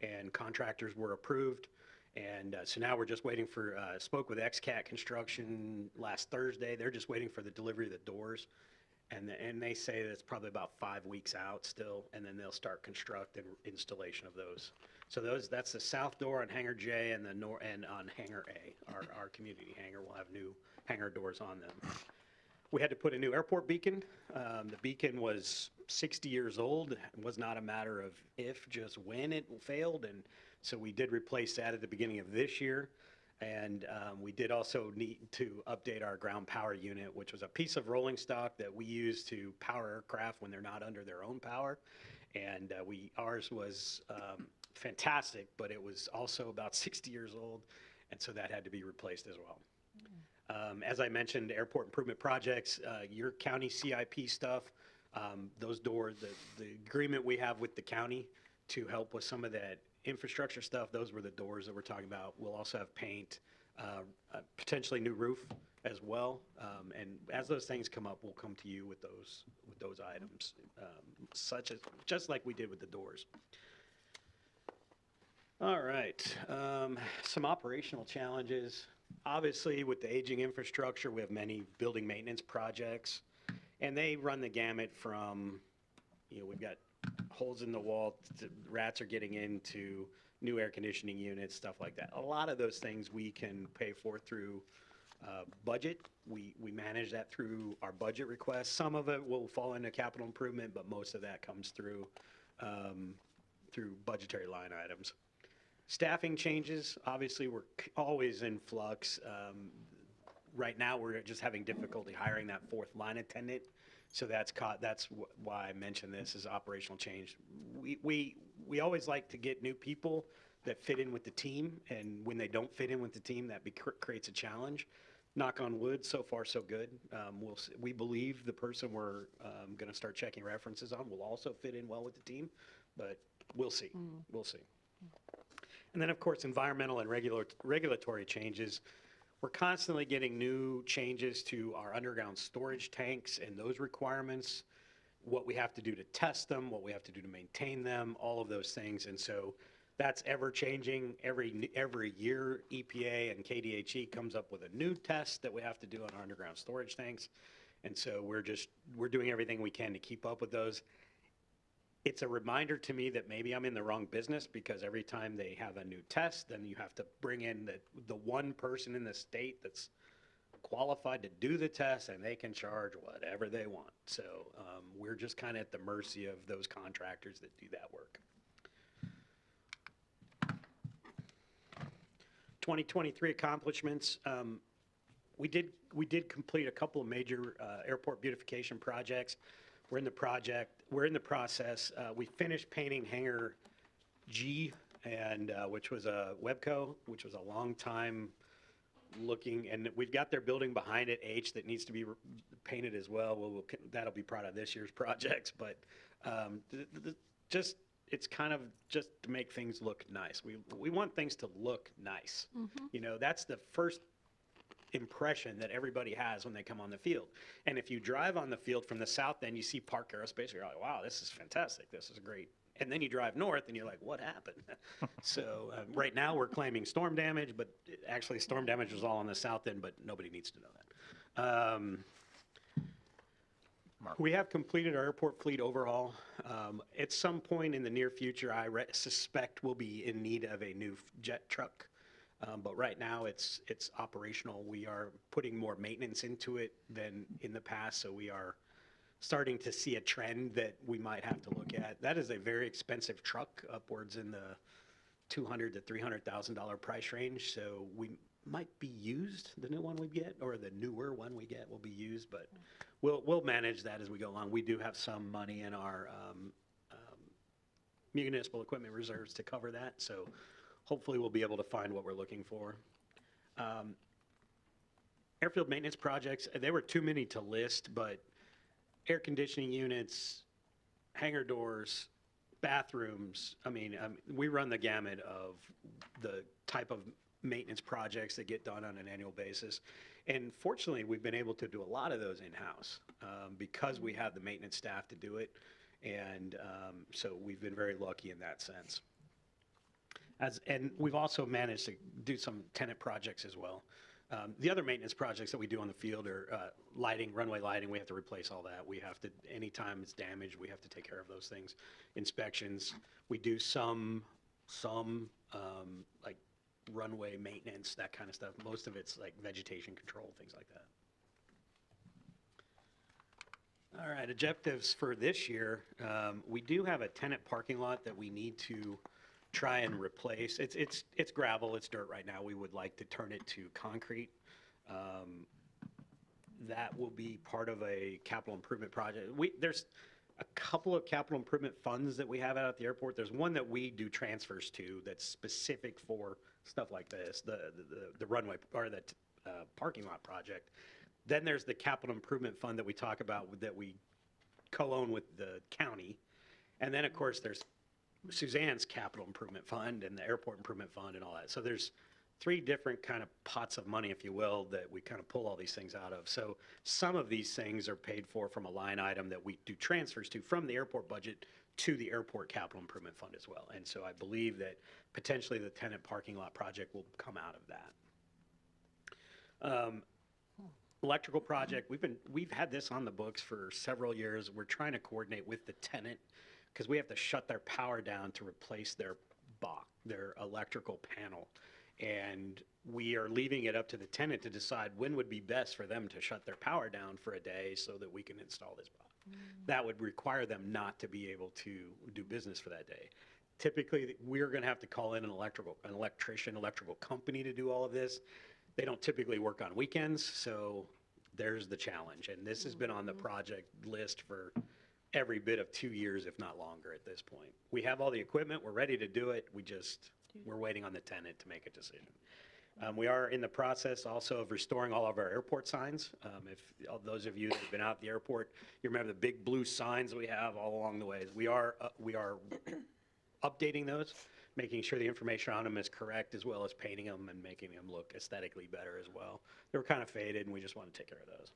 and contractors were approved. And so now we're just waiting for, spoke with XCAT Construction last Thursday. They're just waiting for the delivery of the doors. And they say that it's probably about 5 weeks out still, and then they'll start construct and installation of those. So that's the south door on Hangar J and and on Hangar A, our community hangar will have new hangar doors on them. We had to put a new airport beacon. The beacon was 60 years old. It was not a matter of if, just when it failed. And so we did replace that at the beginning of this year. And we did also need to update our ground power unit, which was a piece of rolling stock that we use to power aircraft when they're not under their own power. And ours was fantastic, but it was also about 60 years old. And so that had to be replaced as well. As I mentioned, airport improvement projects, your county CIP stuff, those doors, the agreement we have with the county to help with some of that infrastructure stuff, those were the doors that we're talking about. We'll also have paint, potentially new roof as well. And as those things come up, we'll come to you with those items, just like we did with the doors. All right, some operational challenges. Obviously, with the aging infrastructure, we have many building maintenance projects, and they run the gamut from, we've got holes in the wall, rats are getting into new air conditioning units, stuff like that. A lot of those things we can pay for through budget. We manage that through our budget requests. Some of it will fall into capital improvement, but most of that comes through budgetary line items. Staffing changes, obviously, we're always in flux. Right now, we're just having difficulty hiring that fourth line attendant. So that's why I mentioned this as operational change. We always like to get new people that fit in with the team, and when they don't fit in with the team, that creates a challenge. Knock on wood, so far so good. We believe the person we're going to start checking references on will also fit in well with the team, but we'll see. We'll see. And then, of course, environmental and regulatory changes. We're constantly getting new changes to our underground storage tanks and those requirements, what we have to do to test them, what we have to do to maintain them, all of those things. And so that's ever changing. Every year, EPA and KDHE comes up with a new test that we have to do on our underground storage tanks. And so we're doing everything we can to keep up with those. It's a reminder to me that maybe I'm in the wrong business, because every time they have a new test, then you have to bring in the one person in the state that's qualified to do the test, and they can charge whatever they want. So we're just kind of at the mercy of those contractors that do that work. 2023 accomplishments. We did complete a couple of major airport beautification projects. We're in the process. We finished painting Hangar G, and which was a Webco, which was a long time looking, and we've got their building behind it, H, that needs to be painted as well. That'll be part of this year's projects, but it's kind of just to make things look nice. We want things to look nice. You know, that's the first impression that everybody has when they come on the field. And if you drive on the field from the south end, you see Park Aerospace, you're like, wow, this is fantastic, this is great. And then you drive north and you're like, what happened? So right now we're claiming storm damage, but actually storm damage was all on the south end, but nobody needs to know that. We have completed our airport fleet overhaul. At some point in the near future, I suspect we'll be in need of a new jet truck. But right now it's operational. We are putting more maintenance into it than in the past, so we are starting to see a trend that we might have to look at. That is a very expensive truck, upwards in the $200,000 to $300,000 price range. So we might be used. The new one we get, or the newer one we get, will be used. But we'll manage that as we go along. We do have some money in our municipal equipment reserves to cover that. So hopefully we'll be able to find what we're looking for. Airfield maintenance projects, there were too many to list, but air conditioning units, hangar doors, bathrooms, I mean, we run the gamut of the type of maintenance projects that get done on an annual basis. And fortunately, we've been able to do a lot of those in-house because we have the maintenance staff to do it. And so we've been very lucky in that sense. And we've also managed to do some tenant projects as well. The other maintenance projects that we do on the field are lighting, runway lighting. We have to replace all that. We have to, anytime it's damaged, we have to take care of those things. Inspections. We do some like runway maintenance, that kind of stuff. Most of it's like vegetation control, things like that. All right, objectives for this year. We do have a tenant parking lot that we need to try and replace. It's gravel, it's dirt right now. We would like to turn it to concrete. That will be part of a capital improvement project. There's a couple of capital improvement funds that we have out at the airport. There's one that we do transfers to that's specific for stuff like this, the runway or the parking lot project. Then there's the capital improvement fund that we talk about that we co-own with the county. And then of course there's Suzanne's capital improvement fund and the airport improvement fund and all that. So there's three different kind of pots of money, if you will, that we kind of pull all these things out of. So some of these things are paid for from a line item that we do transfers to from the airport budget to the airport capital improvement fund as well. And so I believe that potentially the tenant parking lot project will come out of that. Electrical project, we've had this on the books for several years. We're trying to coordinate with the tenant because we have to shut their power down to replace their box. their electrical panel. And we are leaving it up to the tenant to decide when would be best for them to shut their power down for a day so that we can install this box. That would require them not to be able to do business for that day. Typically, we're going to have to call in an electrical company to do all of this. They don't typically work on weekends, so there's the challenge. And this has been on the project list for every bit of 2 years, if not longer at this point. We have all the equipment, we're ready to do it, we're waiting on the tenant to make a decision. We are in the process also of restoring all of our airport signs. If those of you that have been out at the airport, you remember the big blue signs we have all along the ways. We are updating those, making sure the information on them is correct, as well as painting them and making them look aesthetically better as well. They were kind of faded, and we just want to take care of those.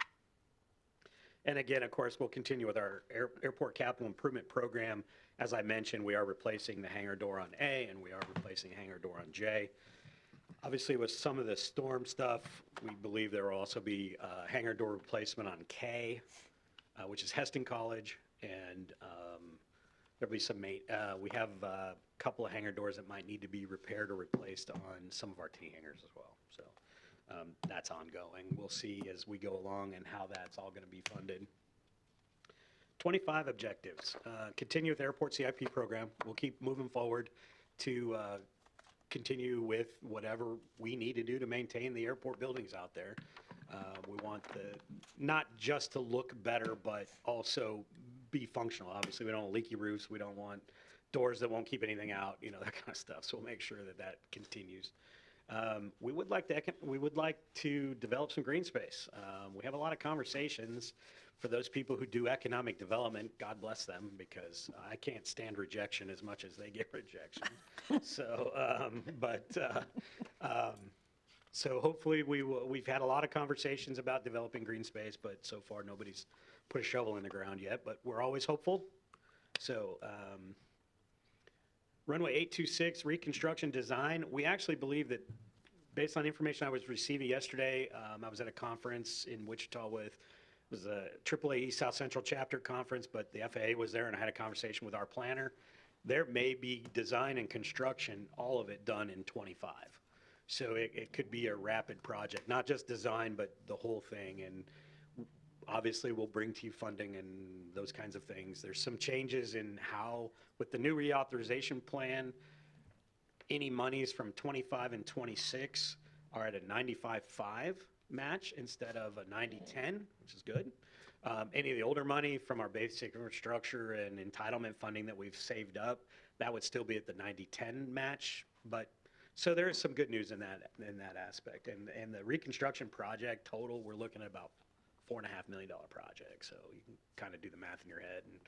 And again, of course, we'll continue with our airport capital improvement program. As I mentioned, we are replacing the hangar door on A, and we are replacing a hangar door on J. Obviously, with some of the storm stuff, we believe there will also be a hangar door replacement on K, which is Heston College, and there'll be some, we have a couple of hangar doors that might need to be repaired or replaced on some of our T hangars as well. So that's ongoing. We'll see as we go along and how that's all going to be funded. 25 objectives. Continue with the airport CIP program. We'll keep moving forward to continue with whatever we need to do to maintain the airport buildings out there. We want not just to look better, but also be functional. Obviously, we don't want leaky roofs. We don't want doors that won't keep anything out, that kind of stuff. So we'll make sure that that continues. We would like to develop some green space. We have a lot of conversations for those people who do economic development. God bless them, because I can't stand rejection as much as they get rejection. So, so hopefully we've had a lot of conversations about developing green space, but so far nobody's put a shovel in the ground yet, but we're always hopeful. So, runway 826 reconstruction design, we actually believe that based on information I was receiving yesterday, I was at a conference in Wichita it was a AAA East South Central Chapter conference, but the FAA was there, and I had a conversation with our planner. There may be design and construction, all of it done in 25. So it could be a rapid project, not just design, but the whole thing. And obviously we'll bring to you funding and those kinds of things. There's some changes in how, with the new reauthorization plan, any monies from 25 and 26 are at a 95-5 match instead of a 90-10, which is good. Any of the older money from our basic infrastructure and entitlement funding that we've saved up, that would still be at the 90-10 match. But so there is some good news in that aspect. And the reconstruction project total, we're looking at about $4.5 million project. So you can kind of do the math in your head and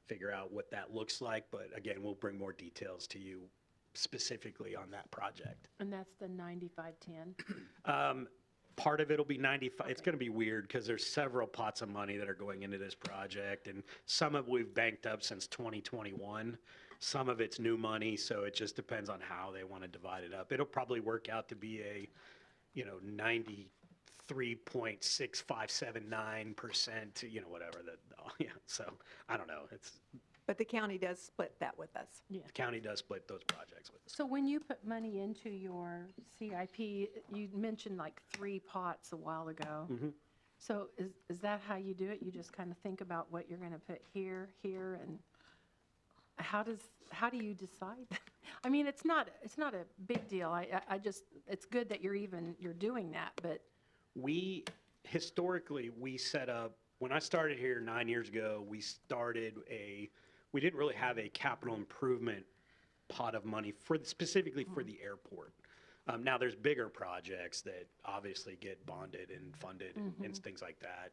figure out what that looks like. But again, we'll bring more details to you specifically on that project. And that's the 95-10? Part of it'll be 95. Okay. It's going to be weird because there's several pots of money that are going into this project, and some of we've banked up since 2021. Some of it's new money, so it just depends on how they want to divide it up. It'll probably work out to be a, 93.6579%, whatever so I don't know. But the county does split that with us. Yeah. The county does split those projects with us. So when you put money into your CIP, you mentioned like 3 pots a while ago. Mm-hmm. So is that how you do it? You just kind of think about what you're going to put here, and how do you decide? I mean, it's not a big deal. I just, it's good that you're doing that, but. Historically, we set up, when I started here 9 years ago, we didn't really have a capital improvement pot of money specifically for the airport. Now there's bigger projects that obviously get bonded and funded and things like that,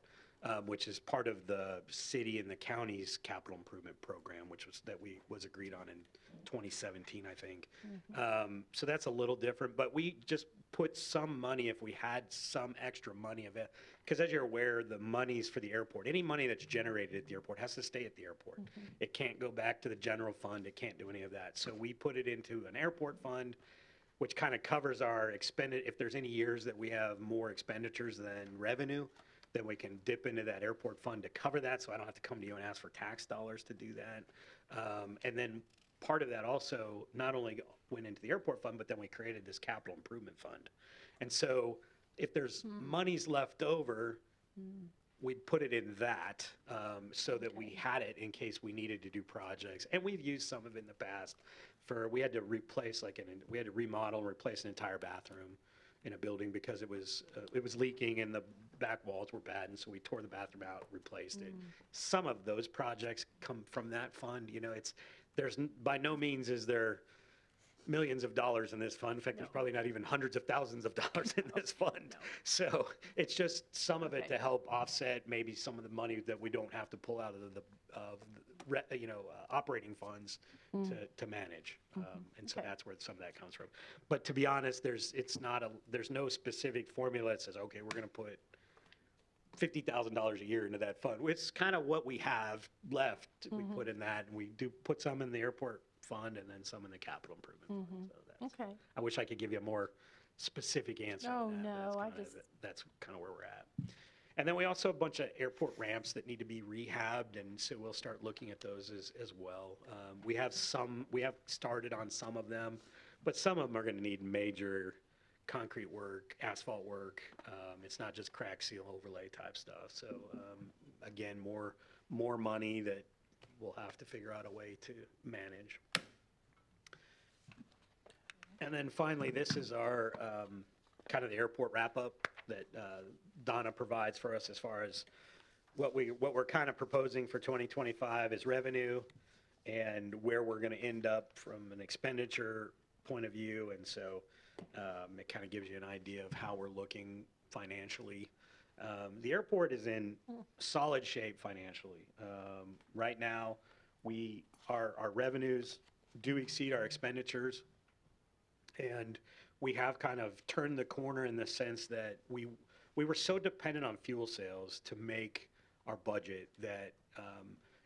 which is part of the city and the county's capital improvement program, which was agreed on in 2017, I think. So that's a little different, but we just put some money, if we had some extra money of it, because as you're aware, the monies for the airport, any money that's generated at the airport has to stay at the airport. It can't go back to the general fund. It can't do any of that. So we put it into an airport fund, which kind of covers our if there's any years that we have more expenditures than revenue, then we can dip into that airport fund to cover that, so I don't have to come to you and ask for tax dollars to do that. And then part of that also not only went into the airport fund, but then we created this capital improvement fund. And so if there's monies left over, we'd put it in that, so that we had it in case we needed to do projects. And we've used some of it in the past we had to replace we had to remodel and replace an entire bathroom in a building because it was leaking and the back walls were bad, and so we tore the bathroom out, replaced it. Some of those projects come from that fund. You know, there's by no means is there millions of dollars in this fund. In fact, there's probably not even hundreds of thousands of dollars in this fund. So it's just some of it to help offset maybe some of the money that we don't have to pull out of the operating funds to manage. And so that's where some of that comes from. But to be honest, there's no specific formula that says, okay, we're going to put $50,000 a year into that fund. It's kind of what we have left. We put in that, and we do put some in the airport fund and then some in the capital improvement fund. So Okay. I wish I could give you a more specific answer. Oh, on that, no, but that's kind of where we're at. And then we also have a bunch of airport ramps that need to be rehabbed, and so we'll start looking at those as well. We have started on some of them, but some of them are going to need major concrete work, asphalt work. It's not just crack seal overlay type stuff. So again, more money that we'll have to figure out a way to manage. And then finally, this is our kind of the airport wrap-up that Donna provides for us as far as what we're kind of proposing for 2025 is revenue and where we're going to end up from an expenditure point of view. And so it kind of gives you an idea of how we're looking financially. The airport is in solid shape financially. Right now, our revenues do exceed our expenditures, and we have kind of turned the corner in the sense that we were so dependent on fuel sales to make our budget that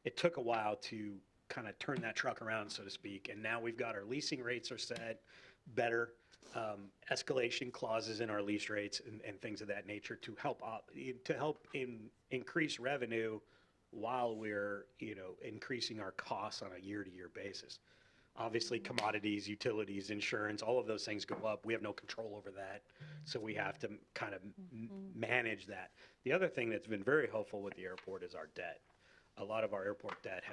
it took a while to kind of turn that truck around, so to speak. And now we've got our leasing rates are set better, escalation clauses in our lease rates and things of that nature to help increase revenue while we're increasing our costs on a year-to-year basis. Obviously, commodities, utilities, insurance, all of those things go up. We have no control over that, so we have to kind of manage that. The other thing that's been very helpful with the airport is our debt. A lot of our airport debt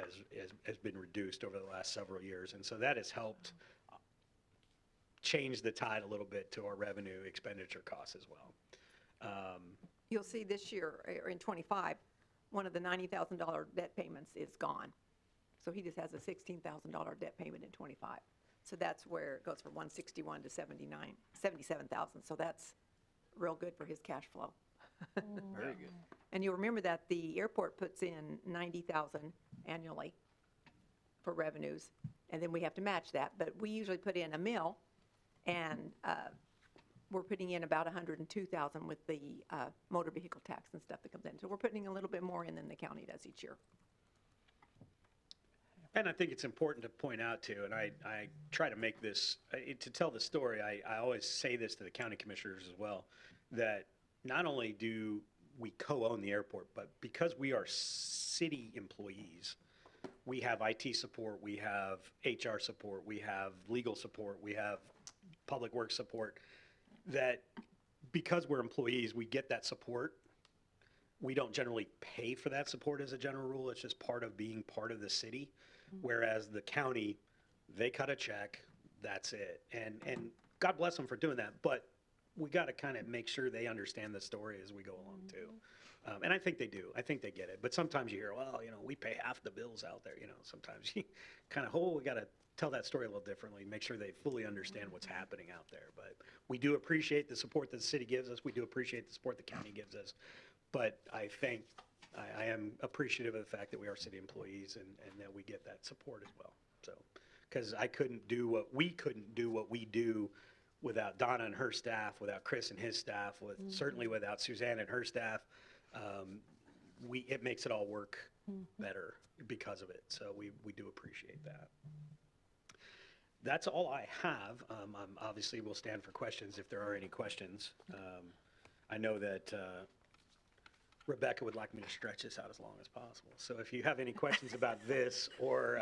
has been reduced over the last several years, and so that has helped change the tide a little bit to our revenue expenditure costs as well. You'll see this year, or in '25, one of the $90,000 debt payments is gone. So he just has a $16,000 debt payment in '25. So that's where it goes from 161 to 77,000. So that's real good for his cash flow. Very good. And you'll remember that the airport puts in 90,000 annually for revenues, and then we have to match that. But we usually put in $1 million, and we're putting in about 102,000 with the motor vehicle tax and stuff that comes in. So we're putting a little bit more in than the county does each year. And I think it's important to point out too, and I try to make this, to tell the story, I always say this to the county commissioners as well, that not only do we co-own the airport, but because we are city employees, we have IT support, we have HR support, we have legal support, we have public works support, that because we're employees, we get that support. We don't generally pay for that support as a general rule. It's just part of being part of the city. Whereas the county, they cut a check, that's it. And God bless them for doing that, but we got to kind of make sure they understand the story as we go along too. And I think they do. I think they get it. But sometimes you hear, well, we pay half the bills out there. Sometimes you kind of, we got to tell that story a little differently, make sure they fully understand what's happening out there. But we do appreciate the support that the city gives us. We do appreciate the support the county gives us. But I think I am appreciative of the fact that we are city employees and that we get that support as well. So, because we couldn't do what we do without Donna and her staff, without Chris and his staff, certainly without Suzanne and her staff. It makes it all work better because of it. So we do appreciate that. That's all I have. Obviously, we'll stand for questions if there are any questions. I know that Rebecca would like me to stretch this out as long as possible. So if you have any questions about this or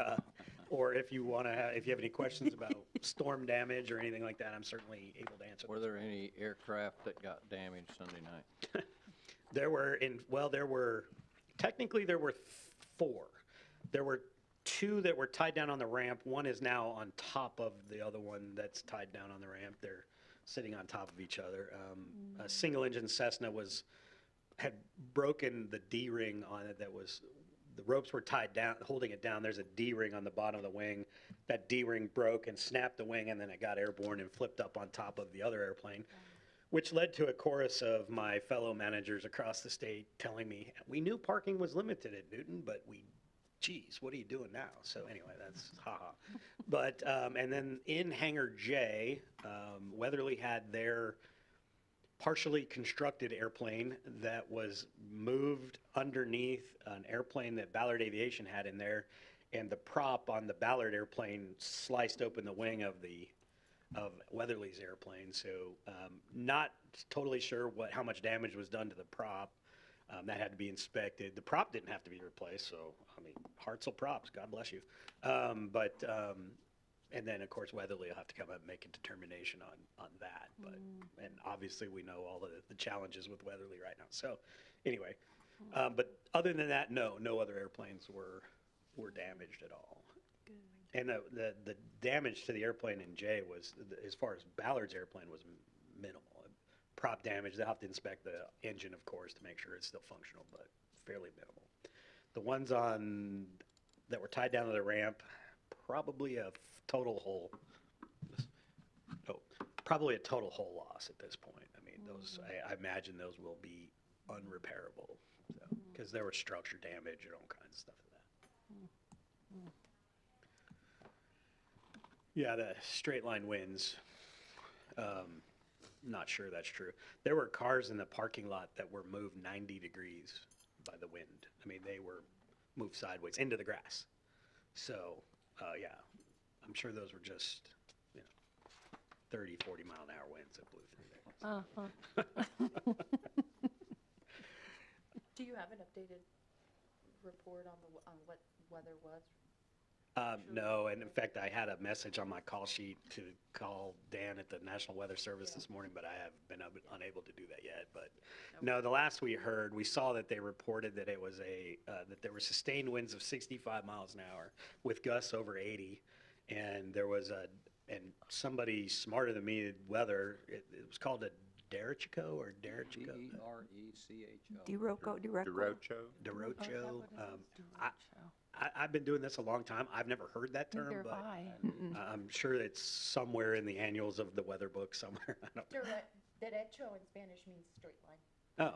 or if you want to, if you have any questions about storm damage or anything like that, I'm certainly able to answer. Were there any aircraft that got damaged Sunday night? Technically there were 4. There were 2 that were tied down on the ramp. One is now on top of the other one that's tied down on the ramp. They're sitting on top of each other. A single engine Cessna had broken the D-ring on it. The ropes were tied down, holding it down. There's a D-ring on the bottom of the wing. That D-ring broke and snapped the wing, and then it got airborne and flipped up on top of the other airplane, which led to a chorus of my fellow managers across the state telling me, we knew parking was limited at Newton, but geez, what are you doing now? So anyway, that's haha. But, and then in Hangar J, Weatherly had their partially constructed airplane that was moved underneath an airplane that Ballard Aviation had in there, and the prop on the Ballard airplane sliced open the wing of Weatherly's airplane. So not totally sure how much damage was done to the prop. That had to be inspected. The prop didn't have to be replaced, so I mean, Hartzell props, God bless you. And then, of course, Weatherly will have to come up and make a determination on that. But and obviously, we know all the challenges with Weatherly right now. So, anyway, but other than that, no other airplanes were damaged at all. Good. And the damage to the airplane in J was, as far as Ballard's airplane, was minimal. Prop damage, they'll have to inspect the engine, of course, to make sure it's still functional, but fairly minimal. The ones that were tied down to the ramp, probably a total hull loss at this point. I mean, those, I imagine those will be unrepairable, because there was structure damage and all kinds of stuff like that. Yeah, the straight line winds, not sure that's true. There were cars in the parking lot that were moved 90 degrees by the wind. I mean, they were moved sideways into the grass. So, yeah, I'm sure those were just, 30, 40 mile an hour winds that blew through there. Do you have an updated report on what weather was? No, and in fact, I had a message on my call sheet to call Dan at the National Weather Service this morning, but I have been unable to do that yet. But no, the last we heard, we saw that they reported that it was that there were sustained winds of 65 miles an hour with gusts over 80, and there was and somebody smarter than me, weather, it was called a derecho or derecho. Derecho. Derecho. I've been doing this a long time. I've never heard that term, but I'm sure it's somewhere in the annuals of the weather book somewhere. I don't know. Derecho in Spanish means straight line.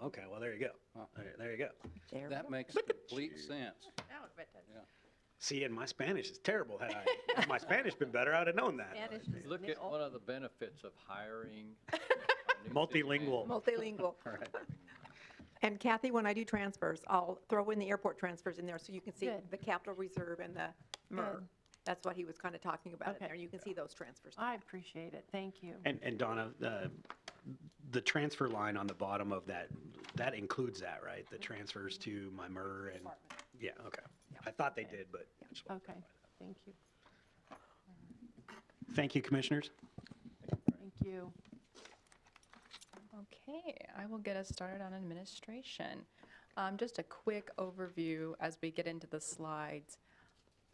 Oh, okay. Well, there you go. There you go. That makes complete sense. Yeah. See, and my Spanish is terrible. Had my Spanish been better, I'd have known that. Look at one of the benefits of hiring Multilingual. Multilingual. All right. And Kathy, when I do transfers, I'll throw in the airport transfers in there so you can see Good. the capital reserve and the MER. Good. That's what he was kind of talking about in Okay. there. You can see those transfers. I appreciate it. Thank you. And Donna, the transfer line on the bottom of that includes that, right? The transfers to my MER and, yeah, okay. I thought they did, but. I just wanted to Okay, clarify thank you. that. Thank you, commissioners. Thank you. Okay, I will get us started on administration. Just a quick overview as we get into the slides.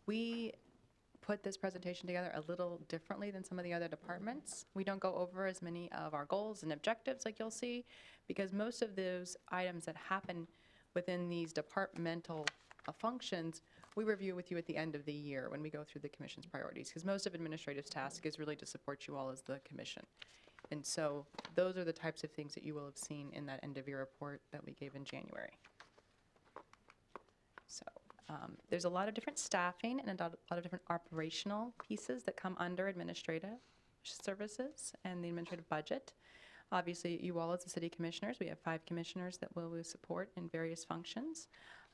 We put this presentation together a little differently than some of the other departments. We don't go over as many of our goals and objectives like you'll see, because most of those items that happen within these departmental functions, we review with you at the end of the year when we go through the commission's priorities, because most of administrative's task is really to support you all as the commission. And so those are the types of things that you will have seen in that end-of-year report that we gave in January. So there's a lot of different staffing and a lot of different operational pieces that come under administrative services and the administrative budget. Obviously, you all as the city commissioners, we have 5 commissioners that will support in various functions.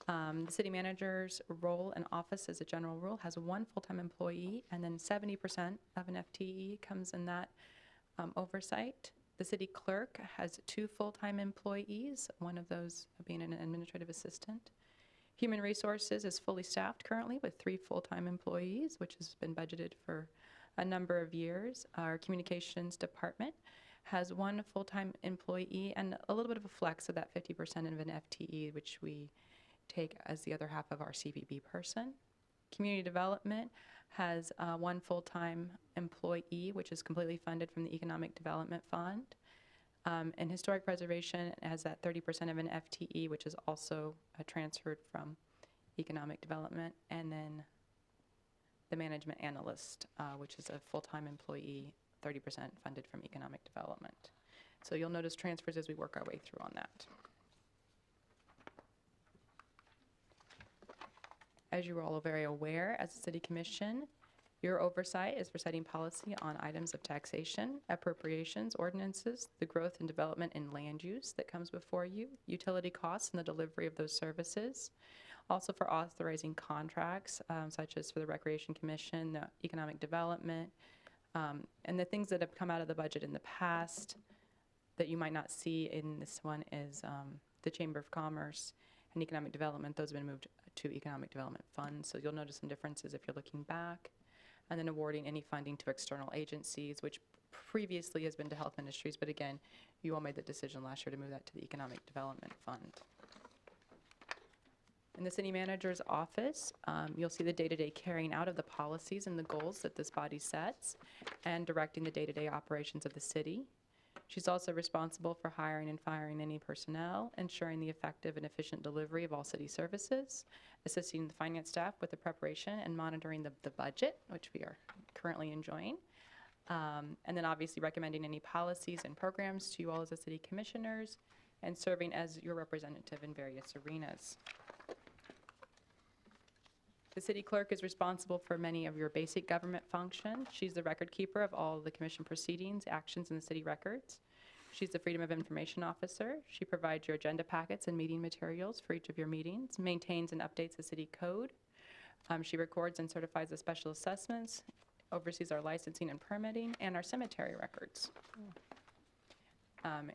The city manager's role and office, as a general rule, has 1 full-time employee, and then 70% of an FTE comes in that oversight. The city clerk has 2 full-time employees, one of those being an administrative assistant. Human Resources is fully staffed currently with 3 full-time employees, which has been budgeted for a number of years. Our Communications Department has 1 full-time employee and a little bit of a flex of that 50% of an FTE, which we take as the other half of our CVB person. Community Development has 1 full-time employee, which is completely funded from the Economic Development Fund. And Historic Preservation has that 30% of an FTE, which is also transferred from Economic Development. And then the Management Analyst, which is a full-time employee, 30% funded from Economic Development. So you'll notice transfers as we work our way through on that. As you are all very aware, as a City Commission, your oversight is for setting policy on items of taxation, appropriations, ordinances, the growth and development in land use that comes before you, utility costs and the delivery of those services. Also for authorizing contracts, such as for the Recreation Commission, the Economic Development, and the things that have come out of the budget in the past that you might not see in this one is the Chamber of Commerce and Economic Development. Those have been moved to Economic Development Funds, so you'll notice some differences if you're looking back. And then awarding any funding to external agencies, which previously has been to Health Industries, but again, you all made the decision last year to move that to the Economic Development Fund. In the City Manager's office, you'll see the day-to-day carrying out of the policies and the goals that this body sets and directing the day-to-day operations of the city. She's also responsible for hiring and firing any personnel, ensuring the effective and efficient delivery of all city services, assisting the finance staff with the preparation and monitoring the budget, which we are currently enjoying, and then obviously recommending any policies and programs to you all as the city commissioners, and serving as your representative in various arenas. The city clerk is responsible for many of your basic government functions. She's the record keeper of all the commission proceedings, actions, and the city records. She's the Freedom of Information Officer. She provides your agenda packets and meeting materials for each of your meetings, maintains and updates the city code. She records and certifies the special assessments, oversees our licensing and permitting, and our cemetery records.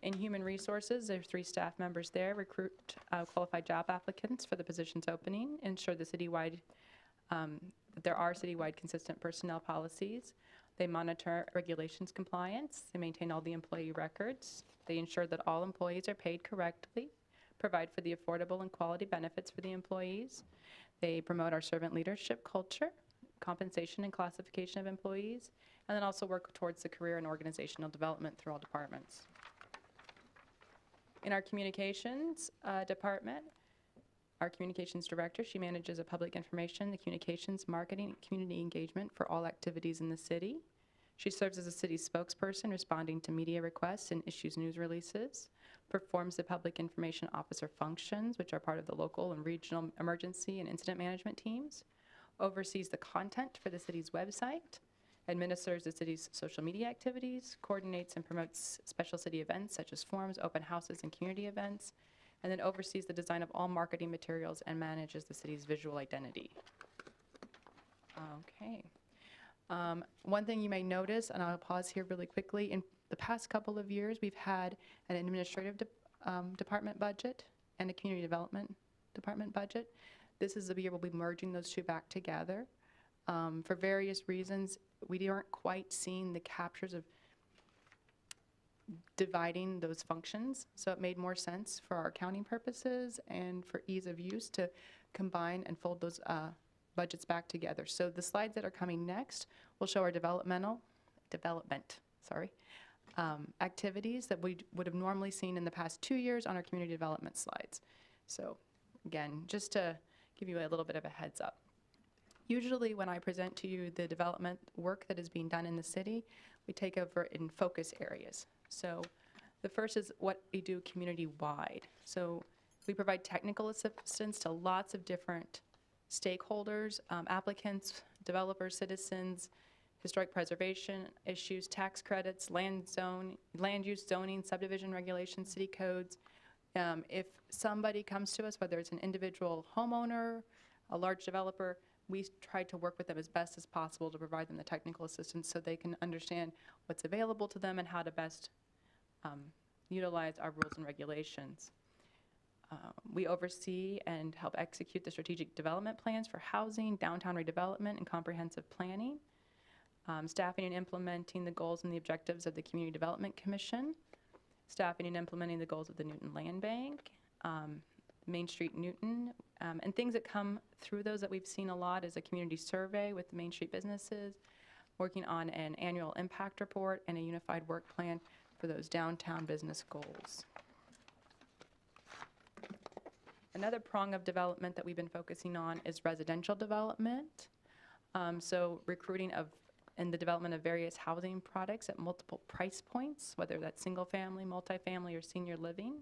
In Human Resources, there are 3 staff members there, recruit qualified job applicants for the positions opening, ensure the citywide there are citywide consistent personnel policies. They monitor regulations compliance. They maintain all the employee records. They ensure that all employees are paid correctly, provide for the affordable and quality benefits for the employees. They promote our servant leadership culture, compensation and classification of employees, and then also work towards the career and organizational development through all departments. In our communications department, our communications director, she manages a public information, the communications, marketing, and community engagement for all activities in the city. She serves as a city spokesperson, responding to media requests and issues news releases, performs the public information officer functions, which are part of the local and regional emergency and incident management teams, oversees the content for the city's website, administers the city's social media activities, coordinates and promotes special city events such as forums, open houses, and community events, and then oversees the design of all marketing materials and manages the city's visual identity. Okay. One thing you may notice, and I'll pause here really quickly, in the past couple of years, we've had an administrative department budget and a community development department budget. This is the year we'll be merging those 2 back together. For various reasons, we aren't quite seeing the captures of dividing those functions, so it made more sense for our accounting purposes and for ease of use to combine and fold those budgets back together. So the slides that are coming next will show our development activities that we would have normally seen in the past 2 years on our community development slides. So again, just to give you a little bit of a heads up. Usually when I present to you the development work that is being done in the city, we take over in focus areas. So the first is what we do community-wide. So we provide technical assistance to lots of different stakeholders, applicants, developers, citizens, historic preservation issues, tax credits, land use, zoning, subdivision regulations, city codes. If somebody comes to us, whether it's an individual homeowner, a large developer, we try to work with them as best as possible to provide them the technical assistance so they can understand what's available to them and how to best utilize our rules and regulations. We oversee and help execute the strategic development plans for housing, downtown redevelopment, and comprehensive planning. Staffing and implementing the goals and the objectives of the Community Development Commission. Staffing and implementing the goals of the Newton Land Bank, Main Street Newton, and things that come through those that we've seen a lot is a community survey with the Main Street businesses, working on an annual impact report and a unified work plan for those downtown business goals. Another prong of development that we've been focusing on is residential development. So recruiting of and the development of various housing products at multiple price points, whether that's single family, multifamily, or senior living.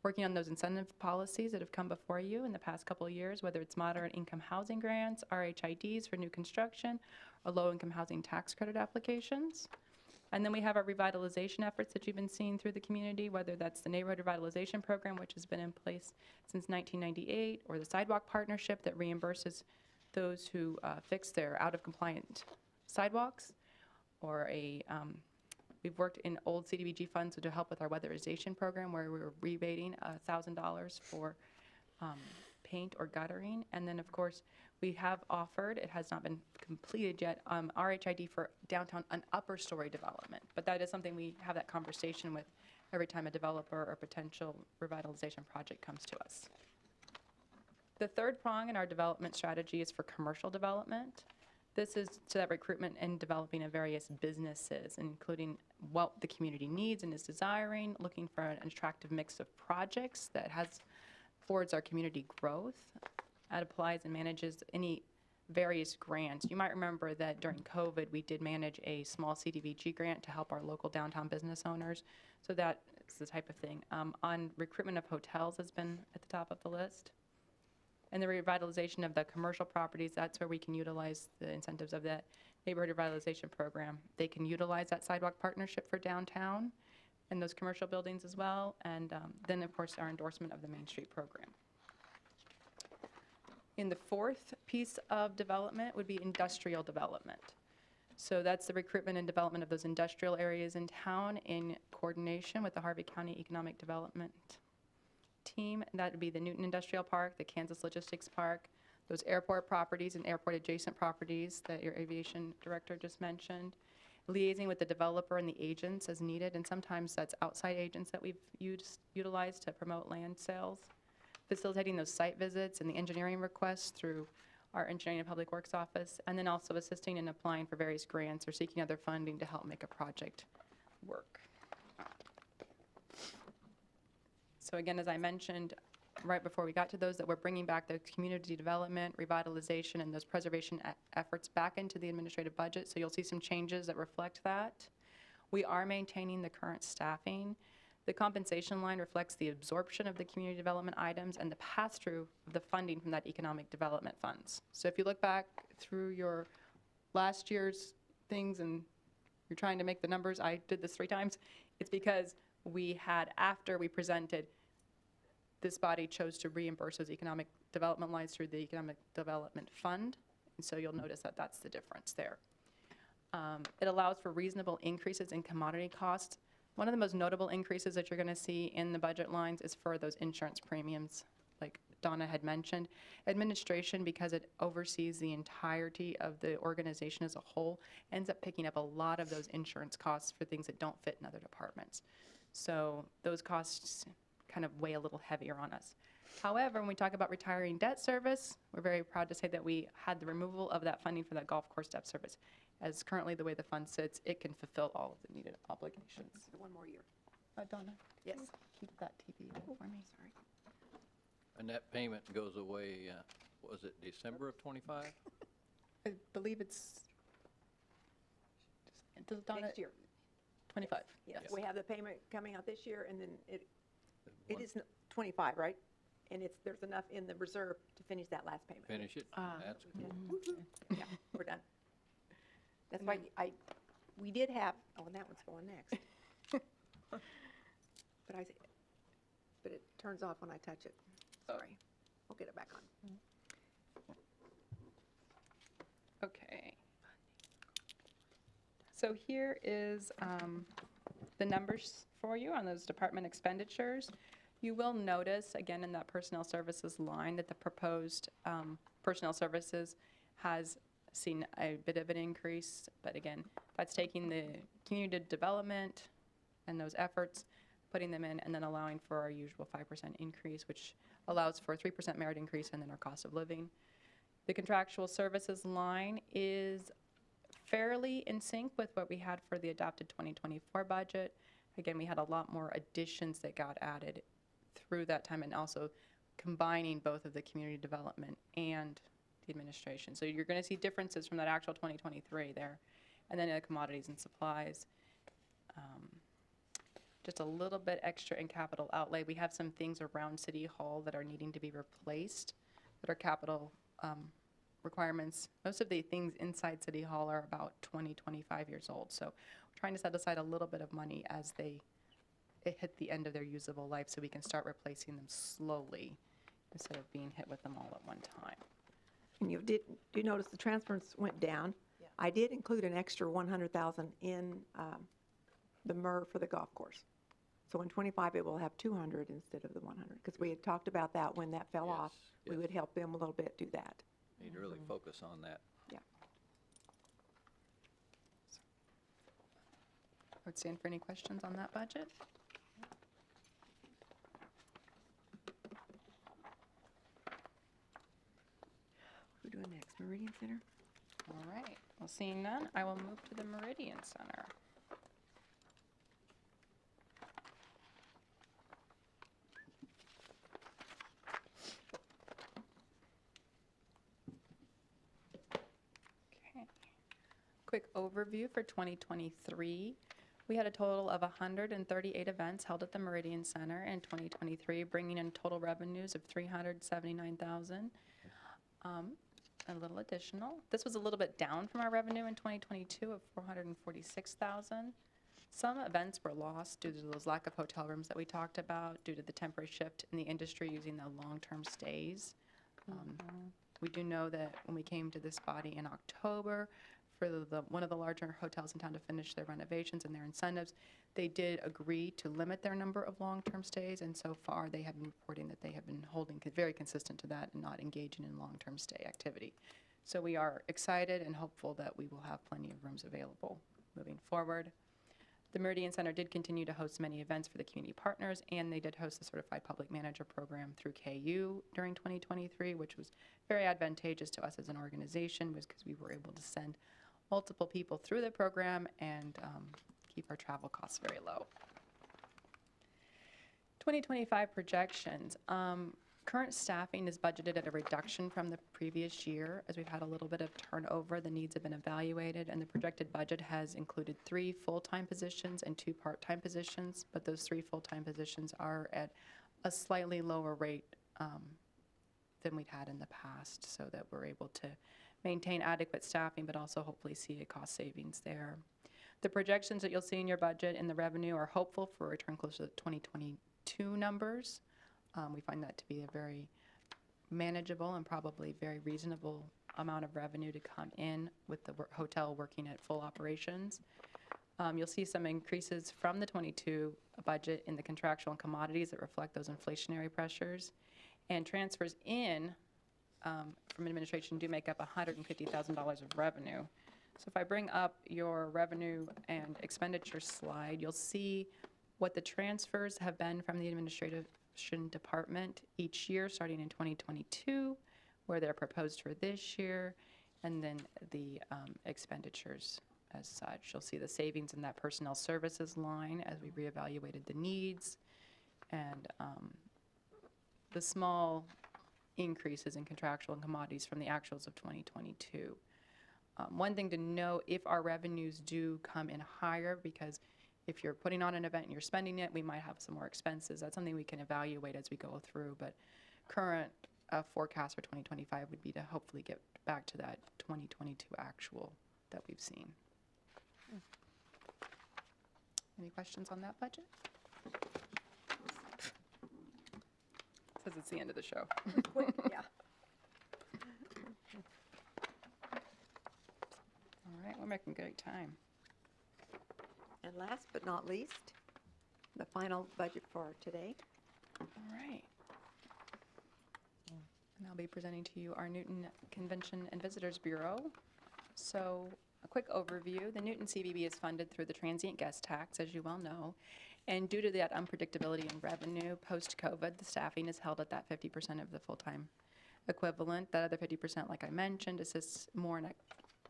Working on those incentive policies that have come before you in the past couple of years, whether it's moderate income housing grants, RHIDs for new construction, or low income housing tax credit applications. And then we have our revitalization efforts that you've been seeing through the community, whether that's the neighborhood revitalization program, which has been in place since 1998, or the sidewalk partnership that reimburses those who fix their out of compliant sidewalks, or we've worked in old CDBG funds to help with our weatherization program where we're rebating $1,000 for paint or guttering. And then, of course, we have offered, it has not been completed yet, RHID for downtown and upper story development. But that is something we have that conversation with every time a developer or potential revitalization project comes to us. The third prong in our development strategy is for commercial development. This is to that recruitment and developing of various businesses, including what the community needs and is desiring, looking for an attractive mix of projects that affords our community growth. That applies and manages any various grants. You might remember that during COVID, we did manage a small CDBG grant to help our local downtown business owners. So that is the type of thing. On recruitment of hotels has been at the top of the list. And the revitalization of the commercial properties, that's where we can utilize the incentives of that neighborhood revitalization program. They can utilize that sidewalk partnership for downtown and those commercial buildings as well. And then, of course, our endorsement of the Main Street program. In the fourth piece of development would be industrial development. So that's the recruitment and development of those industrial areas in town in coordination with the Harvey County Economic Development team. That would be the Newton Industrial Park, the Kansas Logistics Park, those airport properties and airport adjacent properties that your aviation director just mentioned, liaising with the developer and the agents as needed, and sometimes that's outside agents that we've utilized to promote land sales, facilitating those site visits and the engineering requests through our Engineering and Public Works office, and then also assisting in applying for various grants or seeking other funding to help make a project work. So again, as I mentioned right before we got to those, that we're bringing back the community development, revitalization, and those preservation efforts back into the administrative budget. So you'll see some changes that reflect that. We are maintaining the current staffing. The compensation line reflects the absorption of the community development items and the pass-through of the funding from that economic development funds. So if you look back through your last year's things and you're trying to make the numbers, I did this 3 times, it's because we had, after we presented, this body chose to reimburse those economic development lines through the Economic Development Fund. And so you'll notice that that's the difference there. It allows for reasonable increases in commodity costs. One of the most notable increases that you're going to see in the budget lines is for those insurance premiums, like Donna had mentioned. Administration, because it oversees the entirety of the organization as a whole, ends up picking up a lot of those insurance costs for things that don't fit in other departments. So those costs kind of weigh a little heavier on us. However, when we talk about retiring debt service, we're very proud to say that we had the removal of that funding for that golf course debt service. As currently the way the fund sits, it can fulfill all of the needed obligations. So 1 more year. Donna? Yes. Keep that TV there for me. Sorry. And that payment goes away, was it December of '25? I believe it's, does Donna? Next year. 25. Yes, we have the payment coming out this year, and then it is 25, right? And there's enough in the reserve to finish that last payment. Finish it? That's cool. Yeah, we're done. That's why we did have, oh, and that one's going next. But it turns off when I touch it. Sorry. We'll get it back on. Okay. So here is the numbers for you on those department expenditures. You will notice, again, in that personnel services line, that the proposed personnel services has seen a bit of an increase. But again, that's taking the community development and those efforts, putting them in, and then allowing for our usual 5% increase, which allows for a 3% merit increase and then our cost of living. The contractual services line is fairly in sync with what we had for the adopted 2024 budget. Again, we had a lot more additions that got added through that time, and also combining both of the community development and the administration. So you're going to see differences from that actual 2023 there. And then the commodities and supplies. Just a little bit extra in capital outlay. We have some things around City Hall that are needing to be replaced that are capital requirements. Most of the things inside City Hall are about 20, 25 years old. So we're trying to set aside a little bit of money as they hit the end of their usable life, so we can start replacing them slowly instead of being hit with them all at one time. And you notice the transfers went down. Yeah. I did include an extra 100,000 in the MER for the golf course. So in 25, it will have 200 instead of the 100, because we had talked about that when that fell off. We yes. would help them a little bit do that. Need to really focus on that. Yeah. I would stand for any questions on that budget. What are we doing next? Meridian Center? All right. Well, seeing none, I will move to the Meridian Center. Okay. Quick overview for 2023. We had a total of 138 events held at the Meridian Center in 2023, bringing in total revenues of $379,000. A little additional. This was a little bit down from our revenue in 2022 of $446,000. Some events were lost due to those lack of hotel rooms that we talked about, due to the temporary shift in the industry using the long-term stays. We do know that when we came to this body in October for one of the larger hotels in town to finish their renovations and their incentives, they did agree to limit their number of long-term stays, and so far they have been reporting that they have been holding very consistent to that and not engaging in long-term stay activity. So we are excited and hopeful that we will have plenty of rooms available moving forward. The Meridian Center did continue to host many events for the community partners, and they did host the Certified Public Manager program through KU during 2023, which was very advantageous to us as an organization, because we were able to send multiple people through the program and keep our travel costs very low. 2025 projections. Current staffing is budgeted at a reduction from the previous year. As we've had a little bit of turnover, the needs have been evaluated, and the projected budget has included 3 full-time positions and 2 part-time positions, but those 3 full-time positions are at a slightly lower rate than we'd had in the past, so that we're able to maintain adequate staffing, but also hopefully see a cost savings there. The projections that you'll see in your budget and the revenue are hopeful for a return closer to 2022 numbers. We find that to be a very manageable and probably very reasonable amount of revenue to come in with the hotel working at full operations. You'll see some increases from the 22 budget in the contractual and commodities that reflect those inflationary pressures. And transfers in from administration do make up $150,000 of revenue. So if I bring up your revenue and expenditure slide, you'll see what the transfers have been from the administration department each year, starting in 2022, where they're proposed for this year, and then the expenditures as such. You'll see the savings in that personnel services line as we reevaluated the needs, and the small increases in contractual and commodities from the actuals of 2022. One thing to note, if our revenues do come in higher, because if you're putting on an event and you're spending it, we might have some more expenses. That's something we can evaluate as we go through, but current forecast for 2025 would be to hopefully get back to that 2022 actual that we've seen. Any questions on that budget? Says it's the end of the show. Yeah. All right, we're making great time. And last but not least, the final budget for today. All right. And I'll be presenting to you our Newton Convention and Visitors Bureau. So a quick overview. The Newton CVB is funded through the transient guest tax, as you well know. And due to that unpredictability in revenue post-COVID, the staffing is held at that 50% of the full-time equivalent. That other 50%, like I mentioned, assists more in a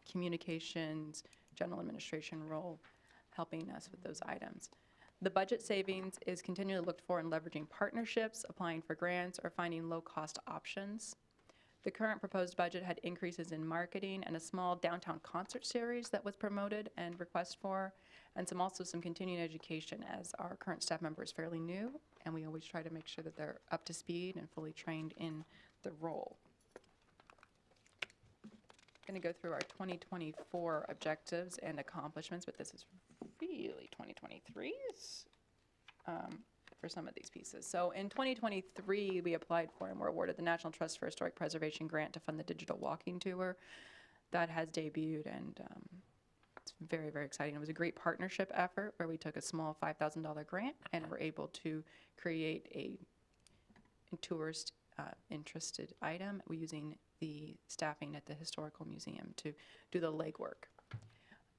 communications, general administration role, helping us with those items. The budget savings is continually looked for in leveraging partnerships, applying for grants, or finding low-cost options. The current proposed budget had increases in marketing and a small downtown concert series that was promoted and requested for, and some continuing education, as our current staff member is fairly new, and we always try to make sure that they're up to speed and fully trained in the role. I'm going to go through our 2024 objectives and accomplishments, but this is really 2023's for some of these pieces. So in 2023, we applied for and were awarded the National Trust for Historic Preservation grant to fund the digital walking tour. That has debuted, and it's very, very exciting. It was a great partnership effort where we took a small $5,000 grant and were able to create a tourist interested item using the staffing at the Historical Museum to do the legwork.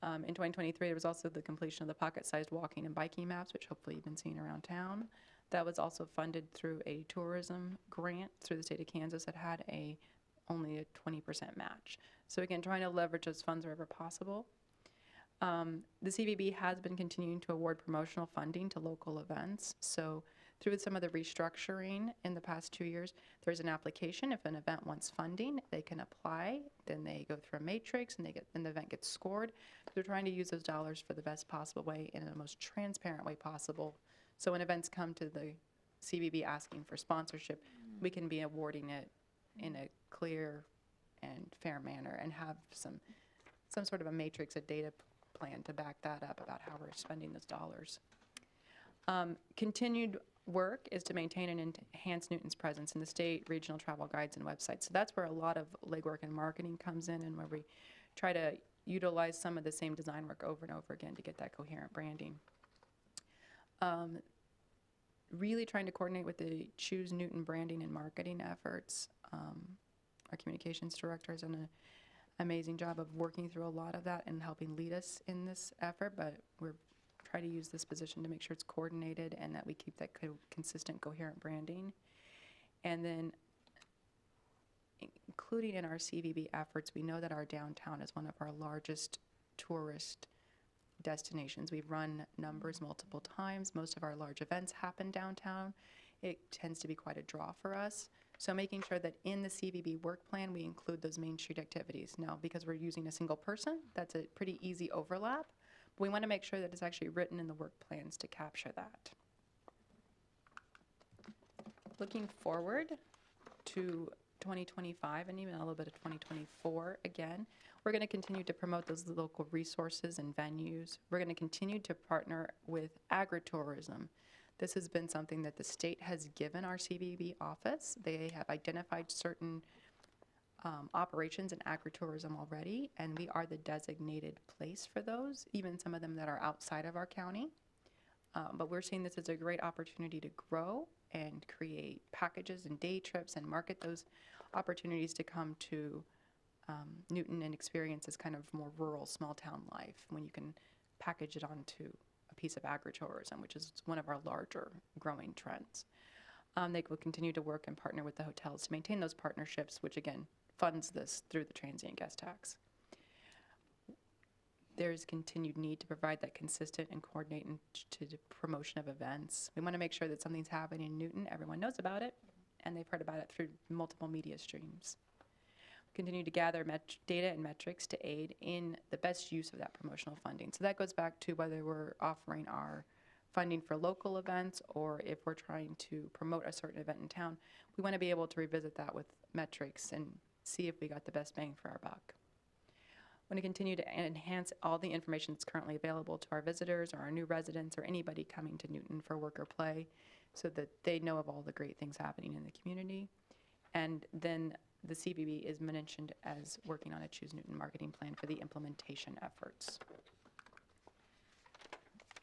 In 2023, there was also the completion of the pocket-sized walking and biking maps, which hopefully you've been seeing around town. That was also funded through a tourism grant through the state of Kansas that had only a 20% match. So again, trying to leverage those funds wherever possible. The CVB has been continuing to award promotional funding to local events. So through some of the restructuring in the past 2 years, there's an application. If an event wants funding, they can apply. Then they go through a matrix, and the event gets scored. They're trying to use those dollars for the best possible way in the most transparent way possible. So when events come to the CVB asking for sponsorship, we can be awarding it in a clear and fair manner and have some sort of a matrix, a data plan to back that up about how we're spending those dollars. Continued work is to maintain and enhance Newton's presence in the state, regional travel guides, and websites. So that's where a lot of legwork and marketing comes in, and where we try to utilize some of the same design work over and over again to get that coherent branding. Really trying to coordinate with the Choose Newton branding and marketing efforts. Our communications director has done an amazing job of working through a lot of that and helping lead us in this effort, but we're try to use this position to make sure it's coordinated and that we keep that consistent, coherent branding. And then including in our CVB efforts, we know that our downtown is one of our largest tourist destinations. We've run numbers multiple times. Most of our large events happen downtown. It tends to be quite a draw for us. So making sure that in the CVB work plan, we include those Main Street activities. Now, because we're using a single person, that's a pretty easy overlap. We want to make sure that it's actually written in the work plans to capture that. Looking forward to 2025 and even a little bit of 2024, again, we're going to continue to promote those local resources and venues. We're going to continue to partner with agritourism. This has been something that the state has given our CVB office. They have identified certain operations in agritourism already, and we are the designated place for those, even some of them that are outside of our county. But we're seeing this as a great opportunity to grow and create packages and day trips and market those opportunities to come to Newton and experience this kind of more rural, small town life when you can package it onto a piece of agritourism, which is one of our larger growing trends. They will continue to work and partner with the hotels to maintain those partnerships, which again funds this through the transient guest tax. There's continued need to provide that consistent and coordinated to the promotion of events. We want to make sure that something's happening in Newton, everyone knows about it, and they've heard about it through multiple media streams. We continue to gather data and metrics to aid in the best use of that promotional funding. So that goes back to whether we're offering our funding for local events or if we're trying to promote a certain event in town. We want to be able to revisit that with metrics and see if we got the best bang for our buck. We want to continue to enhance all the information that's currently available to our visitors or our new residents or anybody coming to Newton for work or play so that they know of all the great things happening in the community. And then the CVB is mentioned as working on a Choose Newton marketing plan for the implementation efforts.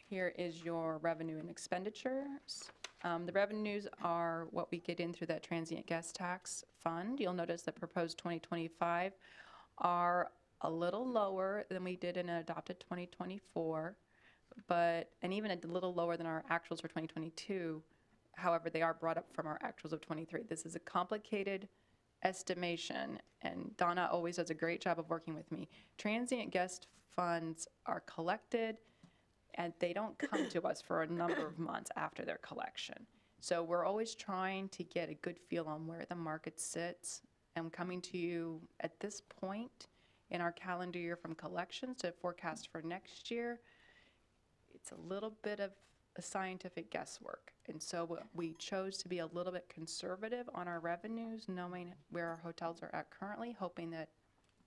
Here is your revenue and expenditures. The revenues are what we get in through that transient guest tax fund. You'll notice that proposed 2025 are a little lower than we did in an adopted 2024, and even a little lower than our actuals for 2022. However, they are brought up from our actuals of 23. This is a complicated estimation, and Donna always does a great job of working with me. Transient guest funds are collected, and they don't come to us for a number of months after their collection. So we're always trying to get a good feel on where the market sits. I'm coming to you at this point in our calendar year from collections to forecast for next year. It's a little bit of a scientific guesswork. And so we chose to be a little bit conservative on our revenues, knowing where our hotels are at currently, hoping that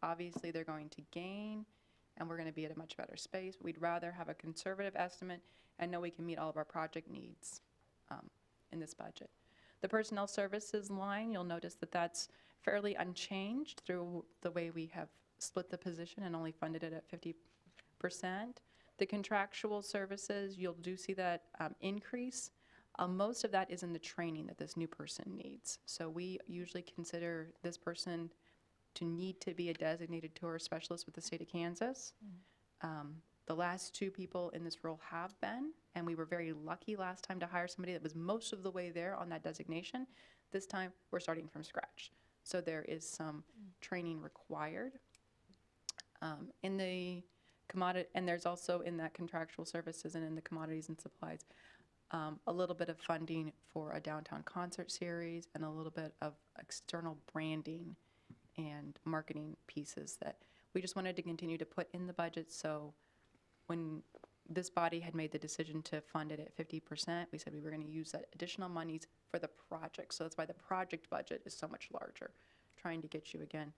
obviously they're going to gain and we're going to be at a much better space. We'd rather have a conservative estimate and know we can meet all of our project needs in this budget. The personnel services line, you'll notice that that's fairly unchanged through the way we have split the position and only funded it at 50%. The contractual services, you'll do see that increase. Most of that is in the training that this new person needs. So we usually consider this person to need to be a designated tour specialist with the state of Kansas. The last 2 people in this role have been, and we were very lucky last time to hire somebody that was most of the way there on that designation. This time, we're starting from scratch. So there is some training required. In the commodity, and there's also in that contractual services and in the commodities and supplies, a little bit of funding for a downtown concert series and a little bit of external branding and marketing pieces that we just wanted to continue to put in the budget. So when this body had made the decision to fund it at 50%, we said we were going to use that additional monies for the project. So that's why the project budget is so much larger, trying to get you, again,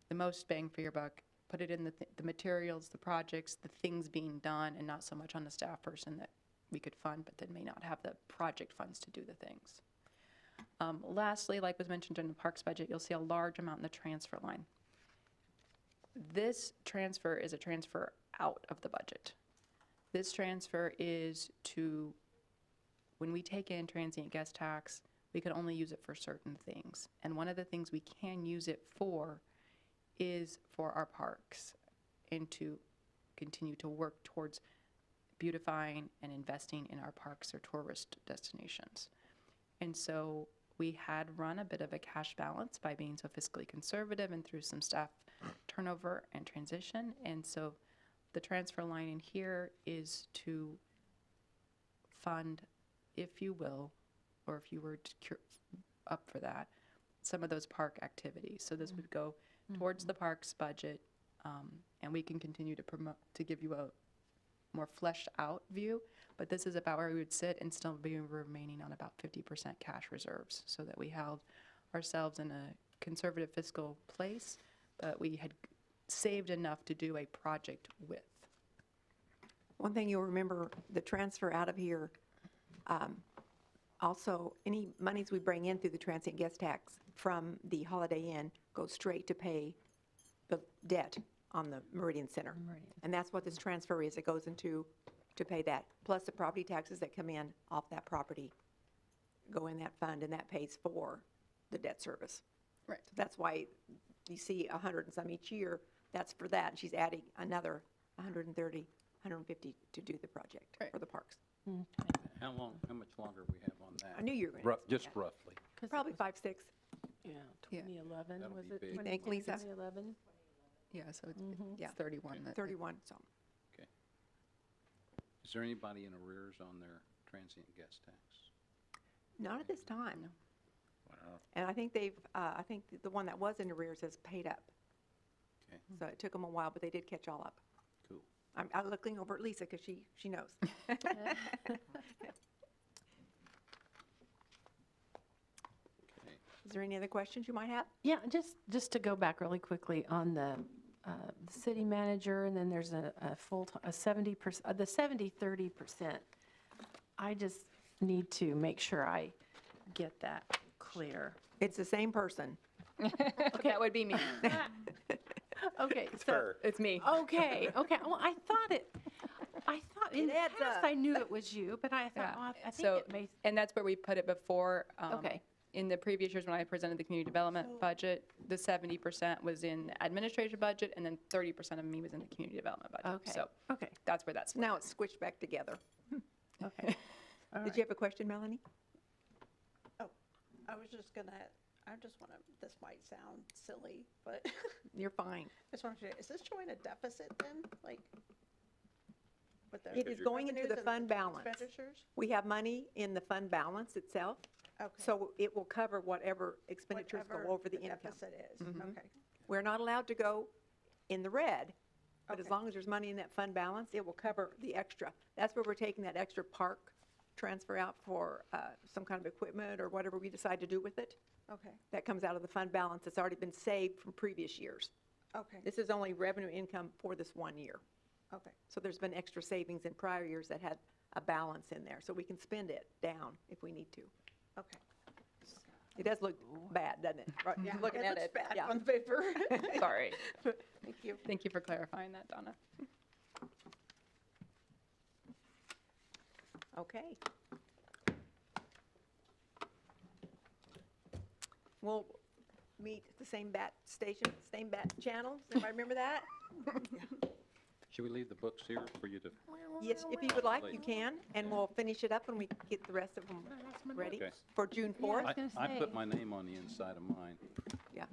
the most bang for your buck. Put it in the materials, the projects, the things being done, and not so much on the staff person that we could fund, but then may not have the project funds to do the things. Lastly, like was mentioned in the parks budget, you'll see a large amount in the transfer line. This transfer is a transfer out of the budget. This transfer is to, when we take in transient guest tax, we can only use it for certain things. And one of the things we can use it for is for our parks and to continue to work towards beautifying and investing in our parks or tourist destinations. And so we had run a bit of a cash balance by being so fiscally conservative and through some staff turnover and transition. And so the transfer line in here is to fund, if you will, or if you were up for that, some of those park activities. So this would go towards the parks budget, and we can continue to promote, to give you a more fleshed out view, but this is about where we would sit and still be remaining on about 50% cash reserves, so that we held ourselves in a conservative fiscal place, but we had saved enough to do a project with. One thing you'll remember, the transfer out of here, also, any monies we bring in through the transient guest tax from the Holiday Inn goes straight to pay the debt on the Meridian Center. And that's what this transfer is. It goes into to pay that. Plus the property taxes that come in off that property go in that fund, and that pays for the debt service. Right. So that's why you see 100 and some each year. That's for that. And she's adding another 130, 150 to do the project for the parks. How much longer we have on that? I knew you were going to. Just roughly. Probably 5, 6. Yeah, 2011, That'll was be it? big. You think, Lisa? 2011? Yeah, so it's, Yeah. it's 31. that- 31, so. Okay. Is there anybody in arrears on their transient guest tax? Not at this time. No. Wow. And I think I think the one that was in arrears has paid up. Okay, So it took them a while, but they did catch all up. cool. I'm looking over at Lisa because she knows. Okay. Is there any other questions you might have? Yeah, just to go back really quickly on the city manager, and then there's a 70%, the 70-30%. I just need to make sure I get that clear. It's the same person. That would be me. Okay, It's so, her. It's me. okay. Well, I I thought, in the adds past, up. I knew it was you, but I thought, Yeah. well, I think So, it may, and that's where we put it before. Okay. In the previous years, when I presented the community development budget, the 70% was in the administration budget, and then 30% of me was in the community development budget. okay, So okay, that's where that's. Now it's switched back together. okay. All Did right. you have a question, Melanie? Oh, I was just gonna, I just wanna, this might sound silly, but You're fine. I just wanted to, is this showing a deficit then, like? With the It is going into the revenues and fund balance. Expenditures? We have money in the fund balance itself, Okay. so it will cover whatever expenditures go Whatever over the income. deficit is, Mhm. okay. We're not allowed to go in the red, but as Okay. long as there's money in that fund balance, it will cover the extra. That's where we're taking that extra park transfer out for some kind of equipment or whatever we decide to do with it. Okay, That comes out of the fund balance that's already been saved from previous years. okay, This is only revenue income for this one year. okay. So there's been extra savings in prior years that had a balance in there, so we can spend it down if we need to. Okay. It does look bad, doesn't it? Right, Yeah, looking at looks it. bad Yeah. on the paper. Sorry. Thank you. Thank you for clarifying that, Donna. Okay. We'll meet at the same bat station, same bat channel. Does everybody remember that? Should we leave the books here for you to? Yes, if you would like, you can, and we'll finish it up when we get the rest of them ready Okay. for June Yeah, I 4th. was gonna I put say. my name on the inside of mine, Yeah,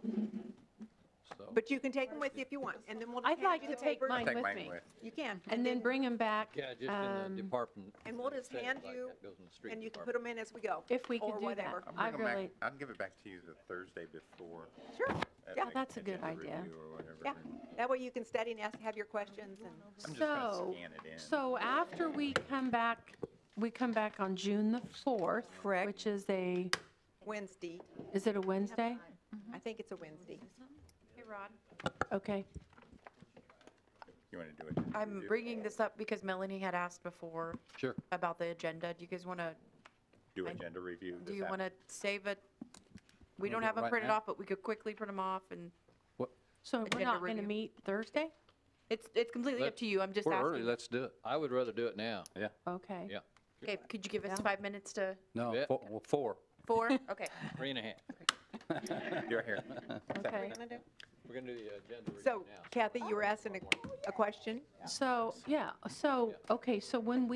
so. but you can take them with you if you want, and then we'll I'd hand like you to the take papers. mine Take with mine me. with. You can. And then bring them back. Yeah, just in the department. And we'll just settings hand like you, that goes in the street and you can put department. them in as we go. If we or could do that. whatever. I Bring 'em back- really, I'll give it back to you the Thursday before. Sure, at Yeah. the That's a good agenda idea. review or whatever. yeah. That way you can study and have your questions, and I'm just gonna So, scan it in. so after we come back on June the 4th. Correct. Which is a, Wednesday, is it a Wednesday? I think it's a Wednesday. Hey, Rod. Okay. You wanna do it? I'm bringing this up because Melanie had asked before Sure. about the agenda. Do you guys want to, Do agenda review? do you want to save it? We don't do it have them right printed now? off, but we could quickly print them off, and So we're Agenda not going to review. meet Thursday? it's completely up to you. I'm just We're early, asking. let's do it. I would rather do it now. Yeah. Okay. Yeah. Okay, could you give us Yeah. 5 minutes to No, Yeah. 4. 4? Okay. 3.5. You're here. Okay. We're going to do the agenda review So now. Kathy, you were asking a question? So, yeah, so, okay, so when we